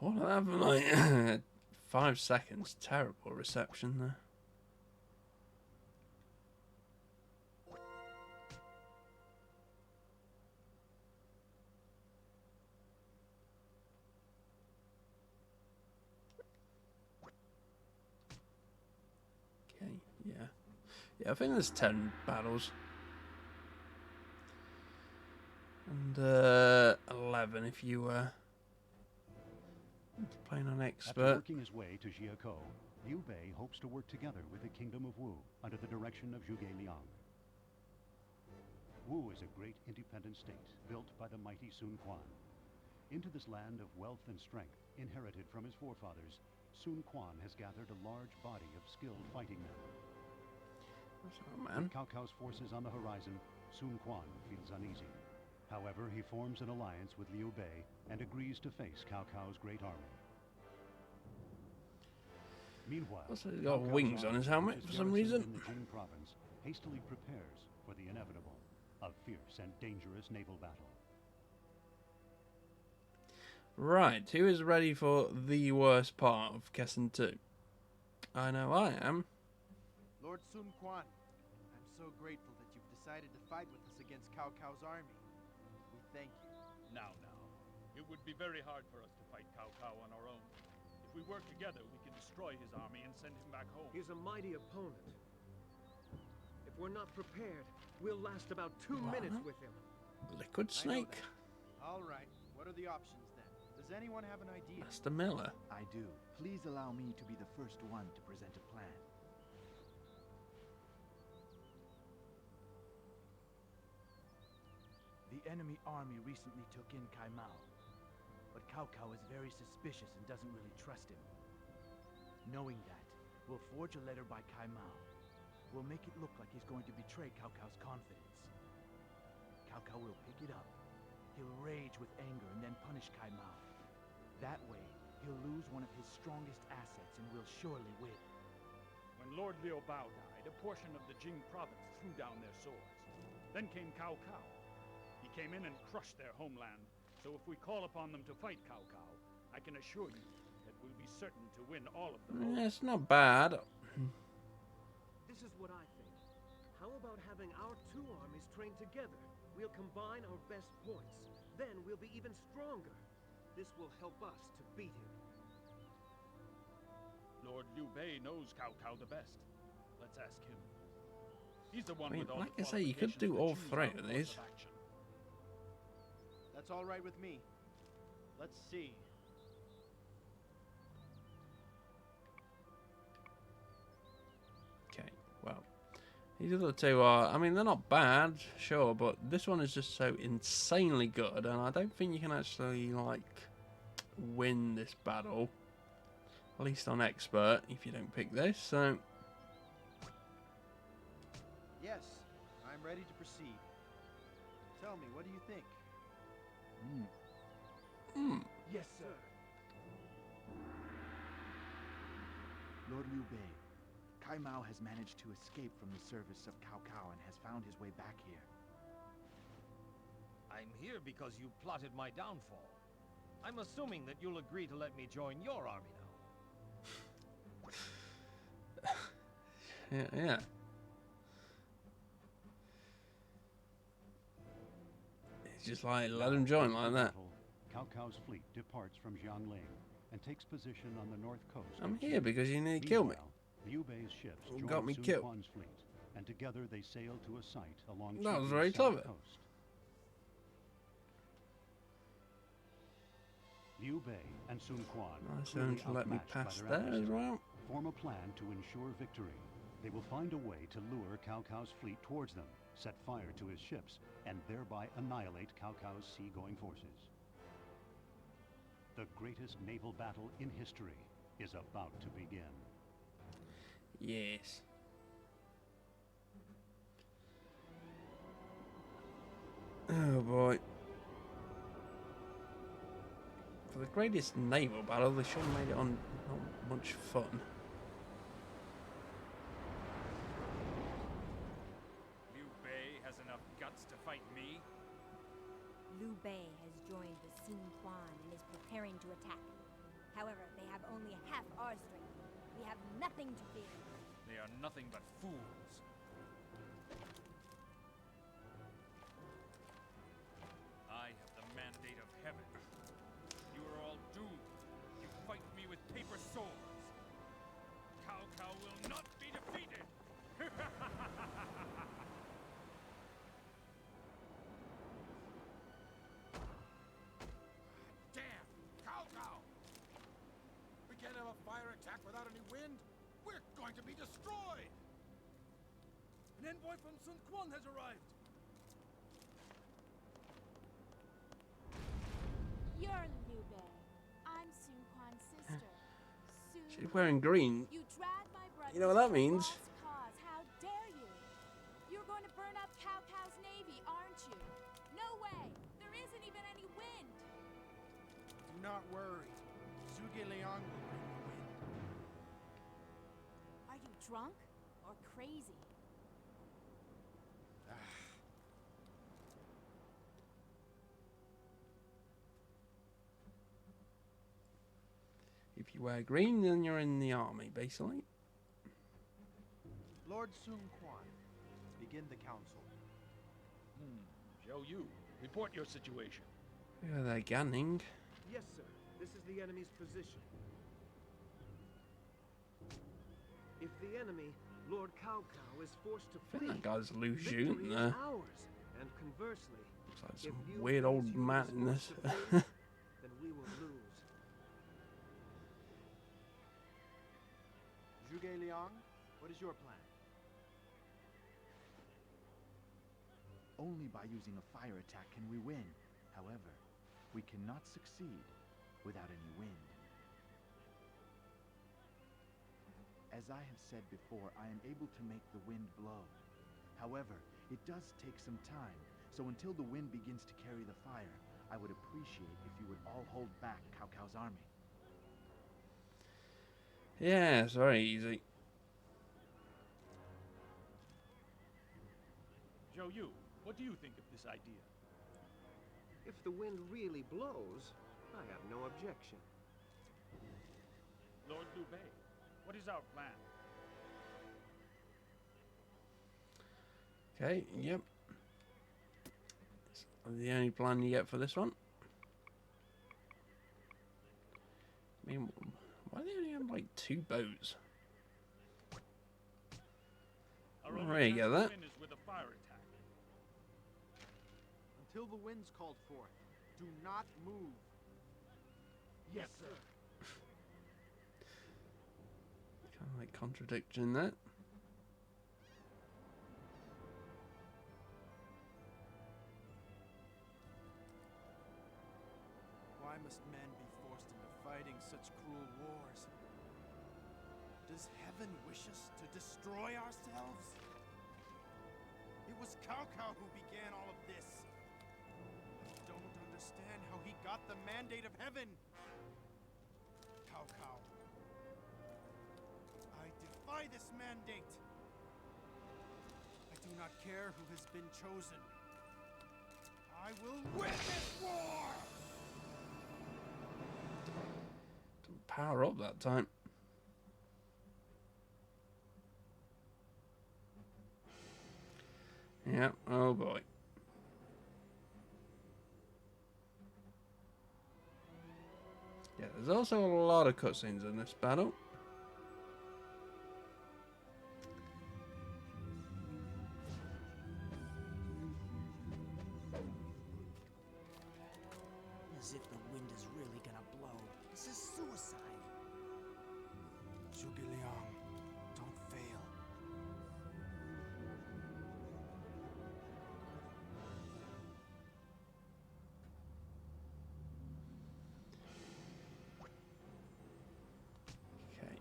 All of that for like 5 seconds. Terrible reception there. Yeah, I think there's 10 battles. And 11 if you were playing on expert. After working his way to Jiakou, Liu Bei hopes to work together with the Kingdom of Wu under the direction of Zhuge Liang. Wu is a great independent state built by the mighty Sun Quan. Into this land of wealth and strength, inherited from his forefathers, Sun Quan has gathered a large body of skilled fighting men. With Cao Cao's forces on the horizon, Sun Quan feels uneasy. However, he forms an alliance with Liu Bei and agrees to face Cao Cao's great army. Meanwhile, also, he's got wings on his helmet for some reason. In the Jing province hastily prepares for the inevitable, a fierce and dangerous naval battle. Right, who is ready for the worst part of Kessen 2? I know I am. Lord Sun Quan, I'm so grateful that you've decided to fight with us against Cao Cao's army. We thank you. Now. It would be very hard for us to fight Cao Cao on our own. If we work together, we can destroy his army and send him back home. He's a mighty opponent. If we're not prepared, we'll last about 2 minutes with him. Liquid snake. All right, what are the options then? Does anyone have an idea? Master Miller. I do. Please allow me to be the first one to present a plan. The enemy army recently took in Kaimao, but Cao Cao is very suspicious and doesn't really trust him. Knowing that, we'll forge a letter by Kaimao. We'll make it look like he's going to betray Cao Cao's confidence. Cao Cao will pick it up. He'll rage with anger and then punish Kaimao. That way, he'll lose one of his strongest assets and will surely win. When Lord Liu Bei died, a portion of the Jing province threw down their swords. Then came Cao Cao. He came in and crushed their homeland. So if we call upon them to fight Cao Cao, I can assure you that we'll be certain to win all of them. Yeah, it's not bad. This is what I think. How about having our two armies train together? We'll combine our best points. Then we'll be even stronger. This will help us to beat him. Lord Liu Bei knows Cao Cao the best. Let's ask him. He's the one with all like the I say, you could do all three of these. That's all right with me. Let's see. Okay, well, these other two are, I mean, they're not bad, sure, but this one is just so insanely good, and I don't think you can actually, like, win this battle. At least on expert, if you don't pick this, so... Yes, I'm ready to proceed. Tell me, what do you think? Yes, sir. Lord Liu Bei, Kaimao has managed to escape from the service of Cao Cao and has found his way back here. I'm here because you plotted my downfall. I'm assuming that you'll agree to let me join your army now. Yeah. It's just like, let him join like that. Cao Cao's fleet departs from Jiangling and takes position on the north coast. I'm here because you nearly killed me. Liu Bei's ships Got me Sun killed. Quan's fleet, and together they sail to a site along That was Qi's very south clever. coast. Liu Bei and Sun Quan, Nice of him to let me outmatched by pass their there as adversaries, well. form a plan to ensure victory. They will find a way to lure Cao Cao's fleet towards them, set fire to his ships, and thereby annihilate Cao Cao's seagoing forces. The greatest naval battle in history is about to begin. Yes. Oh boy. For the greatest naval battle, they should have made it on not much fun. Liu Bei has enough guts to fight me? Liu Bei has joined the Sun Quan and is preparing to attack. However, they have only half our strength. We have nothing to fear. They are nothing but fools. I have the mandate of heaven. You are all doomed. You fight me with paper swords. Cao Cao will not be defeated. going to be destroyed! An envoy from Sun Quan has arrived. You're Liu Bei. I'm Sun Quan's sister. She's wearing green. You dragged my brother. You know what that means? Cause. How dare you? You're going to burn up Cao Cao's navy, aren't you? No way. There isn't even any wind. Do not worry. Zhuge Liang will bring the wind. Are you drunk or crazy? If you wear green, then you're in the army, basically. Lord Sun Quan, begin the council. Zhou Yu, report your situation. Yeah, they're gunning. Yes, sir. This is the enemy's position. If the enemy, Lord Cao Cao, is forced to I flee, think that guy's Liu victory Xun is there. ours. And conversely, Looks like if some Liu weird Bei's old unit man is in this. forced to flee, then we will lose. Zhuge Liang, what is your plan? Only by using a fire attack can we win. However, we cannot succeed without any wind. As I have said before, I am able to make the wind blow. However, it does take some time, so until the wind begins to carry the fire, I would appreciate if you would all hold back Cao Cao's army. Yeah, it's very easy. Zhou Yu, what do you think of this idea? If the wind really blows, I have no objection. Lord Liu Bei, what is our plan? Okay, yep. That's the only plan you get for this one. I mean, why do they only have like 2 boats? Our There only you chance go, to that. win is with a fire attack. Until the wind's called forth, do not move. Yes, sir. Kind of like contradiction there. Why must men be forced into fighting such cruel wars? Does heaven wish us to destroy ourselves? It was Cao Cao who began all of this. I don't understand how he got the mandate of heaven. Cao Cao, I defy this mandate. I do not care who has been chosen. I will win this war! Didn't power up that time. Yeah, oh boy. Yeah, there's also a lot of cutscenes in this battle. As if the wind is really gonna blow. This is suicide. Zhuge Liang, don't fail. Okay.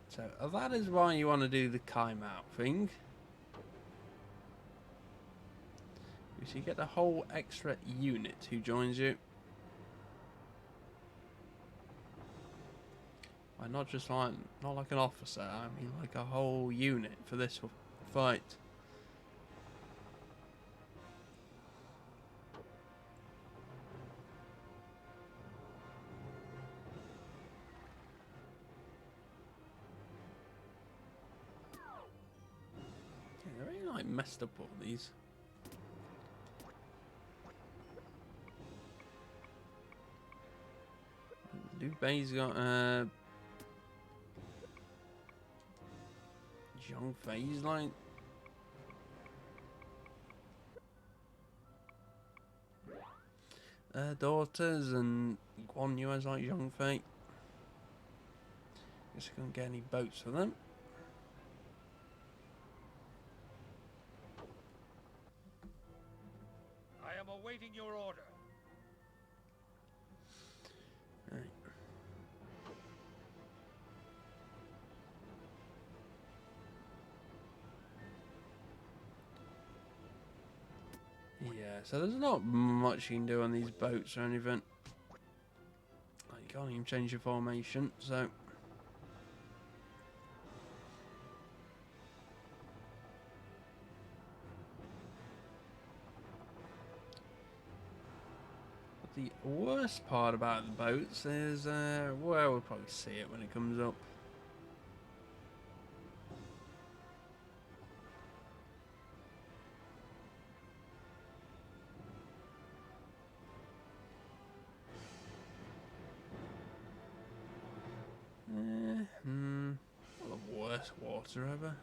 So that is why you want to do the Kaim out thing. Because you get a whole extra unit who joins you. And not just like, not like an officer, I mean like a whole unit for this fight. Yeah, they're really like messed up all these. Liu Bei's got Zhang Fei's like daughters, and Guan Yu has like Zhang Fei. Guess I couldn't get any boats for them. I am awaiting your order. Right. Yeah, so there's not much you can do on these boats or anything. Like, you can't even change your formation, so... The worst part about the boats is, well, we'll probably see it when it comes up. Not the worst water ever.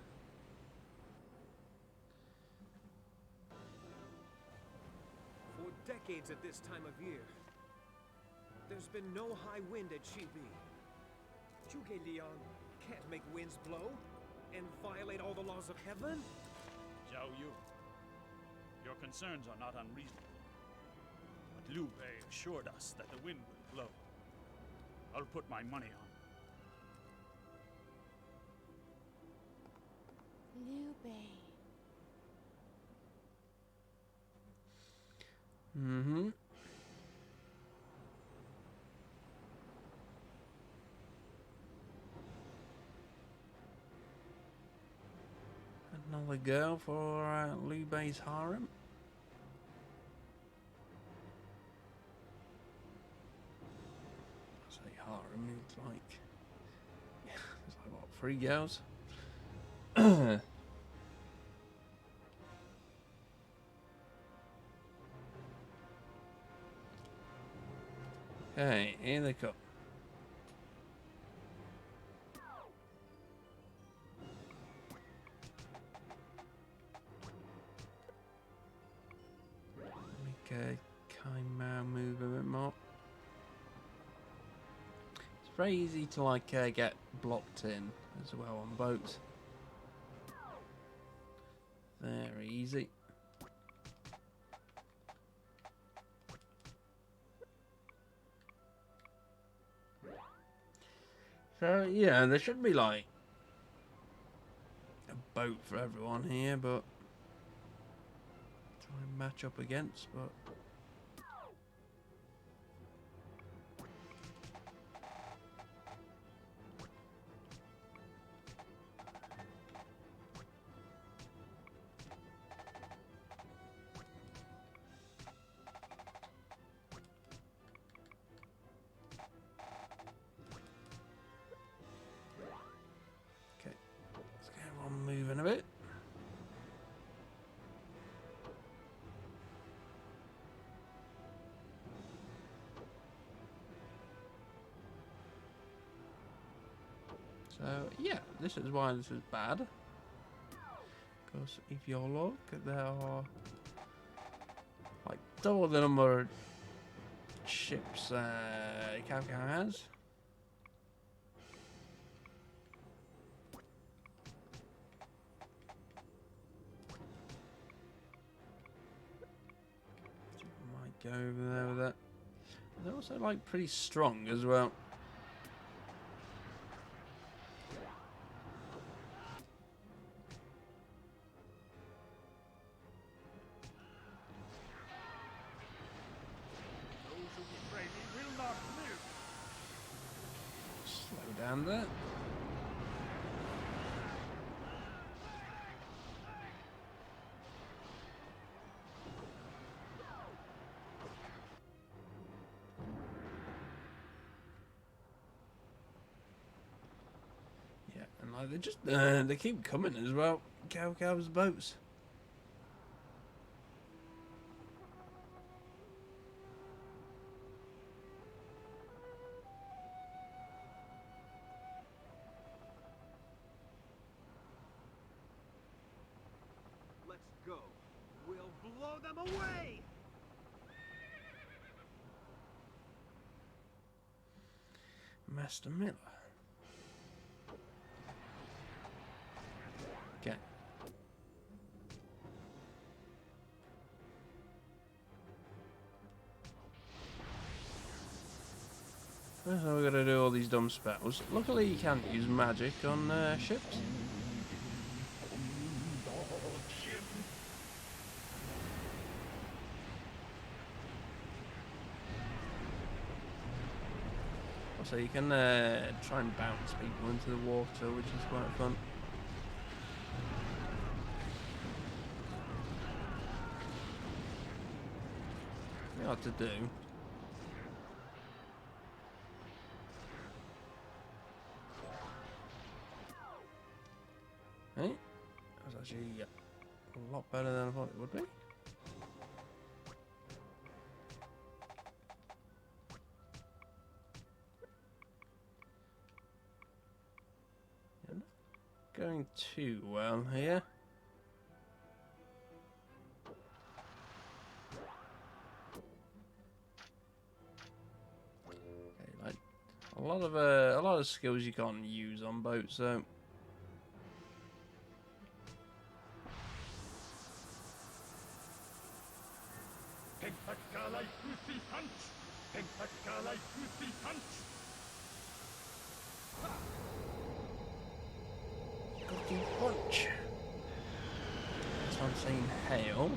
For decades at this time of year, there's been no high wind at Shibi. Zhuge Liang can't make winds blow and violate all the laws of heaven? Zhao Yu, your concerns are not unreasonable. But Liu Bei assured us that the wind will blow. I'll put my money on it. Liu Bei. Mm-hmm. Another girl for Liu Bei's harem. I say harem, it's like... Yeah, it's like, what, 3 girls? Okay, here they come. Make Kaimao move a bit more. It's very easy to like get blocked in as well on boats. Very easy. So yeah, there should be like a boat for everyone here, but try and match up against, but okay, let's get everyone moving a bit. So yeah, this is why this is bad. Because if you look, there are like double the number of ships Cao Cao has. Might go over there with that. They're also like pretty strong as well. Slow down there. Yeah, and like they just they keep coming as well. Cao Cao's boats. Let's go. We'll blow them away! Master Miller. First we're going to do all these dumb spells. Luckily you can't use magic on ships. So you can try and bounce people into the water, which is quite fun. You know what to do. Hey, that was actually a lot better than I thought it would be. Going too well here. Okay, like a lot of skills you can't use on boats, so. Punch. So I'm saying hail.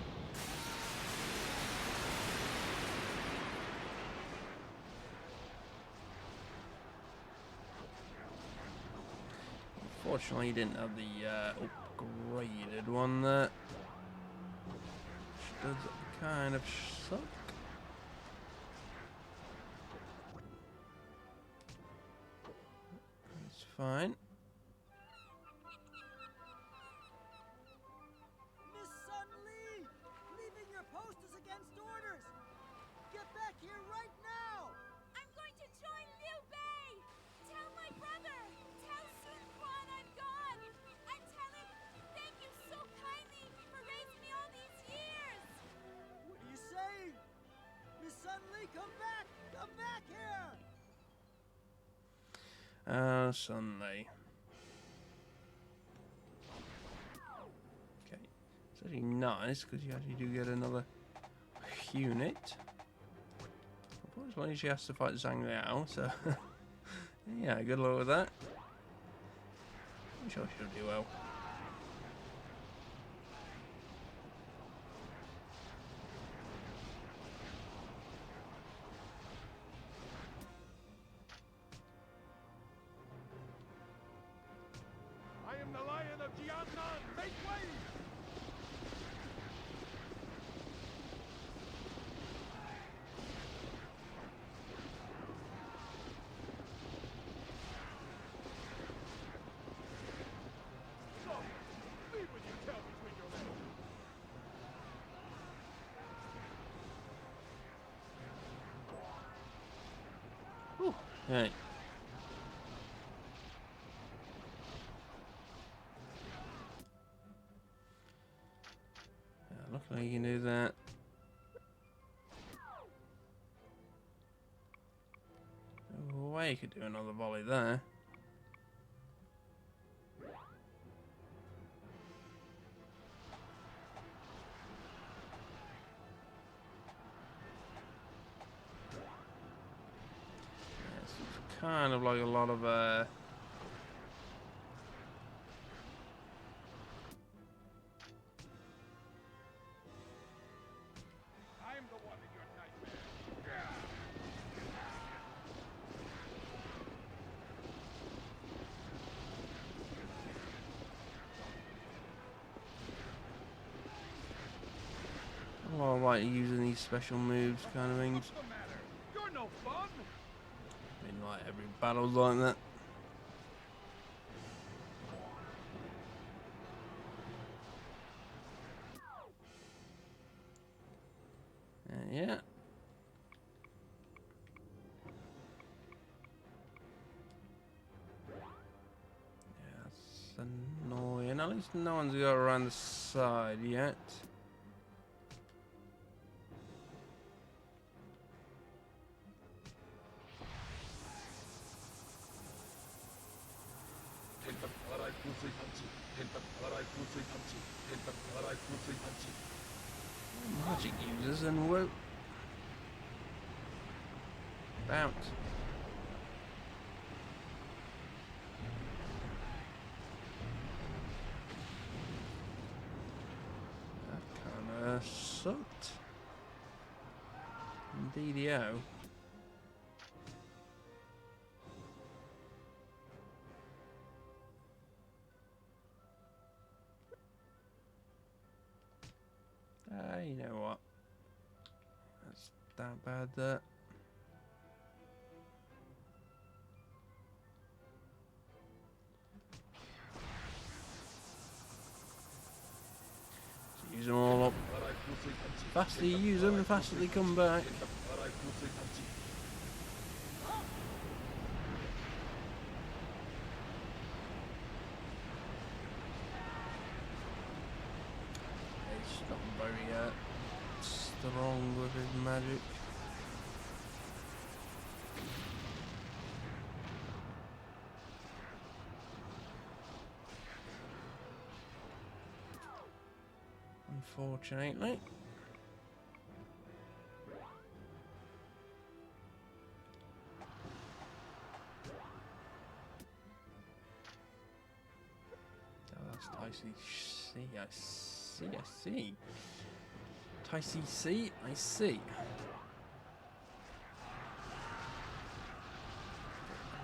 Unfortunately, he didn't have the upgraded one there. Which does kind of suck. It's fine. Here right now! I'm going to join Liu Bei! Tell my brother! Tell Sun Quan I'm gone! And tell him thank you so kindly for raising me all these years! What are you saying? Miss Sun Li, come back! Come back here! Sun Li. Okay. It's actually nice because you actually do get another unit. As long as she has to fight Zhang Liao, so yeah, good luck with that. I'm sure she'll do well. I am the Lion of Jiangnan! Make way! Right. Yeah, luckily you can do that. No way you could do another volley there. Kind of like a lot of I am the one in your nightmare. I like using these special moves kind of things. What's the matter? You're no fun. I mean, like every battle's like that. Yeah. Yeah, that's annoying. At least no one's got around the side yet. Magic users and whoop. Bounce. CDO. You know what? That's that bad there. Use them all up. The faster you use them, the faster they come back. He's not very strong with his magic. Unfortunately. Oh, that's Dicey C. I see. Dicey C. I see.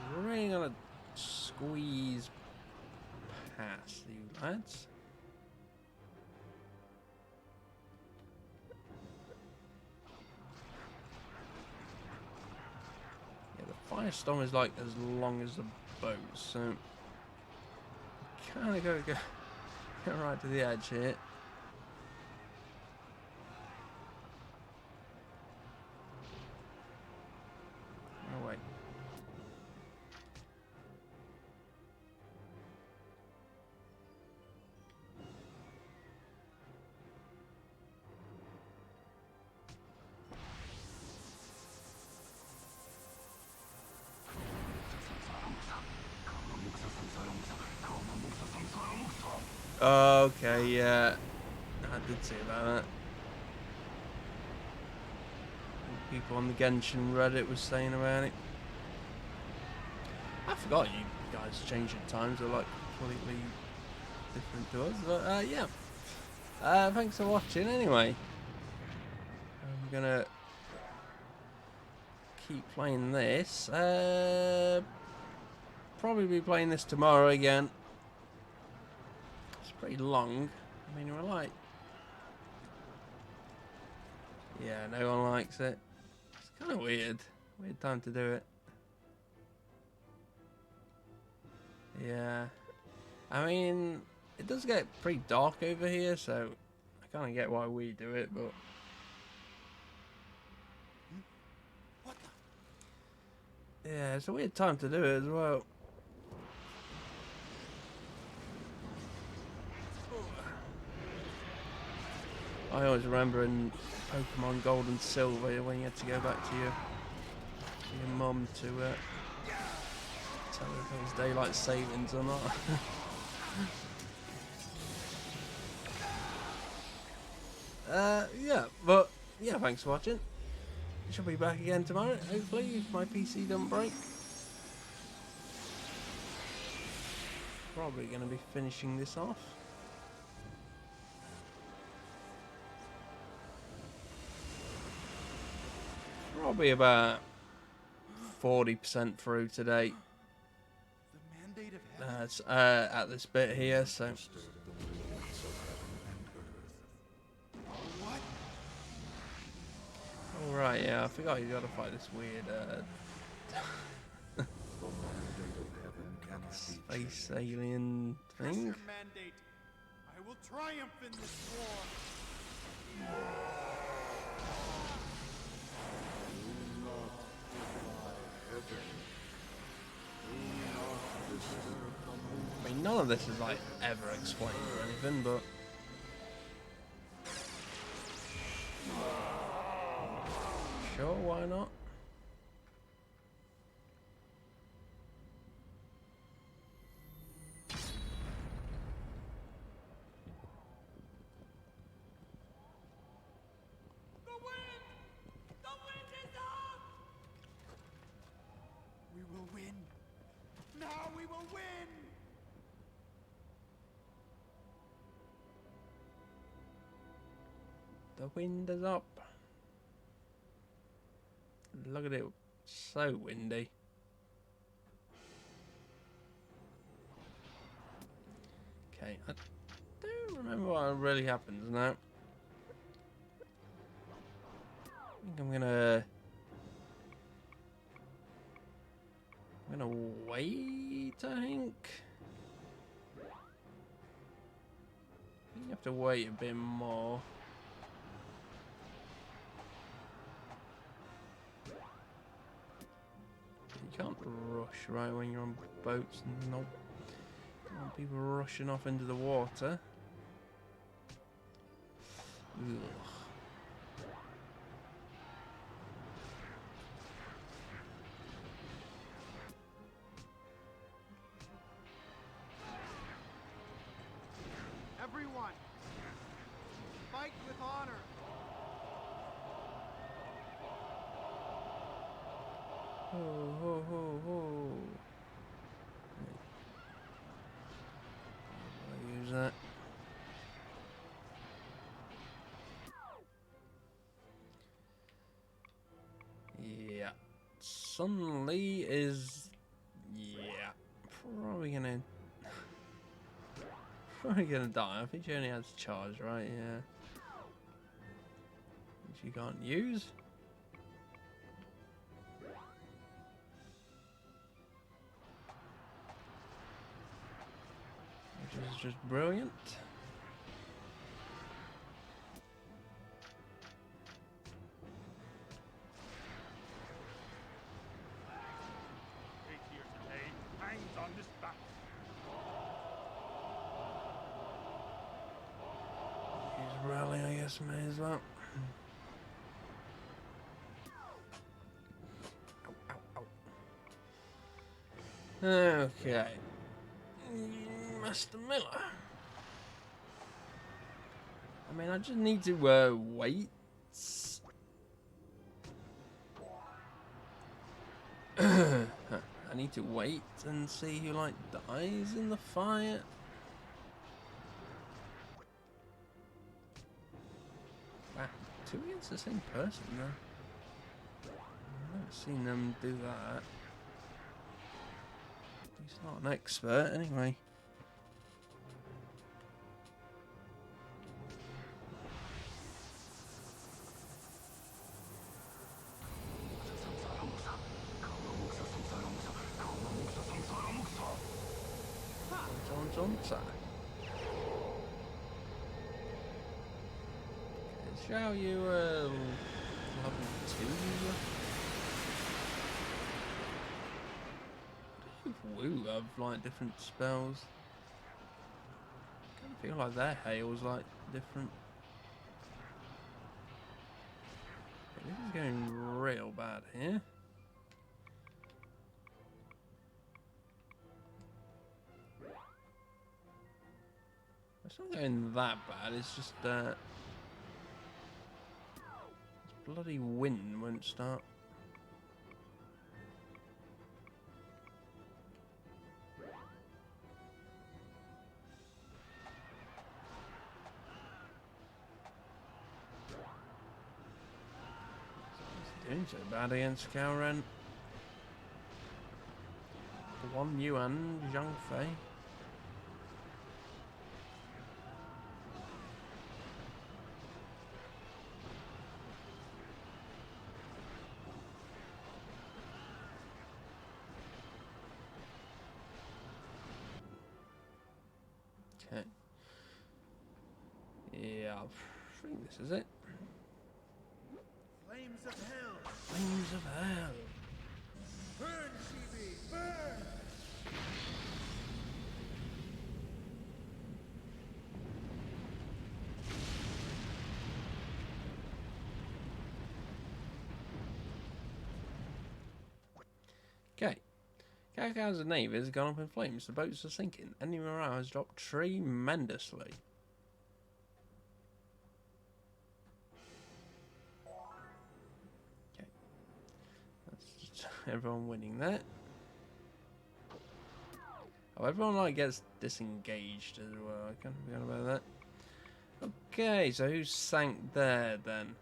I'm really gonna squeeze past you lads. Firestorm is like as long as the boat, so kind of gotta go right to the edge here. Oh wait. Okay, yeah, I did see about that. People on the Genshin Reddit was saying about it. I forgot you guys changed your times, they're like completely different to us, but yeah. Thanks for watching anyway. I'm gonna keep playing this. Probably be playing this tomorrow again. Pretty long. I mean, we're like, yeah, no one likes it. It's kind of weird time to do it. Yeah, I mean, it does get pretty dark over here, so I kind of get why we do it, but What the? yeah, it's a weird time to do it as well. I always remember in Pokemon Gold and Silver when you had to go back to your mum to tell her if it was daylight savings or not. Yeah, but yeah, thanks for watching. I shall be back again tomorrow, hopefully, if my PC doesn't break. Probably going to be finishing this off. Probably about 40% through today. The mandate of heaven. It's at this bit here, so. What? Oh right, yeah, I forgot you got to fight this weird space alien Curse thing. your mandate. I will triumph in this war. I mean, none of this is like ever explained or anything, but sure, why not? We will win. Now we will win. The wind is up. Look at it, so windy. Okay, I don't remember what really happens now. I think I'm gonna wait, I think. You have to wait a bit more. You can't rush right when you're on boats and not want people rushing off into the water. Ugh. Everyone, fight with honor. Ho, ho, ho, ho. I'll use that. Yeah. Sun Li is... yeah. Probably gonna die. I think she only has charge, right? Yeah. Which you can't use. Which is just brilliant. On this back. Use rally, I guess, may as well. Ow, ow, ow. Okay. Master Miller. I mean, I just need to wait. I need to wait and see who, like, dies in the fire. Wow, 2 against the same person, though. I've never seen them do that. He's not an expert, anyway. Shall you level 2? Woo have like different spells. I kind of feel like their hail's like different. Okay, this is going real bad here. It's not going that bad, it's just this bloody wind won't start. It's doing so bad against Calren. The one Yuan, Zhang Fei. Okay. Yeah, I think this is it. Flames of hell! Flames of hell! Burn, Shibi! Burn! Okay. Cowcow's navy has gone up in flames. The boats are sinking. Enemy morale has dropped tremendously. Okay. That's just everyone winning that. Oh, everyone like gets disengaged as well. I can't forget about that. Okay, so who sank there then?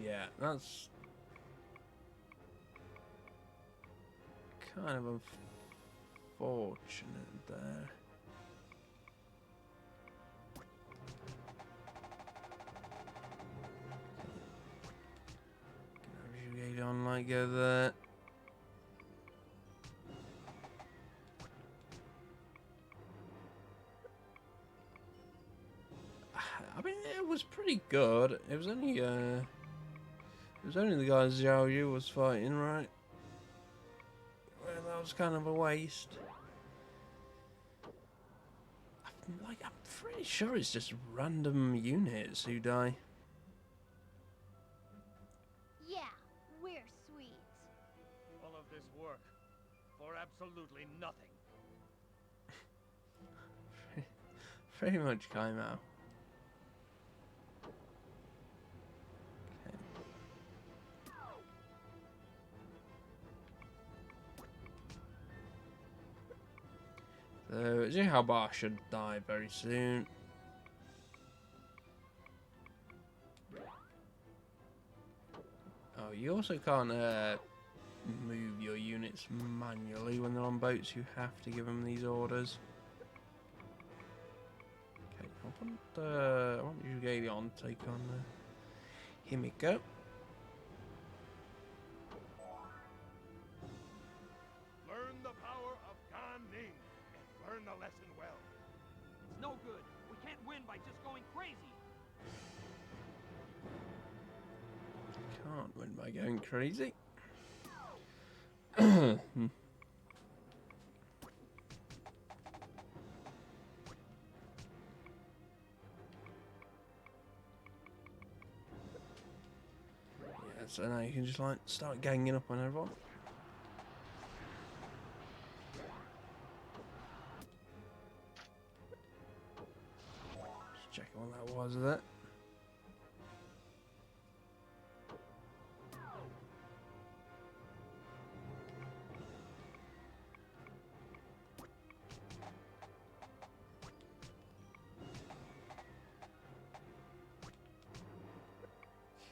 Yeah, that's kind of unfortunate there. Get on like go there. I mean, it was pretty good. It was only the guy Xiao Yu was fighting, right? Well, that was kind of a waste. I'm pretty sure it's just random units who die. Yeah, we're sweet. All of this work for absolutely nothing. Very much came out. So, Jiao Ba should die very soon. Oh, you also can't move your units manually when they're on boats. You have to give them these orders. Okay, I want Zhuge to take on Himiko. Learn the power of Gan Ning and learn the lesson well. It's no good. We can't win by just going crazy. Can't win by going crazy. Yeah, so now you can just like start ganging up on everyone. Just checking what that was of it.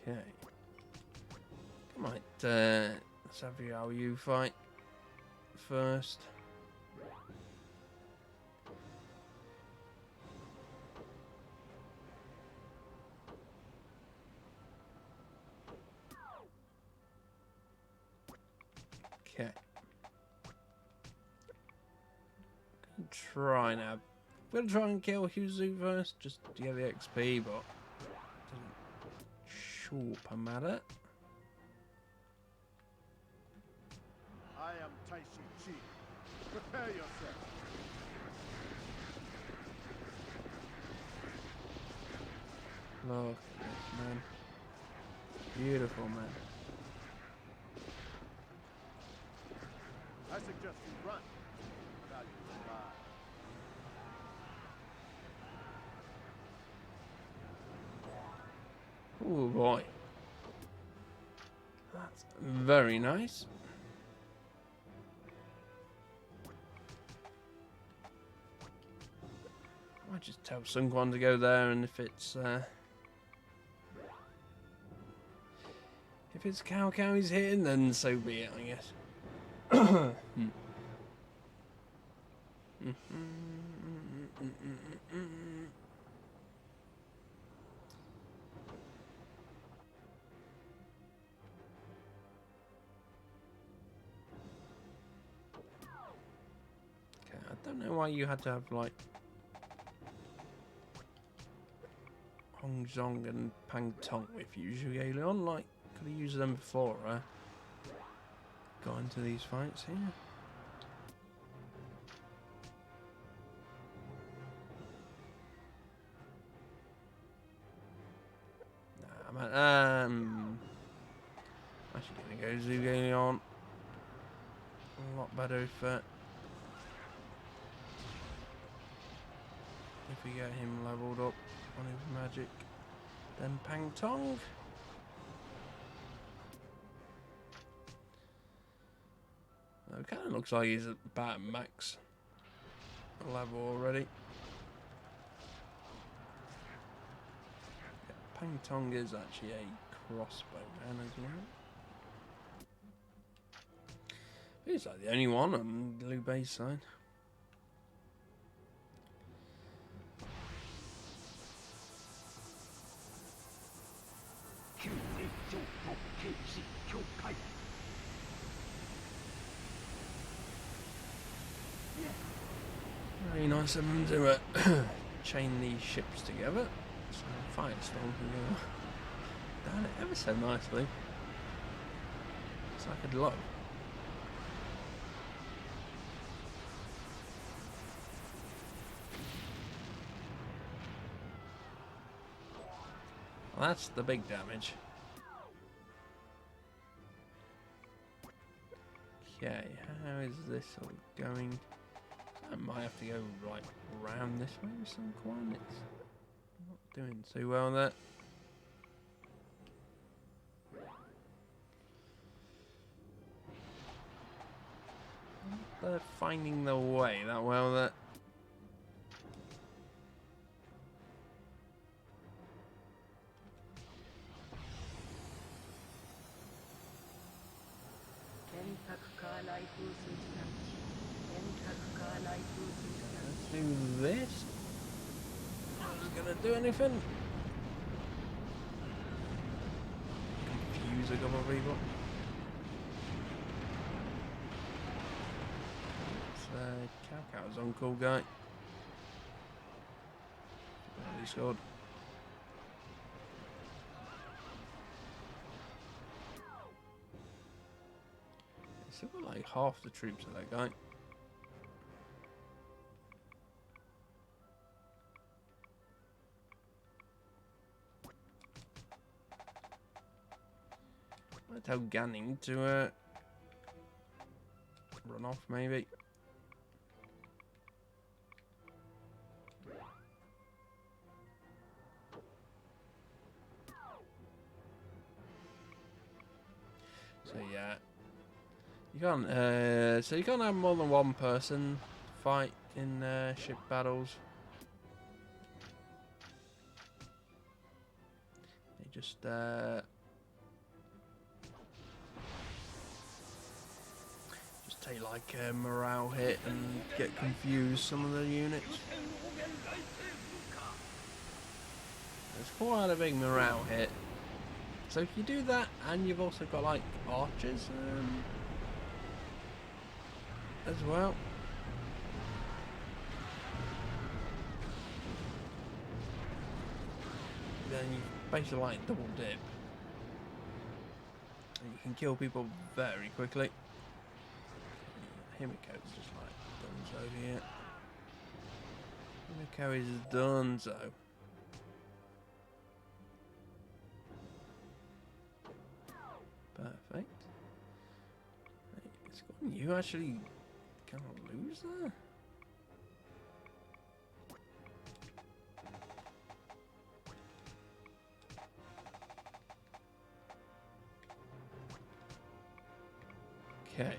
Okay. Might let's have you fight first. Okay. Try now. I'm gonna try and kill Huzu first, just to get the XP, but doesn't sure matter. I am Taishi Chi. Prepare yourself. Look at this, man. Beautiful, man. I suggest you run. Value is alive. Oh boy. That's very nice. I might just tell Sun Quan to go there, and if it's Cao Cao he's hitting, then so be it, I guess. Okay, I don't know why you had to have like Hong Zhong and Pang Tong with you, Zhuge Liang. Like, could have used them before got into these fights here. Nah, man. Actually gonna go Zhuge Liang. A lot better if we get him leveled up on his magic. Then Pang Tong. It kind of looks like he's about max level already. Yeah, Pang Tong is actually a crossbow man as well. He's like the only one on Liu Bei's side. Very nice of them to chain these ships together, so Firestorm can go down it ever so nicely. It's like a glove. Well, that's the big damage. Okay, how is this all going? I might have to go right round this way with some coin. It's not doing too well there. They're finding their way that well there. Let's do this. Not gonna do anything. Confuse a couple of people. Cowcow's on cool guy. Oh, he scored. Still got like half the troops of that guy. I'll tell Ganning to run off maybe. So yeah, you can't. So you can't have more than one person fight in ship battles. They just take like a morale hit and get confused. Some of the units. It's quite a big morale hit. So if you do that, and you've also got like archers as well. Then you basically like double dip. And you can kill people very quickly. Himiko's just like donezo here. Himiko is donezo. Perfect. Hey, Scott, you actually cannot lose there? Okay.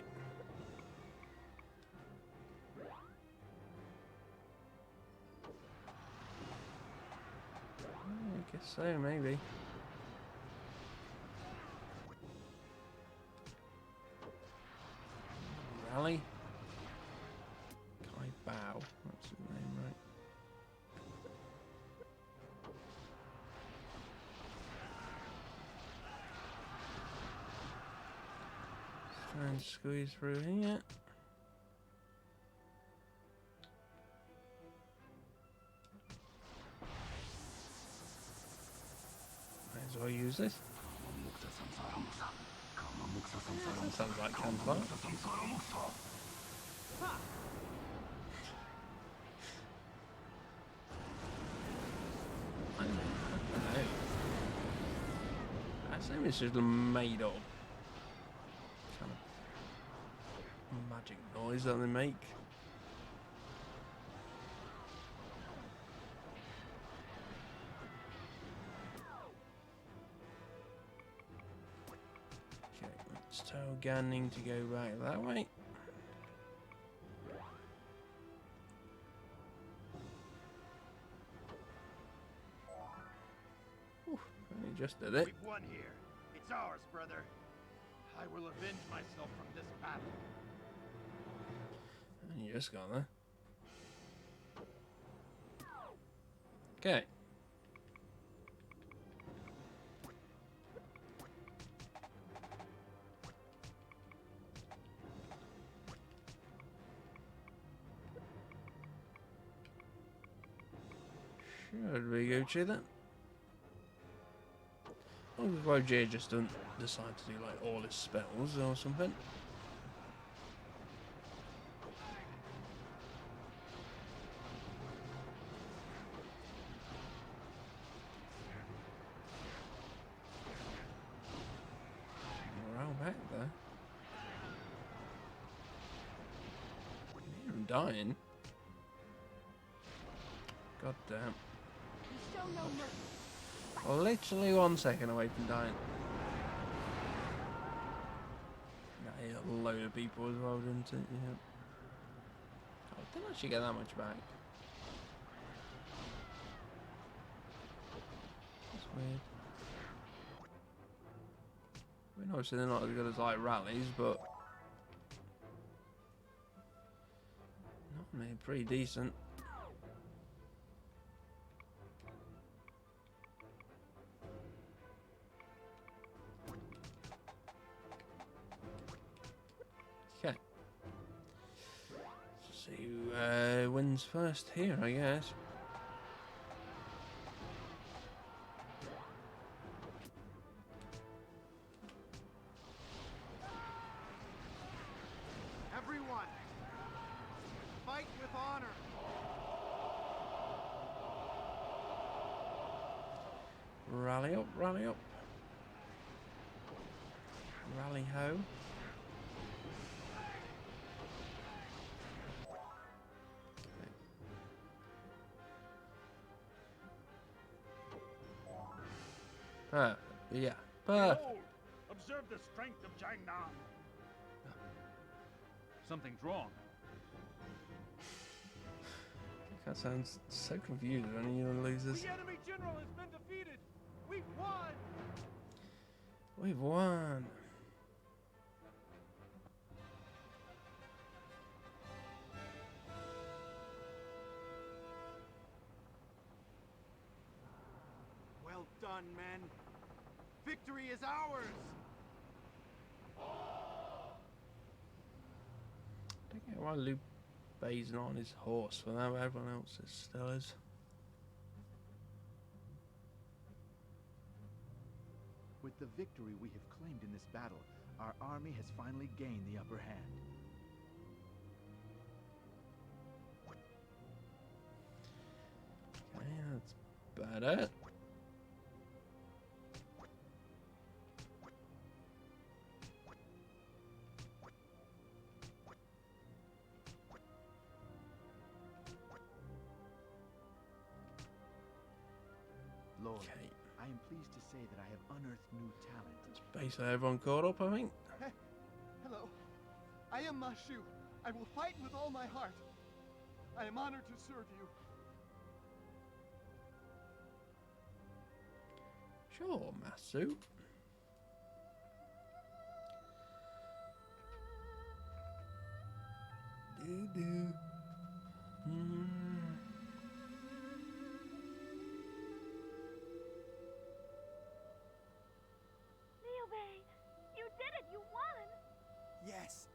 I guess so, maybe. Rally? Kai Bao, that's his name, right? Let's try and squeeze through here. Might as well use this. That sounds like campfire. I don't know. I assume it's just made up kind of magic noise that they make. Okay, let's tell Ganning to go back that way. He just did it. We've won here. It's ours, brother. I will avenge myself from this battle. You just got there. Okay. Should we go to then? Oh, Roger just doesn't decide to do like all his spells or something. Morale back there. I'm dying. God damn. Well, literally 1 second away from dying. That hit a load of people as well, didn't it? Yeah. Oh, I didn't actually get that much back. That's weird. I mean, obviously they're not as good as like rallies, but I mean, pretty decent. Okay. Let's see who wins first here, I guess. Everyone, fight with honor. Rally up, rally up. Rally ho. Yeah. Behold, observe the strength of Jiangnan. Something's wrong. That sounds so confused when you loses. The enemy general has been defeated. We've won. We've won. Well done, men. Victory is ours. I don't get why Liu Bei's not on his horse for that, but everyone else still is. With the victory we have claimed in this battle, our army has finally gained the upper hand. Okay, that's better. Lord, I am pleased to say that I have unearthed new talent. Basically everyone caught up, I think. Hello. I am Ma Shu. I will fight with all my heart. I am honored to serve you. Sure, Masu. Do-do. Liu Bei, you did it! You won! Yes.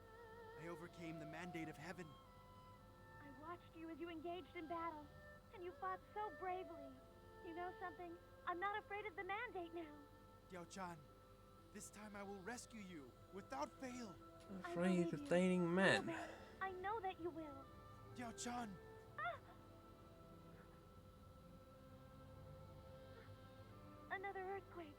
I overcame the mandate of heaven. I watched you as you engaged in battle, and you fought so bravely. You know something? I'm not afraid of the mandate now. Diao Chan, this time I will rescue you without fail. Afraid of dating men. Liu Bei, I know that you will. Diao Chan. Another earthquake.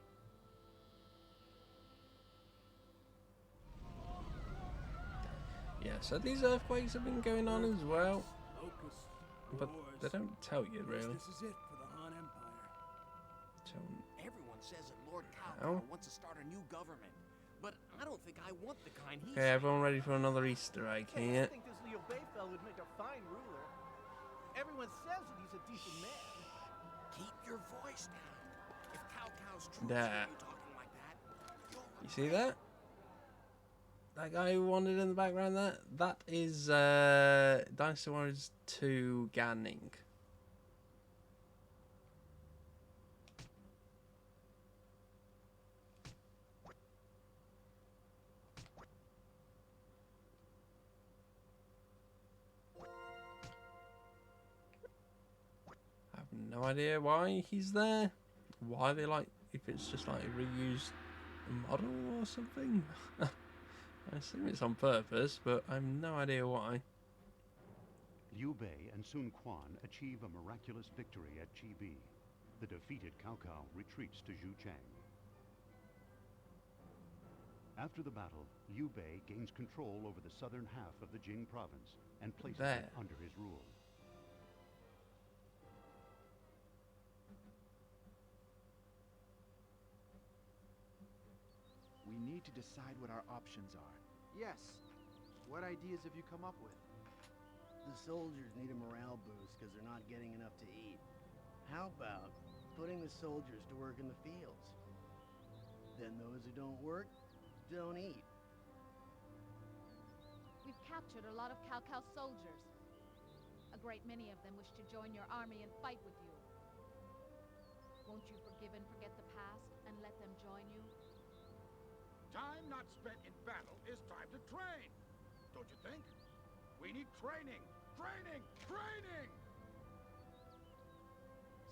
Yeah, so these earthquakes have been going on as well. But they don't tell you, really. This is it for the Han Empire. Everyone says that Lord Oh. Cao wants to start a new government, but I don't think I want the kind he's. Okay, everyone ready for another Easter egg I here. think this Liu Bei fellow would make a fine ruler. Everyone says that he's a decent man. Keep your voice down. If Cao Cao's troops There. hear you talking like that, You see that? That guy who wandered in the background there? That is Dynasty Warriors 2 Ganning. I have no idea why he's there. Why they like, if it's just like a reused model or something. I assume it's on purpose, but I have no idea why. Liu Bei and Sun Quan achieve a miraculous victory at Chibi. The defeated Cao Cao retreats to Zhuchang. After the battle, Liu Bei gains control over the southern half of the Jing province and places it under his rule. We need to decide what our options are. Yes. What ideas have you come up with? The soldiers need a morale boost because they're not getting enough to eat. How about putting the soldiers to work in the fields? Then those who don't work, don't eat. We've captured a lot of Cao Cao's soldiers. A great many of them wish to join your army and fight with you. Won't you forgive and forget the past and let them join you? Time not spent in battle is time to train. Don't you think? We need training! Training! Training!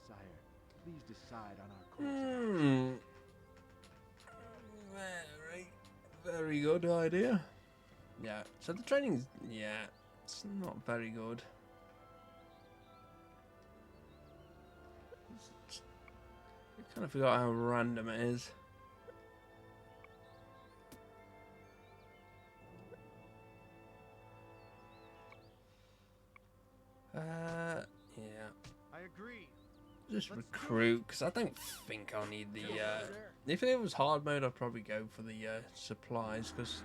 Sire, please decide on our course. Very good idea. Yeah, so the training's, yeah, it's not very good. I kind of forgot how random it is. Yeah. I agree. Just recruit, because I don't think I'll need the, if it was hard mode, I'd probably go for the, supplies, because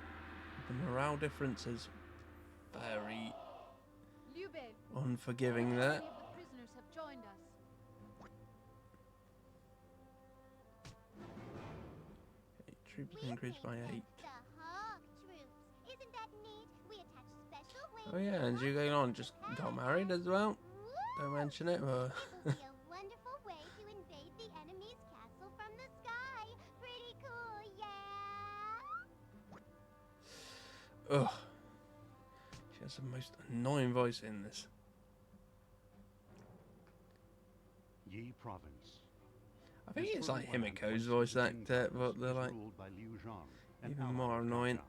the morale difference is very Liu Bei, unforgiving there. many of the prisoners have joined us. Troops increased by 8. The Hawk troops. Isn't that neat? We attach special wings. Oh yeah, and Zhuge Liang just got married as well. Don't mention it, but... It will be a wonderful way to invade the enemy's castle from the sky. Pretty cool, yeah? Ugh. She has the most annoying voice in this. Yi Province. I think it's like Himiko's voice actor, but they're like even more annoying.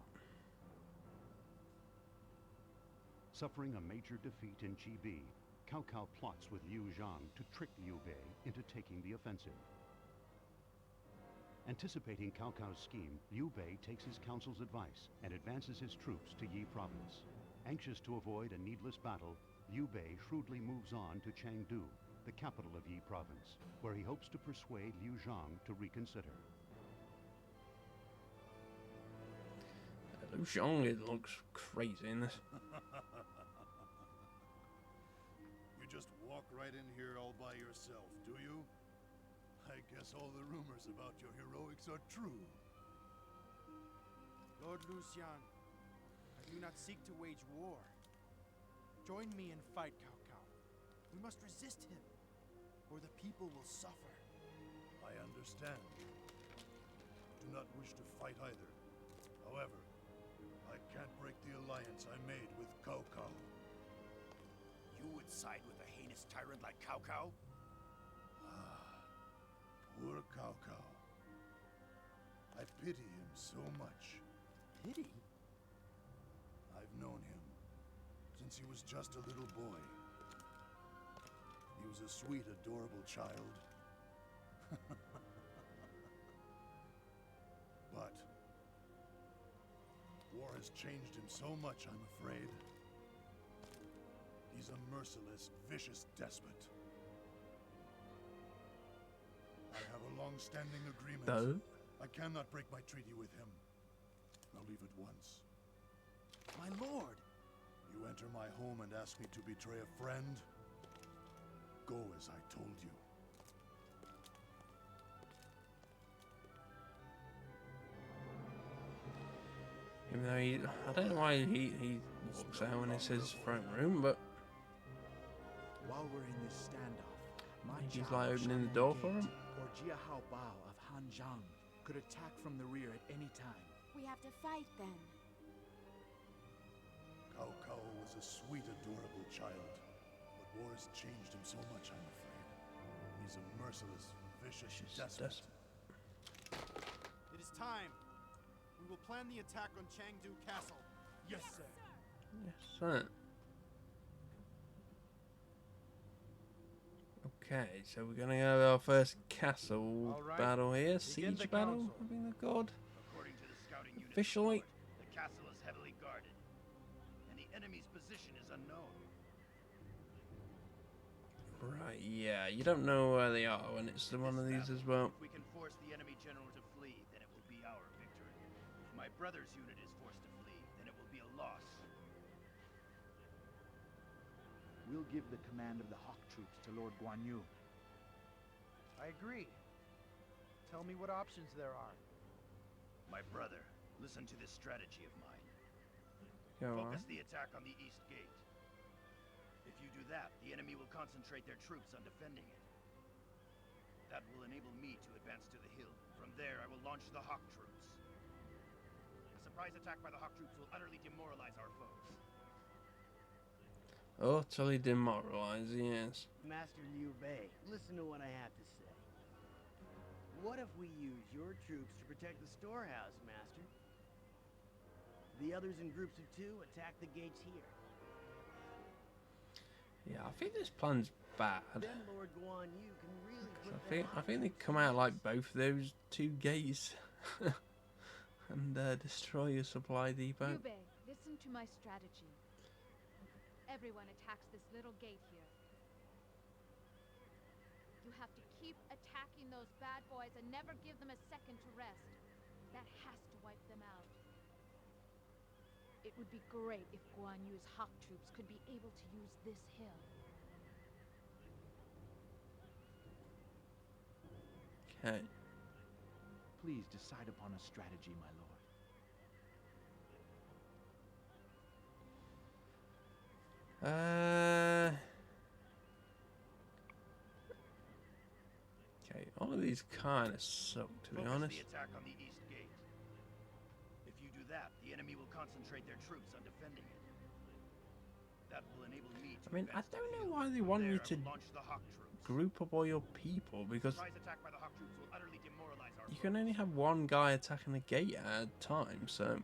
Suffering a major defeat in Chibi, Cao Cao plots with Liu Zhang to trick Liu Bei into taking the offensive. Anticipating Cao Cao's scheme, Liu Bei takes his council's advice and advances his troops to Yi Province. Anxious to avoid a needless battle, Liu Bei shrewdly moves on to Chengdu, the capital of Yi Province, where he hopes to persuade Liu Zhang to reconsider. Liu Zhang, it looks crazy in this. You just walk right in here all by yourself, do you? I guess all the rumors about your heroics are true. Lord Lucian, I do not seek to wage war. Join me and fight Cao Cao. We must resist him, or the people will suffer. I understand. Do not wish to fight either. However, I can't break the alliance I made with Cao Cao. You would side with a heinous tyrant like Cao Cao? Poor Cao Cao. I pity him so much. Pity? I've known him since he was just a little boy. He was a sweet, adorable child. But war has changed him so much, I'm afraid. He's a merciless, vicious despot. I have a long-standing agreement. No. I cannot break my treaty with him. I'll leave at once. My lord! You enter my home and ask me to betray a friend? Go as I told you. Even though I don't know why he walks out when it's his front room, but While we're in this standoff, my he's Chao like opening the Shannon door for Gate, him. or Jia Hao Bao of Hanjiang could attack from the rear at any time. We have to fight then. Cao Cao was a sweet, adorable child, but war has changed him so much, I'm afraid. He's a merciless, vicious despot. It is time. We will plan the attack on Chengdu Castle. Yes, sir. Yes, sir. Okay, so we're gonna have our first castle battle here. Siege battle, I think they're called. According to the scouting unit Officially. report, the castle is heavily guarded, and the enemy's position is unknown. Right, yeah, you don't know where they are when it's one of these as well. If we can force the enemy general to flee, then it will be our victory. If my brother's unit is forced to flee, then it will be a loss. We'll give the command of the Hawk troops to Lord Guan Yu. I agree. Tell me what options there are. My brother, listen to this strategy of mine. Go Focus on. the attack on the east gate. If you do that, the enemy will concentrate their troops on defending it. That will enable me to advance to the hill. From there, I will launch the Hawk troops. A surprise attack by the Hawk troops will utterly demoralize our foes. Utterly demoralized, yes. Master Liu Bei, listen to what I have to say. What if we use your troops to protect the storehouse, Master? The others in groups of 2 attack the gates here. Yeah, I think this plan's bad. Then Lord Guan Yu can really put I think they come out like both of those 2 gates and destroy your supply depot. Liu Bei, listen to my strategy. Everyone attacks this little gate here. You have to keep attacking those bad boys and never give them a second to rest. That has to wipe them out. It would be great if Guan Yu's Hawk troops could be able to use this hill. Okay. Please decide upon a strategy, my lord. Okay, all of these kind of suck, to be honest. Focus the attack on the east gate. If you do that, the enemy will concentrate their troops on defending it. That will enable me to I mean, I advance to don't the know hill. why they From want there, you I to will launch the Hawk troops. group up all your people, because Surprise attack by the Hawk troops will utterly demoralize our you can only have one guy attacking the gate at a time, so...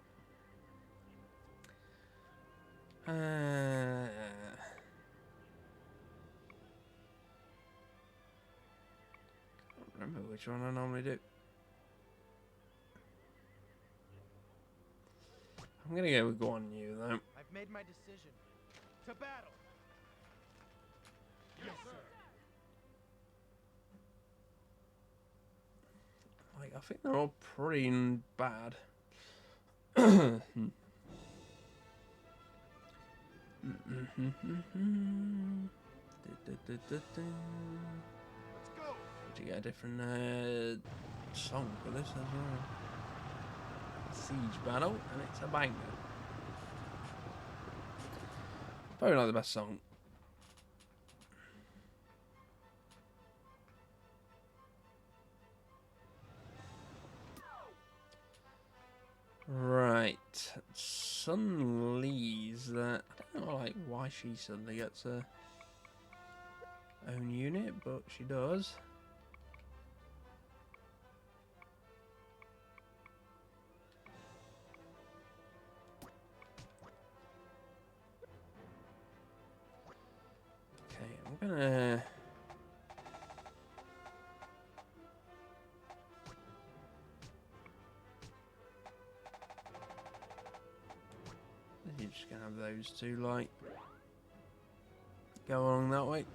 I don't remember which one I normally do. I'm gonna go with Guan Yu, though. I've made my decision. To battle! Yes, sir. Like, I think they're all pretty bad. Let's go! Did you get a different song for this as well? Siege battle, and it's a banger. Probably not the best song. Right, Sun Lee's that I don't know like why she suddenly gets her own unit, but she does. Okay, I'm gonna you're just gonna have those two like go along that way.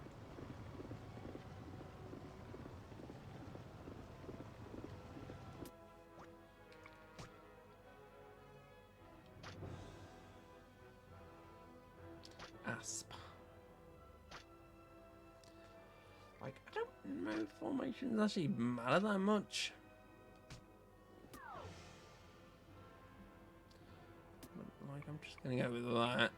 Asp. Like, I don't know if formations actually matter that much. like, I'm just gonna go with that.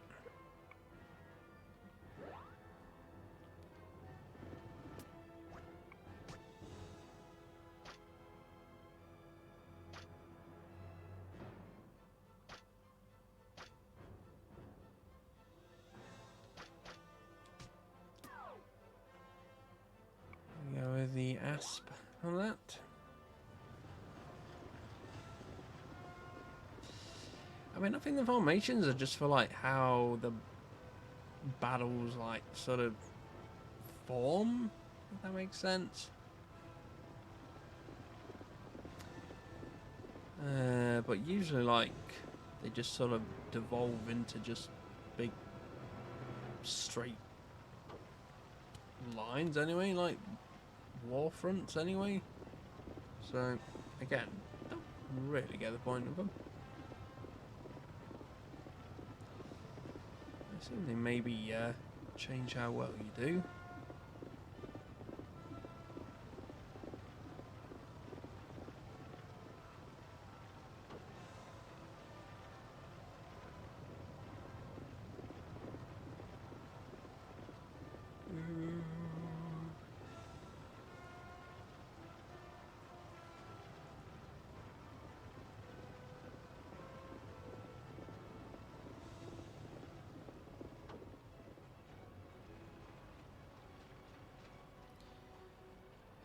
Go with the asp on that. I mean, I think the formations are just for like how the battles like sort of form, if that makes sense. But usually like they just sort of devolve into just big straight lines anyway, like war fronts anyway. So again, don't really get the point of them. I assume they maybe change how well you do.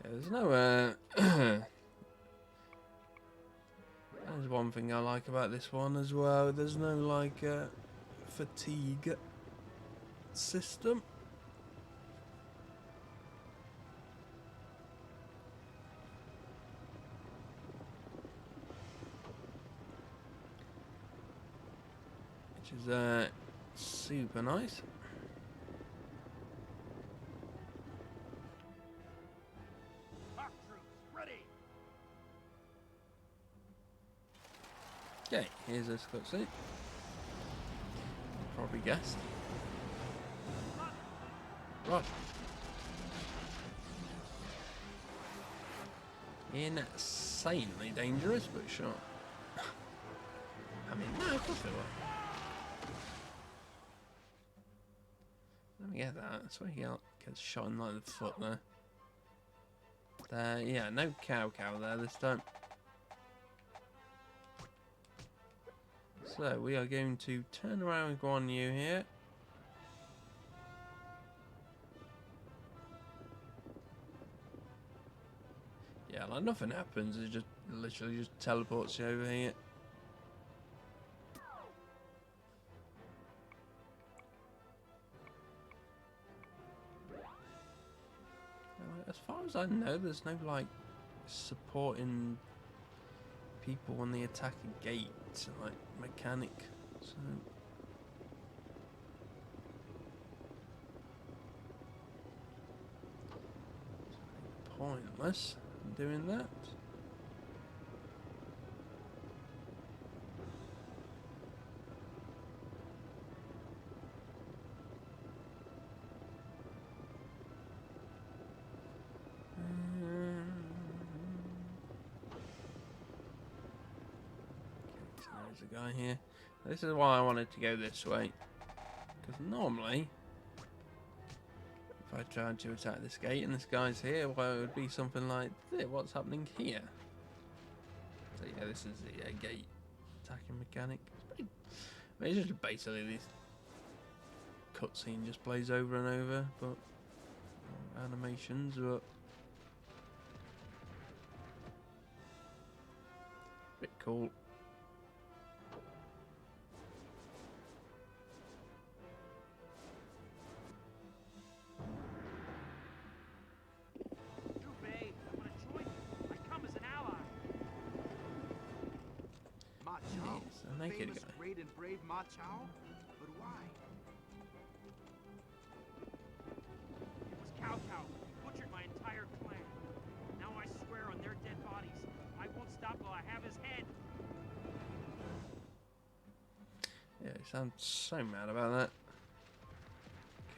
There's no there's one thing I like about this one as well. There's no like fatigue system. Which is super nice. Okay, here's this cutscene. Probably guessed. Right. Insanely dangerous, but sure. I mean, no, of course they were. Let me get that. That's where he gets shot in like the foot there. Yeah, no cow there this time. So we are going to turn around with Guan Yu here. Yeah, like nothing happens, it just literally just teleports you over here. As far as I know, there's no like supporting people when they attack a gate, like mechanic. So pointless doing that. There's a guy here. This is why I wanted to go this way, because normally if I tried to attack this gate and this guy's here, well, it would be something like this. What's happening here? So yeah, this is the gate attacking mechanic. I mean, it's just basically this cutscene just plays over and over, but animations, but bit cool. Famous, great and brave Ma Chao? But why? It was Cao Cao. He butchered my entire clan. Now I swear on their dead bodies, I won't stop till I have his head. Yeah, he sounds so mad about that.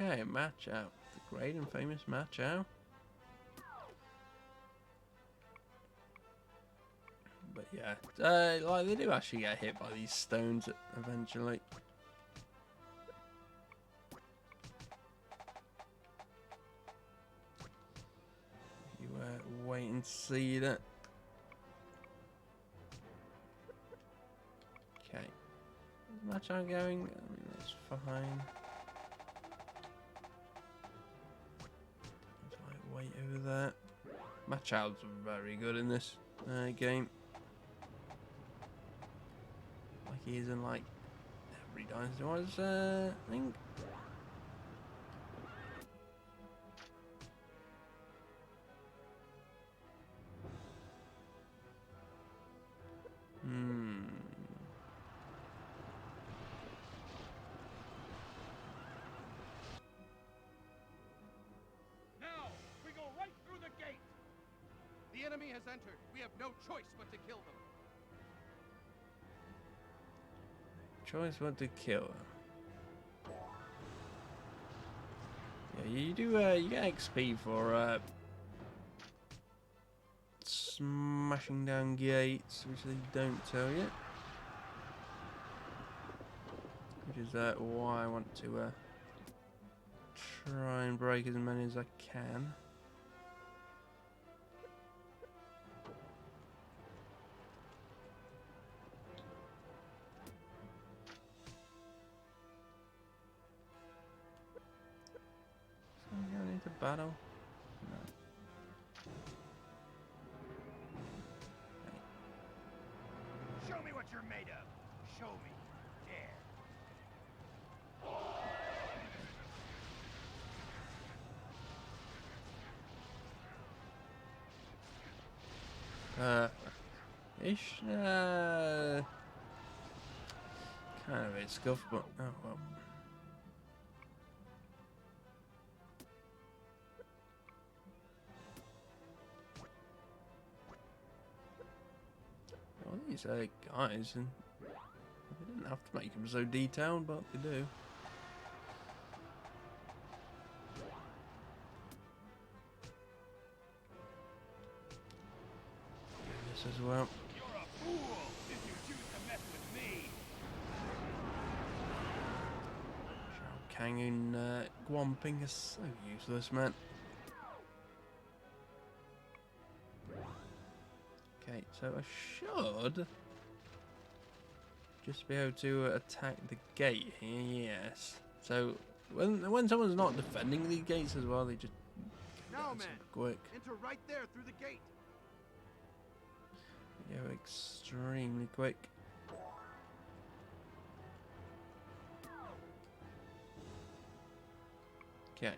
Okay, Ma Chao. The great and famous Ma Chao. But yeah, like they do actually get hit by these stones eventually. You wait and see that. Okay, match I'm going. I mean, that's fine. Wait over there. My child's very good in this game. Like he is in like every Dynasty was, I think. The enemy has entered. We have no choice but to kill them. Choice what to kill them. Yeah, you do. You get XP for smashing down gates, which they don't tell you. Which is why I want to try and break as many as I can. Going into battle? No. Show me what you're made of. Show me. Dare. Ish. Kind of a scuff, but oh well. Well, these guys, and they didn't have to make them so detailed, but they do. This as well. You're a fool if you choose to mess with me. Shao Kang and Guamping is so useless, man. Okay, so I should just be able to attack the gate here, yes. So when someone's not defending these gates as well, they just Now, get man, quick. enter right there through the gate. They go extremely quick. Okay.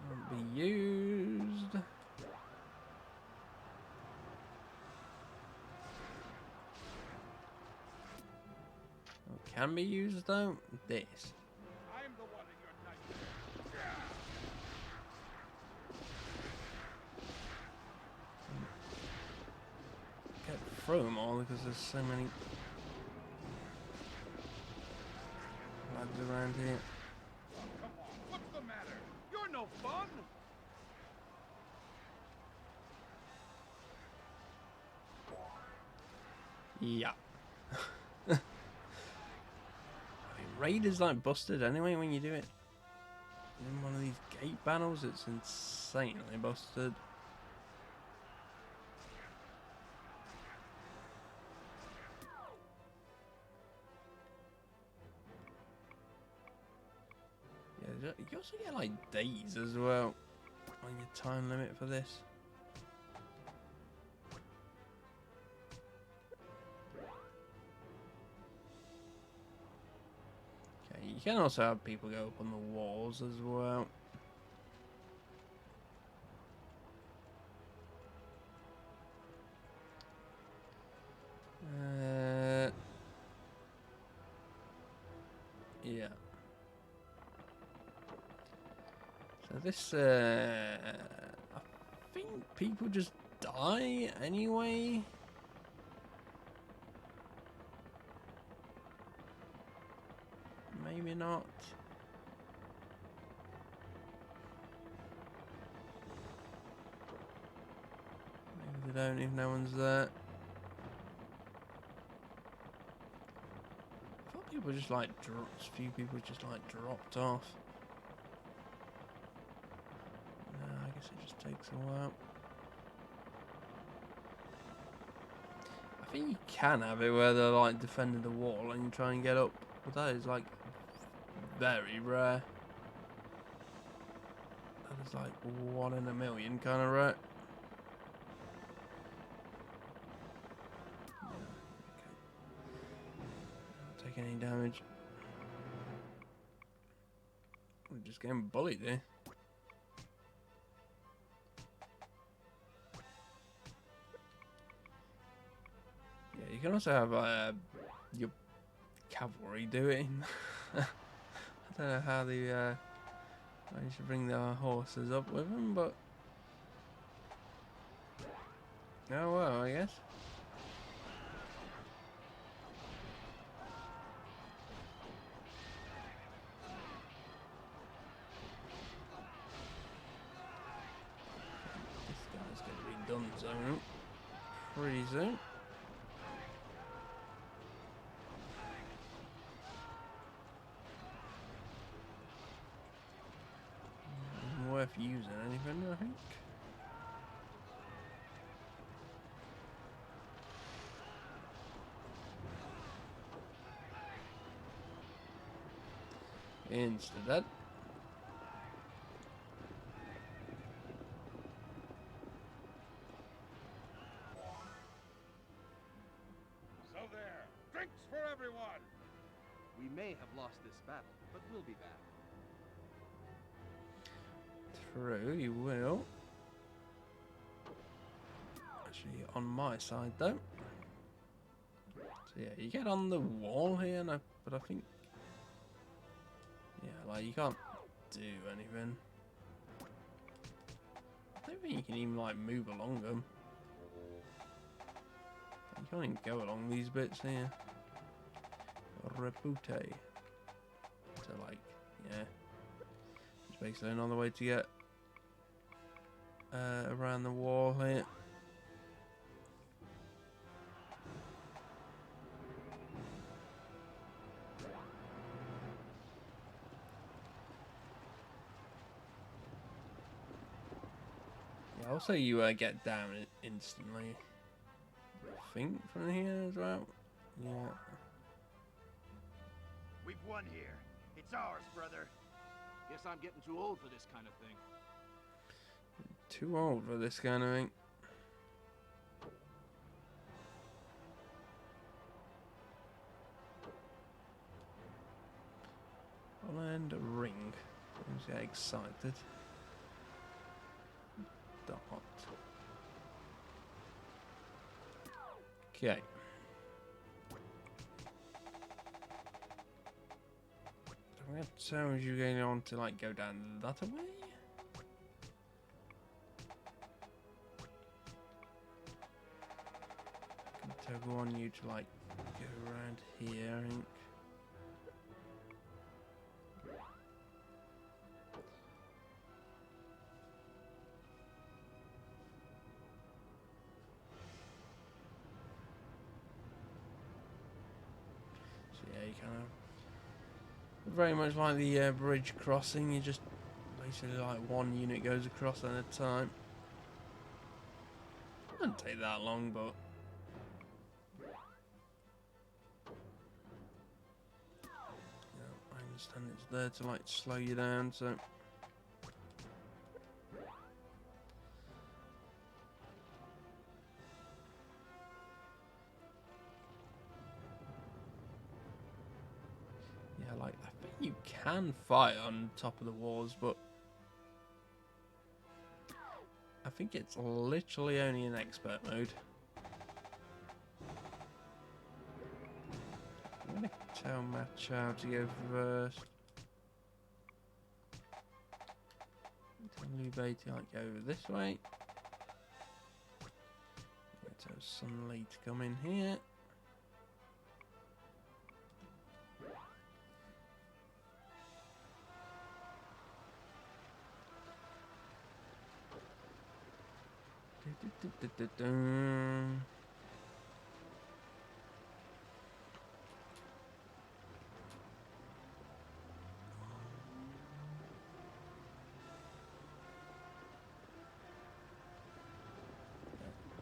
Won't be used. What can be used though? This. I'm the one in your nightmare. Get through them all because there's so many lads around here. Come on, what's the matter? You're no fun. Yeah. I mean, raid is like busted anyway when you do it in one of these gate battles. It's insanely busted. Yeah, you also get like days as well on your time limit for this. Okay, you can also have people go up on the walls as well. Yeah. So this, I think people just die anyway. not. Maybe they don't if no one's there. I thought people just like a few people just like dropped off. No, I guess it just takes a while. I think you can have it where they're like defending the wall and you try and get up, but that is like very rare. That is like 1 in a million kind of rare. Yeah, okay. Don't take any damage. We're just getting bullied here. You can also have your cavalry do it. I don't know how they manage to bring their horses up with them, but oh well, I guess. This guy's going to be done soon, pretty soon. Worth using anything, I think. Insta-dead. So there, drinks for everyone! We may have lost this battle, but we'll be back. True, you will. Actually, on my side though. So yeah, you get on the wall here, but I think, yeah, like you can't do anything. I don't think you can even like move along them. You can't even go along these bits here. Repute. So like, yeah, it's basically another way to get around the wall here. Yeah, also you get down instantly. I think from here as well. Yeah. We've won here. It's ours, brother. Guess I'm getting too old for this kind of thing. Too old for this kind of thing. I'll end a ring. Let's get excited. Dot. Okay. So as you're going on to like go down that way? To go on you to like go around here, I think. So yeah, you kind of very much like the bridge crossing. You just basically like one unit goes across at a time. It wouldn't take that long, but. I understand it's there to like slow you down, so yeah, like I think you can fight on top of the walls, but I think it's literally only in expert mode. I'm gonna tell Match how to go first. Tell Liu Bei to like go this way. Tell Sunlight to come in here.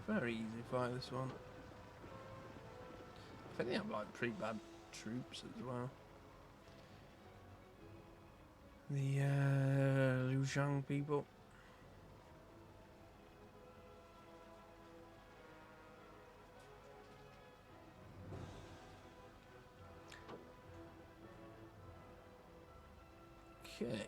Very easy fight, this one. I think they have like pretty bad troops as well. The Liu people. Okay.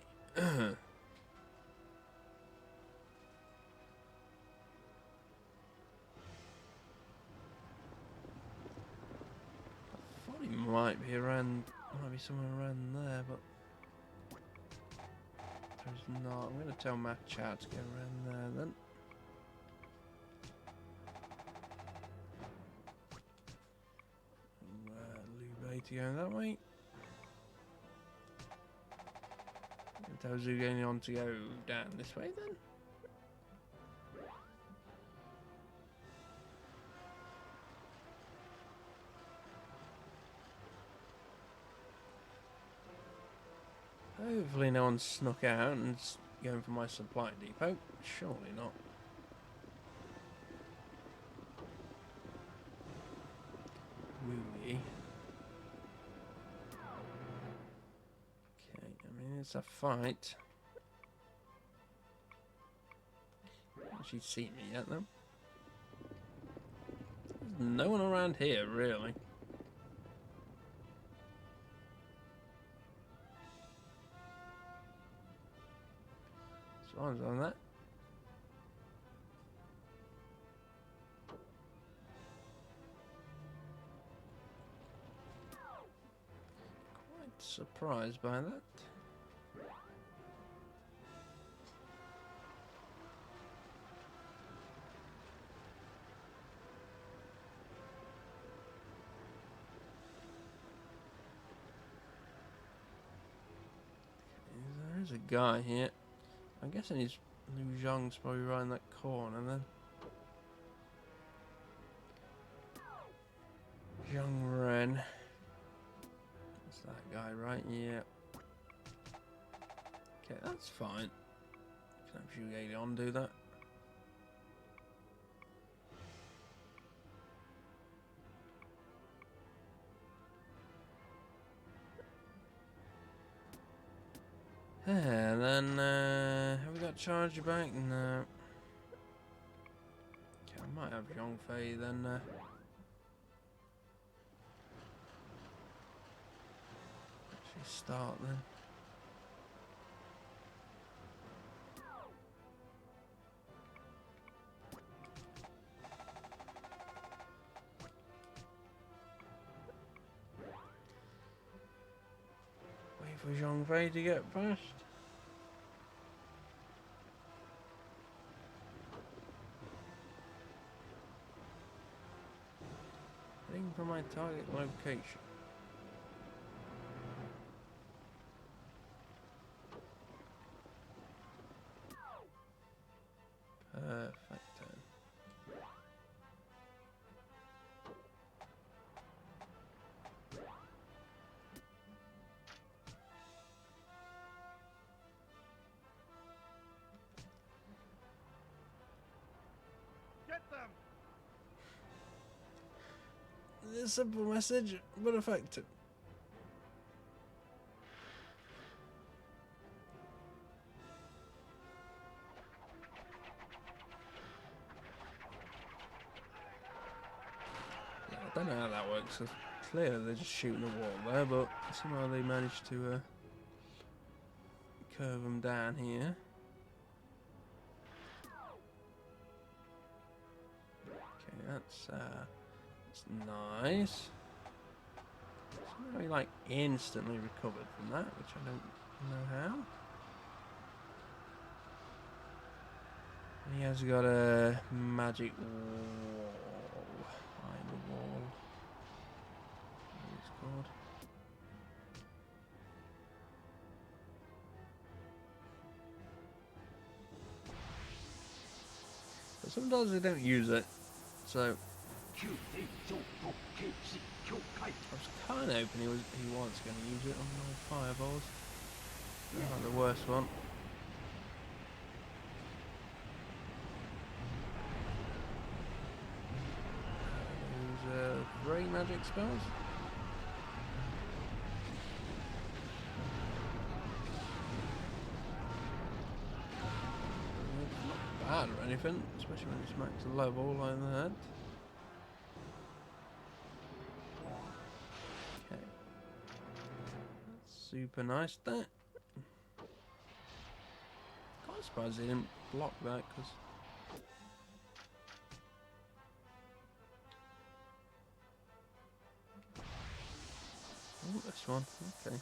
He might be somewhere around there, but there's not. I'm going to tell my chat to go around there then. Liu Bei to go that way. And tell Zhuge to go down this way then. Hopefully no one snuck out and is going for my supply depot. Surely not. Wooey. Okay, I mean it's a fight. Has she seen me yet though? There's no one around here really. Swans on that. Quite surprised by that. There is a guy here. I'm guessing he's Liu Zhang's probably right in that corner then. Zhang Ren. That's that guy, right? Yeah. Okay, that's fine. Can have Zhuge Liang do that. And then, have we got charger back? No. Okay, I might have Zhongfei then. Actually start then. Wait for Zhongfei to get past. Heading for my target location. Perfect. Get them! A simple message, but effective. Yeah, I don't know how that works. It's clear they're just shooting a wall there, but somehow they managed to curve them down here. Okay, that's nice. Somehow he like instantly recovered from that, which I don't know how. And he has got a magic wall behind the wall. What it's called. But sometimes they don't use it, so I was kind of hoping he was going to use it on my fireballs. Not the worst one. Use 3 magic spells. Not bad or anything, especially when it's max level like that. Okay. That's super nice, that. Quite surprised they didn't block that, because oh, this one, okay.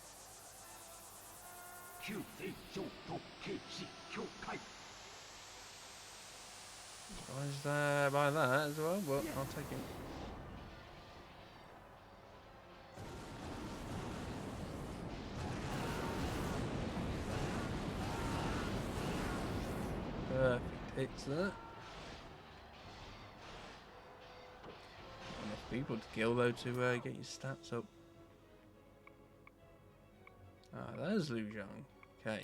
Surprised by that as well, but I'll take it. Perfect hits there. Enough people to kill though to get your stats up. Ah, there's Liu Zhang. Okay.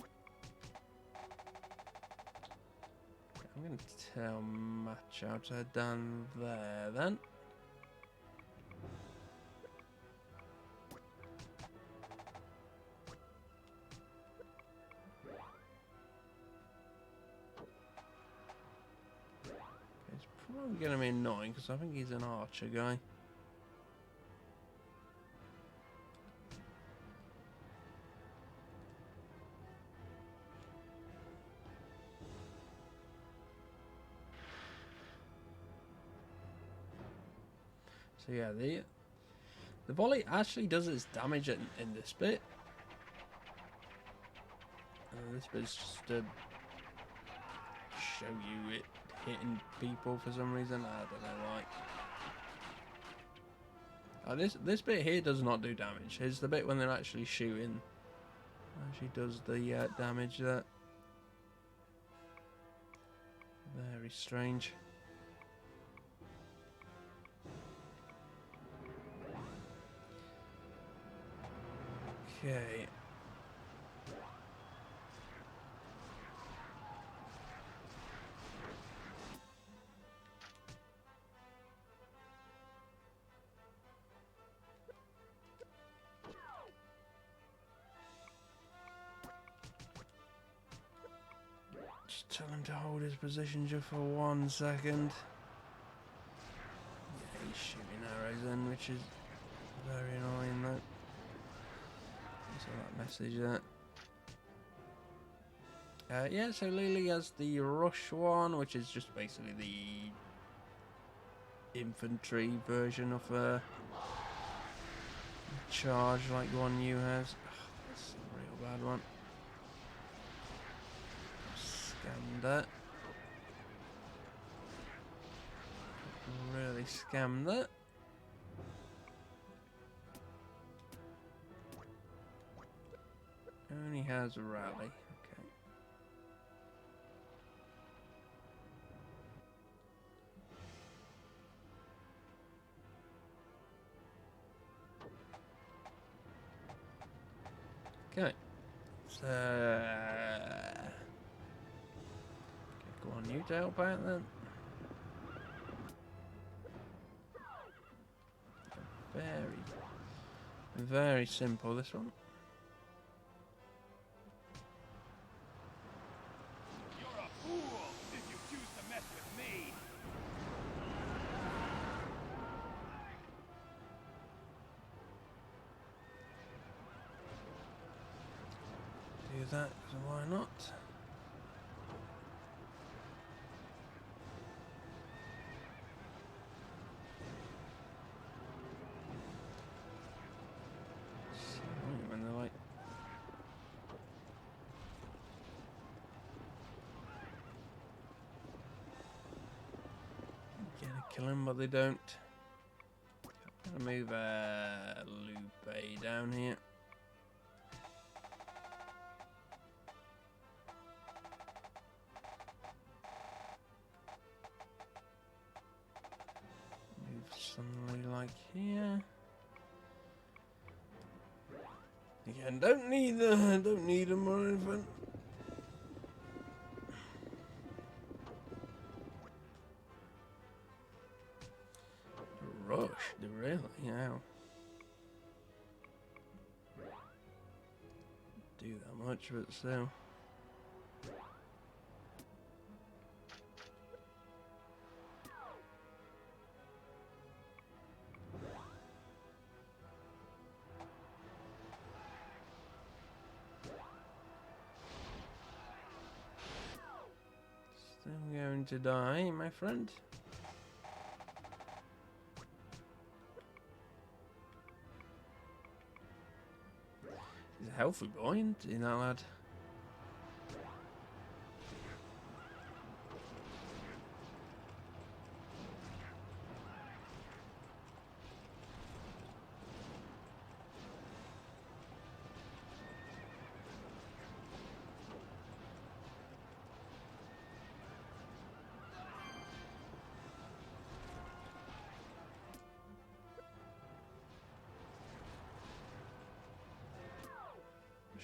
I'm going to tell Match how to head down there then. It's probably going to be annoying because I think he's an archer guy. So yeah, the volley actually does its damage in this bit. This bit's just to show you it hitting people for some reason. I don't know why. This bit here does not do damage. Here's the bit when they're actually shooting. Actually does the damage there. Very strange. Okay. Just tell him to hold his position just for 1 second. Yeah, he's shooting arrows in, which is very annoying though. So that message there. Yeah, so Lily has the rush one, which is just basically the infantry version of charge like the one you has. That's a real bad one. Scammed that. Really scammed that. Only has a rally. Okay. Okay. So go on, you to help out then. Very simple this one. Do that, so why not? When they're like gonna kill him, but they don't. I'm gonna move Liu Bei down here. like here. Again, don't need them or anything. Rush, they really, yeah. Do that much, but still. Still going to die, my friend. He's a healthy boy, isn't he, that lad?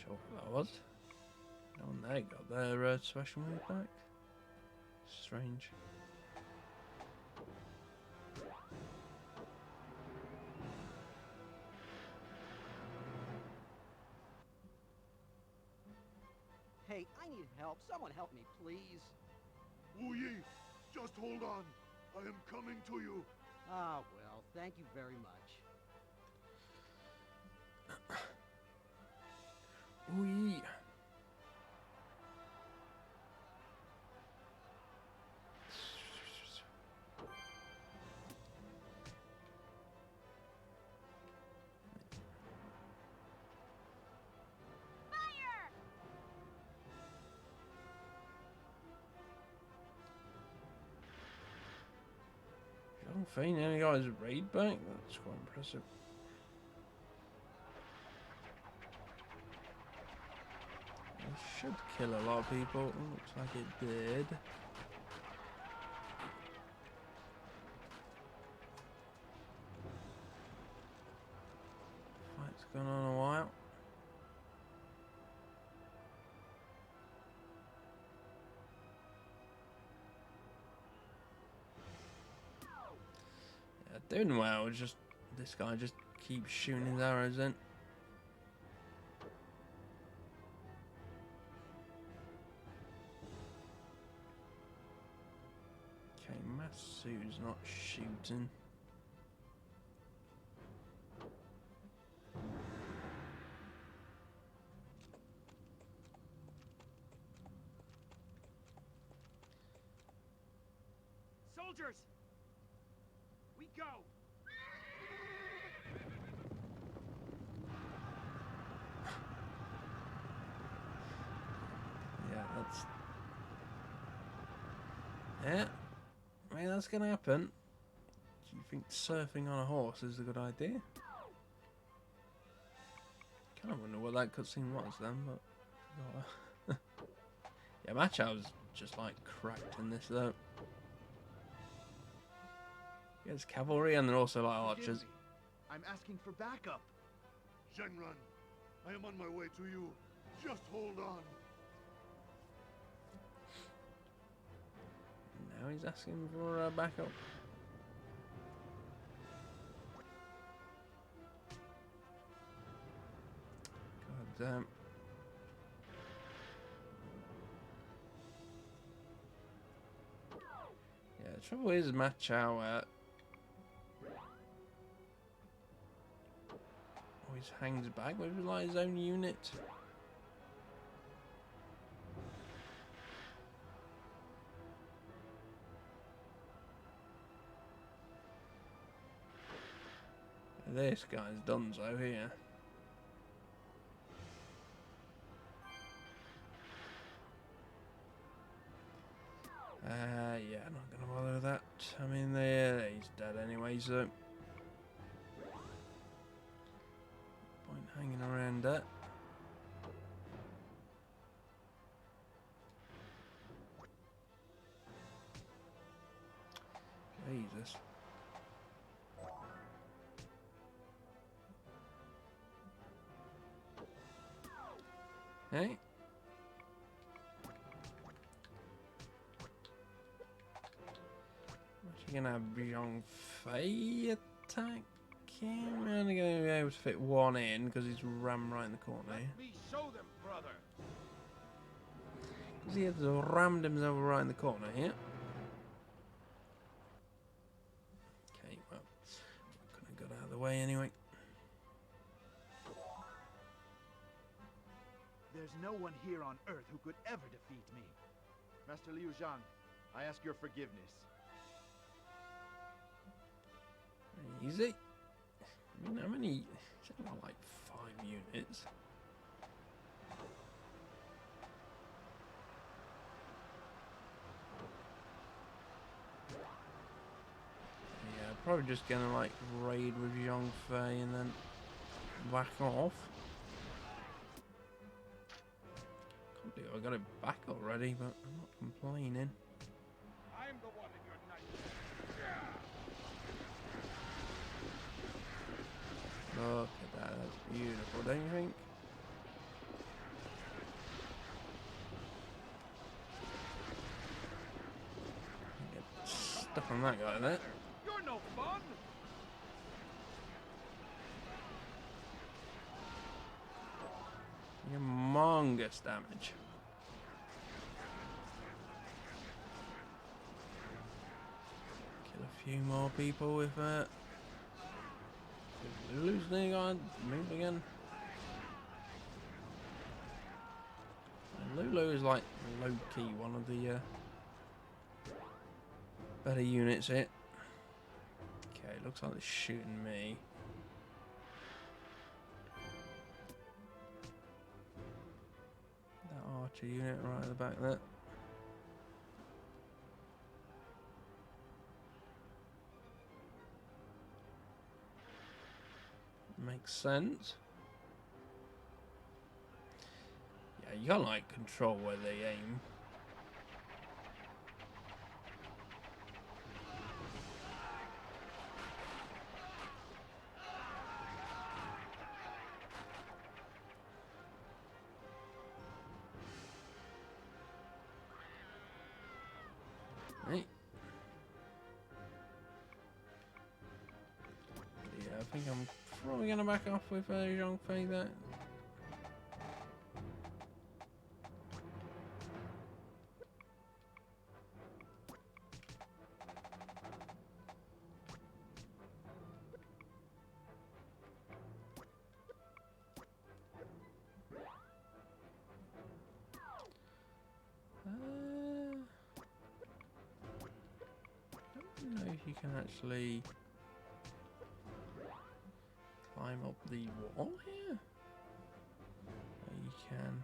Sure what that was. No one there got their special move back. Strange. Hey, I need help. Someone help me, please. Wu Yi, just hold on. I am coming to you. Ah, well, thank you very much. Oui. John Fane only got his raid back? That's quite impressive. It should kill a lot of people. Looks like it did. Fight's gone on a while. Yeah, doing well. Just this guy just keeps shooting his arrows in. Okay, Masu's not shooting. Soldiers! We go! Yeah, that's... Yeah. I mean, that's gonna happen. Do you think surfing on a horse is a good idea? Kind of wonder what that cutscene was then, but... yeah, Machow's just like cracked in this though. There's cavalry and they're also like archers. I'm asking for backup. Shenran, I am on my way to you. Just hold on. Now he's asking for backup. God damn. Yeah, the trouble is Machow always hangs back with like his own unit. This guy's donezo here. Yeah, I'm not gonna bother with that. I mean, he's dead anyway, so point hanging around that. Jesus. Okay. Actually gonna have Zhang Fei attack him. We're only gonna be able to fit one in because he's rammed right in the corner. Let me show them, brother. Because he has rammed himself right in the corner here. Okay, well, I'm gonna get out of the way anyway. There's no one here on Earth who could ever defeat me. Master Liu Zhang, I ask your forgiveness. Easy. I mean, how many? It's only like 5 units. Yeah, probably just gonna like raid with Zhang Fei and then back off. Can't believe I got it back already, but I'm not complaining. I'm the one in your nightmare. Look at that, that's beautiful, don't you think? Get stuck on that guy there. You're no fun. Humongous damage. Kill a few more people with losing on move again. And Lulu is like low key one of the better units here. Okay, looks like they're shooting me. That archer unit right at the back there. Makes sense. Yeah, you can't like control where they aim. Right. Yeah, I think I'm probably gonna back off with Zhang Fei there. I don't know if you can actually climb up the wall here. Oh, you can.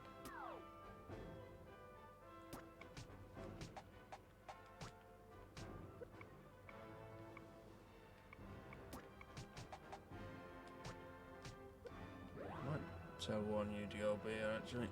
I might tell one you to go up here actually.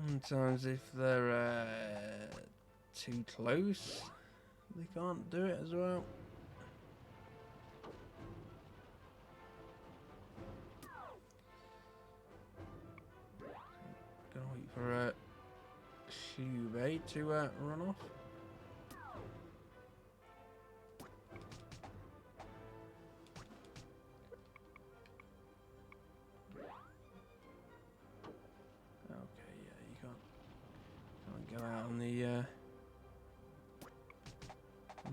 Sometimes if they're too close, they can't do it as well. Gonna wait for Liu Bei to run off. Go out on the on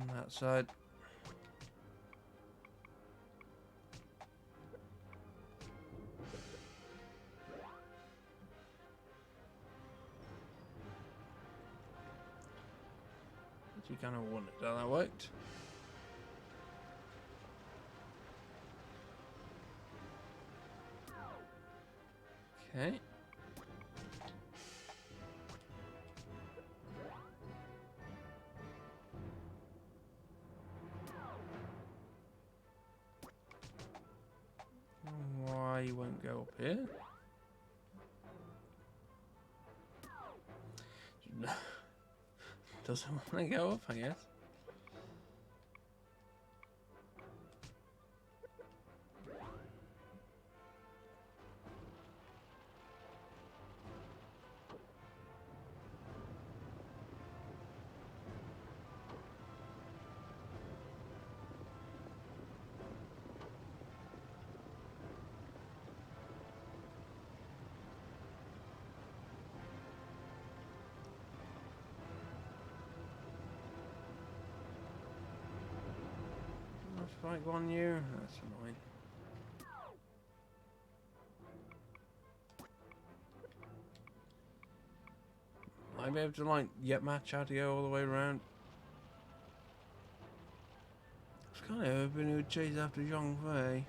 that side. You kind of wondered how that worked. Okay. Why you won't go up here? Doesn't want to go up, I guess. Fight one you. That's annoying. Might be able to like get match out to go all the way around. I was kind of hoping he would chase after Zhang Fei.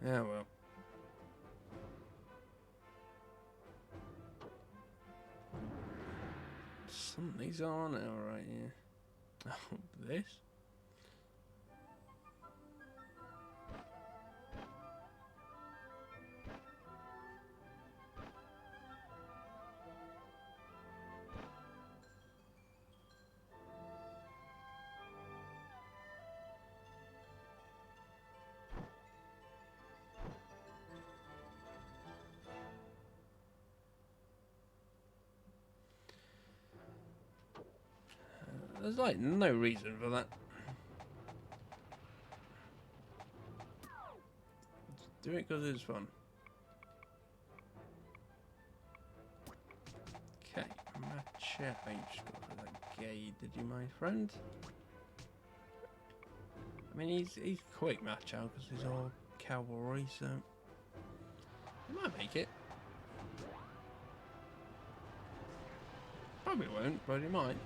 Yeah, well. Something's on now right here. Oh, this? There's like no reason for that. Just do it because it's fun. Okay, match out. You just go for that gay, did you, my friend? I mean, he's quick match out because he's all cavalry, so he might make it. Probably won't, but he might.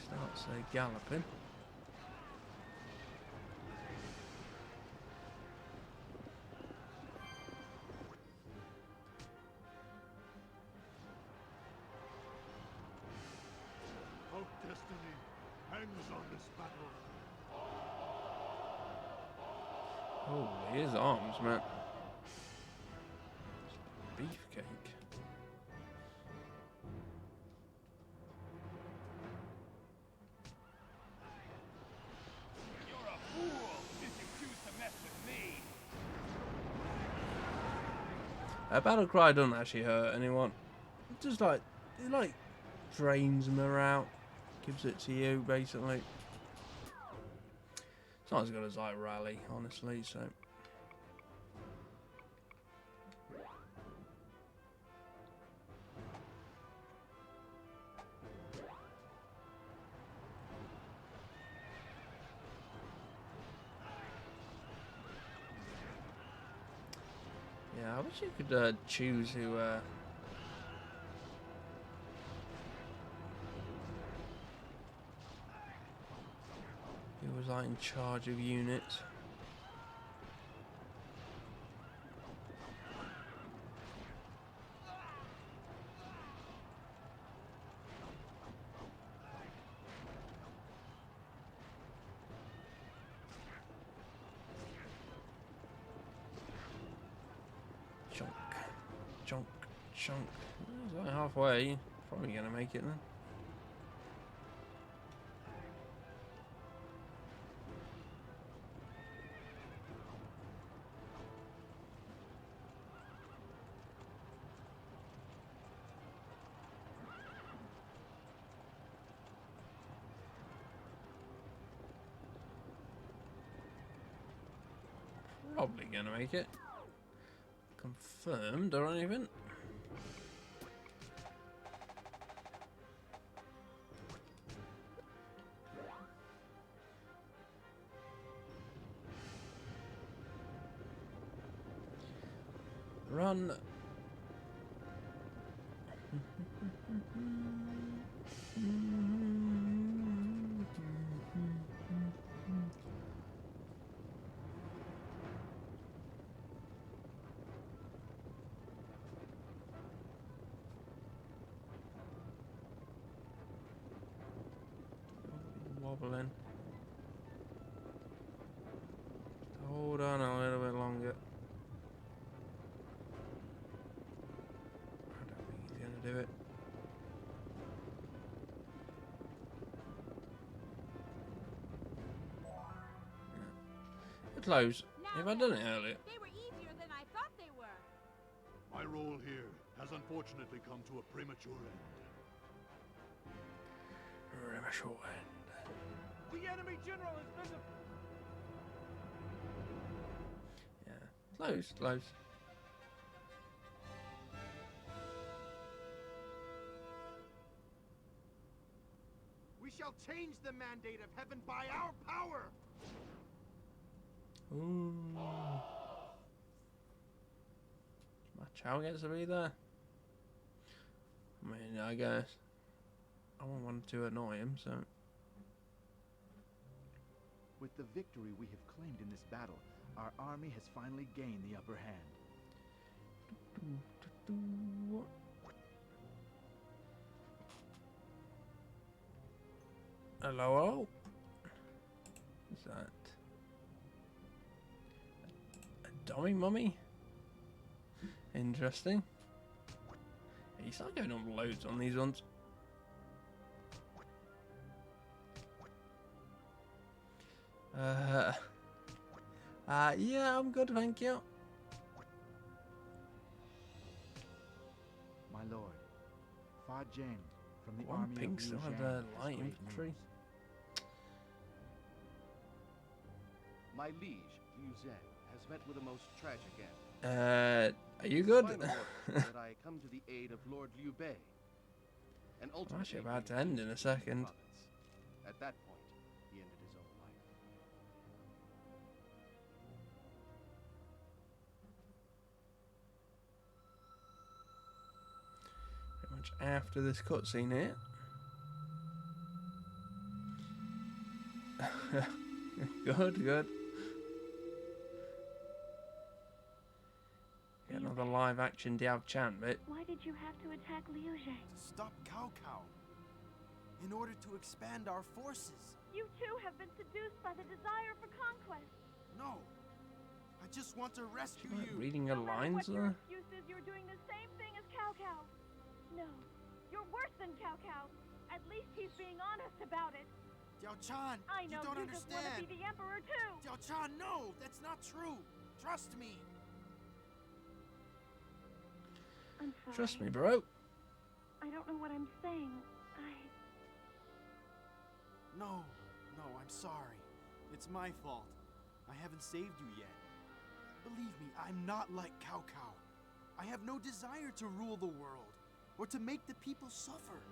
Starts galloping. Our destiny hangs on this battle. Oh, his arms, man. Beefcake. A battle cry doesn't actually hurt anyone. It just like it drains them out, gives it to you basically. It's not as good as like rally, honestly. So yeah, I wish you could choose who was like in charge of units. Chunk, chunk, chunk. It's like halfway. Probably gonna make it then. Probably gonna make it. Confirmed or anything. Run. wobbling. Hold on a little bit longer. I don't think he's gonna do it. Yeah. Close. If I'd done it earlier. They were easier than I thought they were. My role here has unfortunately come to a premature end. Premature end. The enemy general is visible. Yeah. Close, close. We shall change the mandate of heaven by our power! Ooh. My chow gets to be there. I mean, I guess. I won't want to annoy him, so. With the victory we have claimed in this battle, our army has finally gained the upper hand. Hello? What's that? A dummy mummy? Interesting. You start going on loads on these ones. Yeah, I'm good, thank you. My lord, Fa Jing from the One army pink of still Liu had Zhang the has light great infantry. news. My liege, Liu Zhang, has met with a most tragic end. Are you good? Final order that I come to the aid of Lord Liu Bei, and I'm ultimately actually about to end in a second. at that point, he ended his own life. Pretty much after this cutscene here. Good, good. Get another live action Diao Chan bit. Why did you have to attack Liu Zhang? To stop Cao Cao. In order to expand our forces. You too have been seduced by the desire for conquest. No. I just want to rescue Like you. reading your lines What your there. excuse is, you're doing the same thing as Cao Cao. No, you're worse than Cao Cao. At least he's being honest about it. Diao Chan, I know you don't you just want to understand. be the emperor too. Diao Chan, no, that's not true. Trust me. I'm sorry. Trust me, bro. I don't know what I'm saying. No, I'm sorry. It's my fault. I haven't saved you yet. Believe me, I'm not like Cao Cao. I have no desire to rule the world, or to make the people suffer.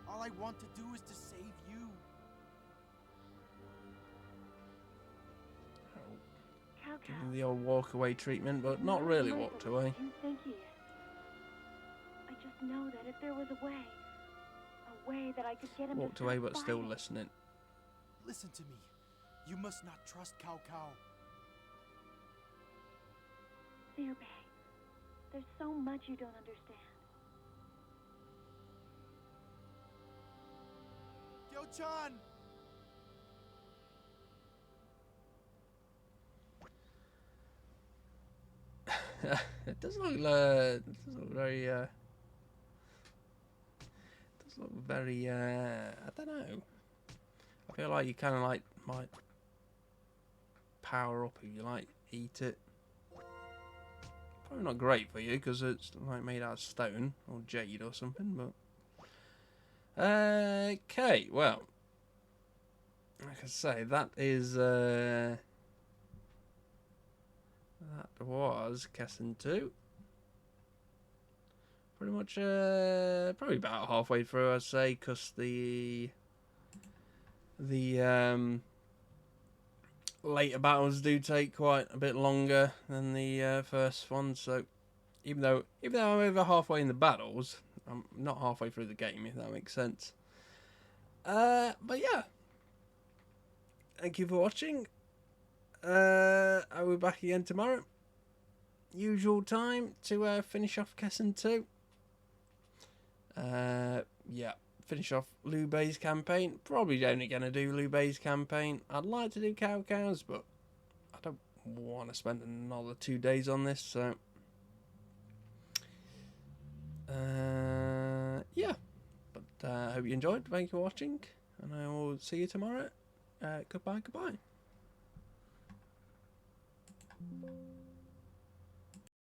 All I want to do is to save you. Cao Give Cao. him the old walk away treatment, but not really walked away. You think he is. I just know that if there was a way that I could get him Walked to away, stop but still fighting. listening. Listen to me. You must not trust Cao Cao. Liu Bei, there's so much you don't understand. Diao Chan! It does look very does look very I don't know. I feel like you kind of like might power up if you like eat it. Probably not great for you because it's like made out of stone or jade or something, but okay, well, like I say, that is that was Kessen 2. Pretty much probably about halfway through, I'd say, because the later battles do take quite a bit longer than the first one. So even though I'm over halfway in the battles, I'm not halfway through the game, if that makes sense. But yeah, thank you for watching. I'll be back again tomorrow, usual time, to finish off Kessen 2. Yeah, finish off Liu Bei's campaign. Probably only going to do Liu Bei's campaign. I'd like to do Cao Cao's, but I don't want to spend another 2 days on this, so yeah. But I hope you enjoyed. Thank you for watching, and I will see you tomorrow. Goodbye.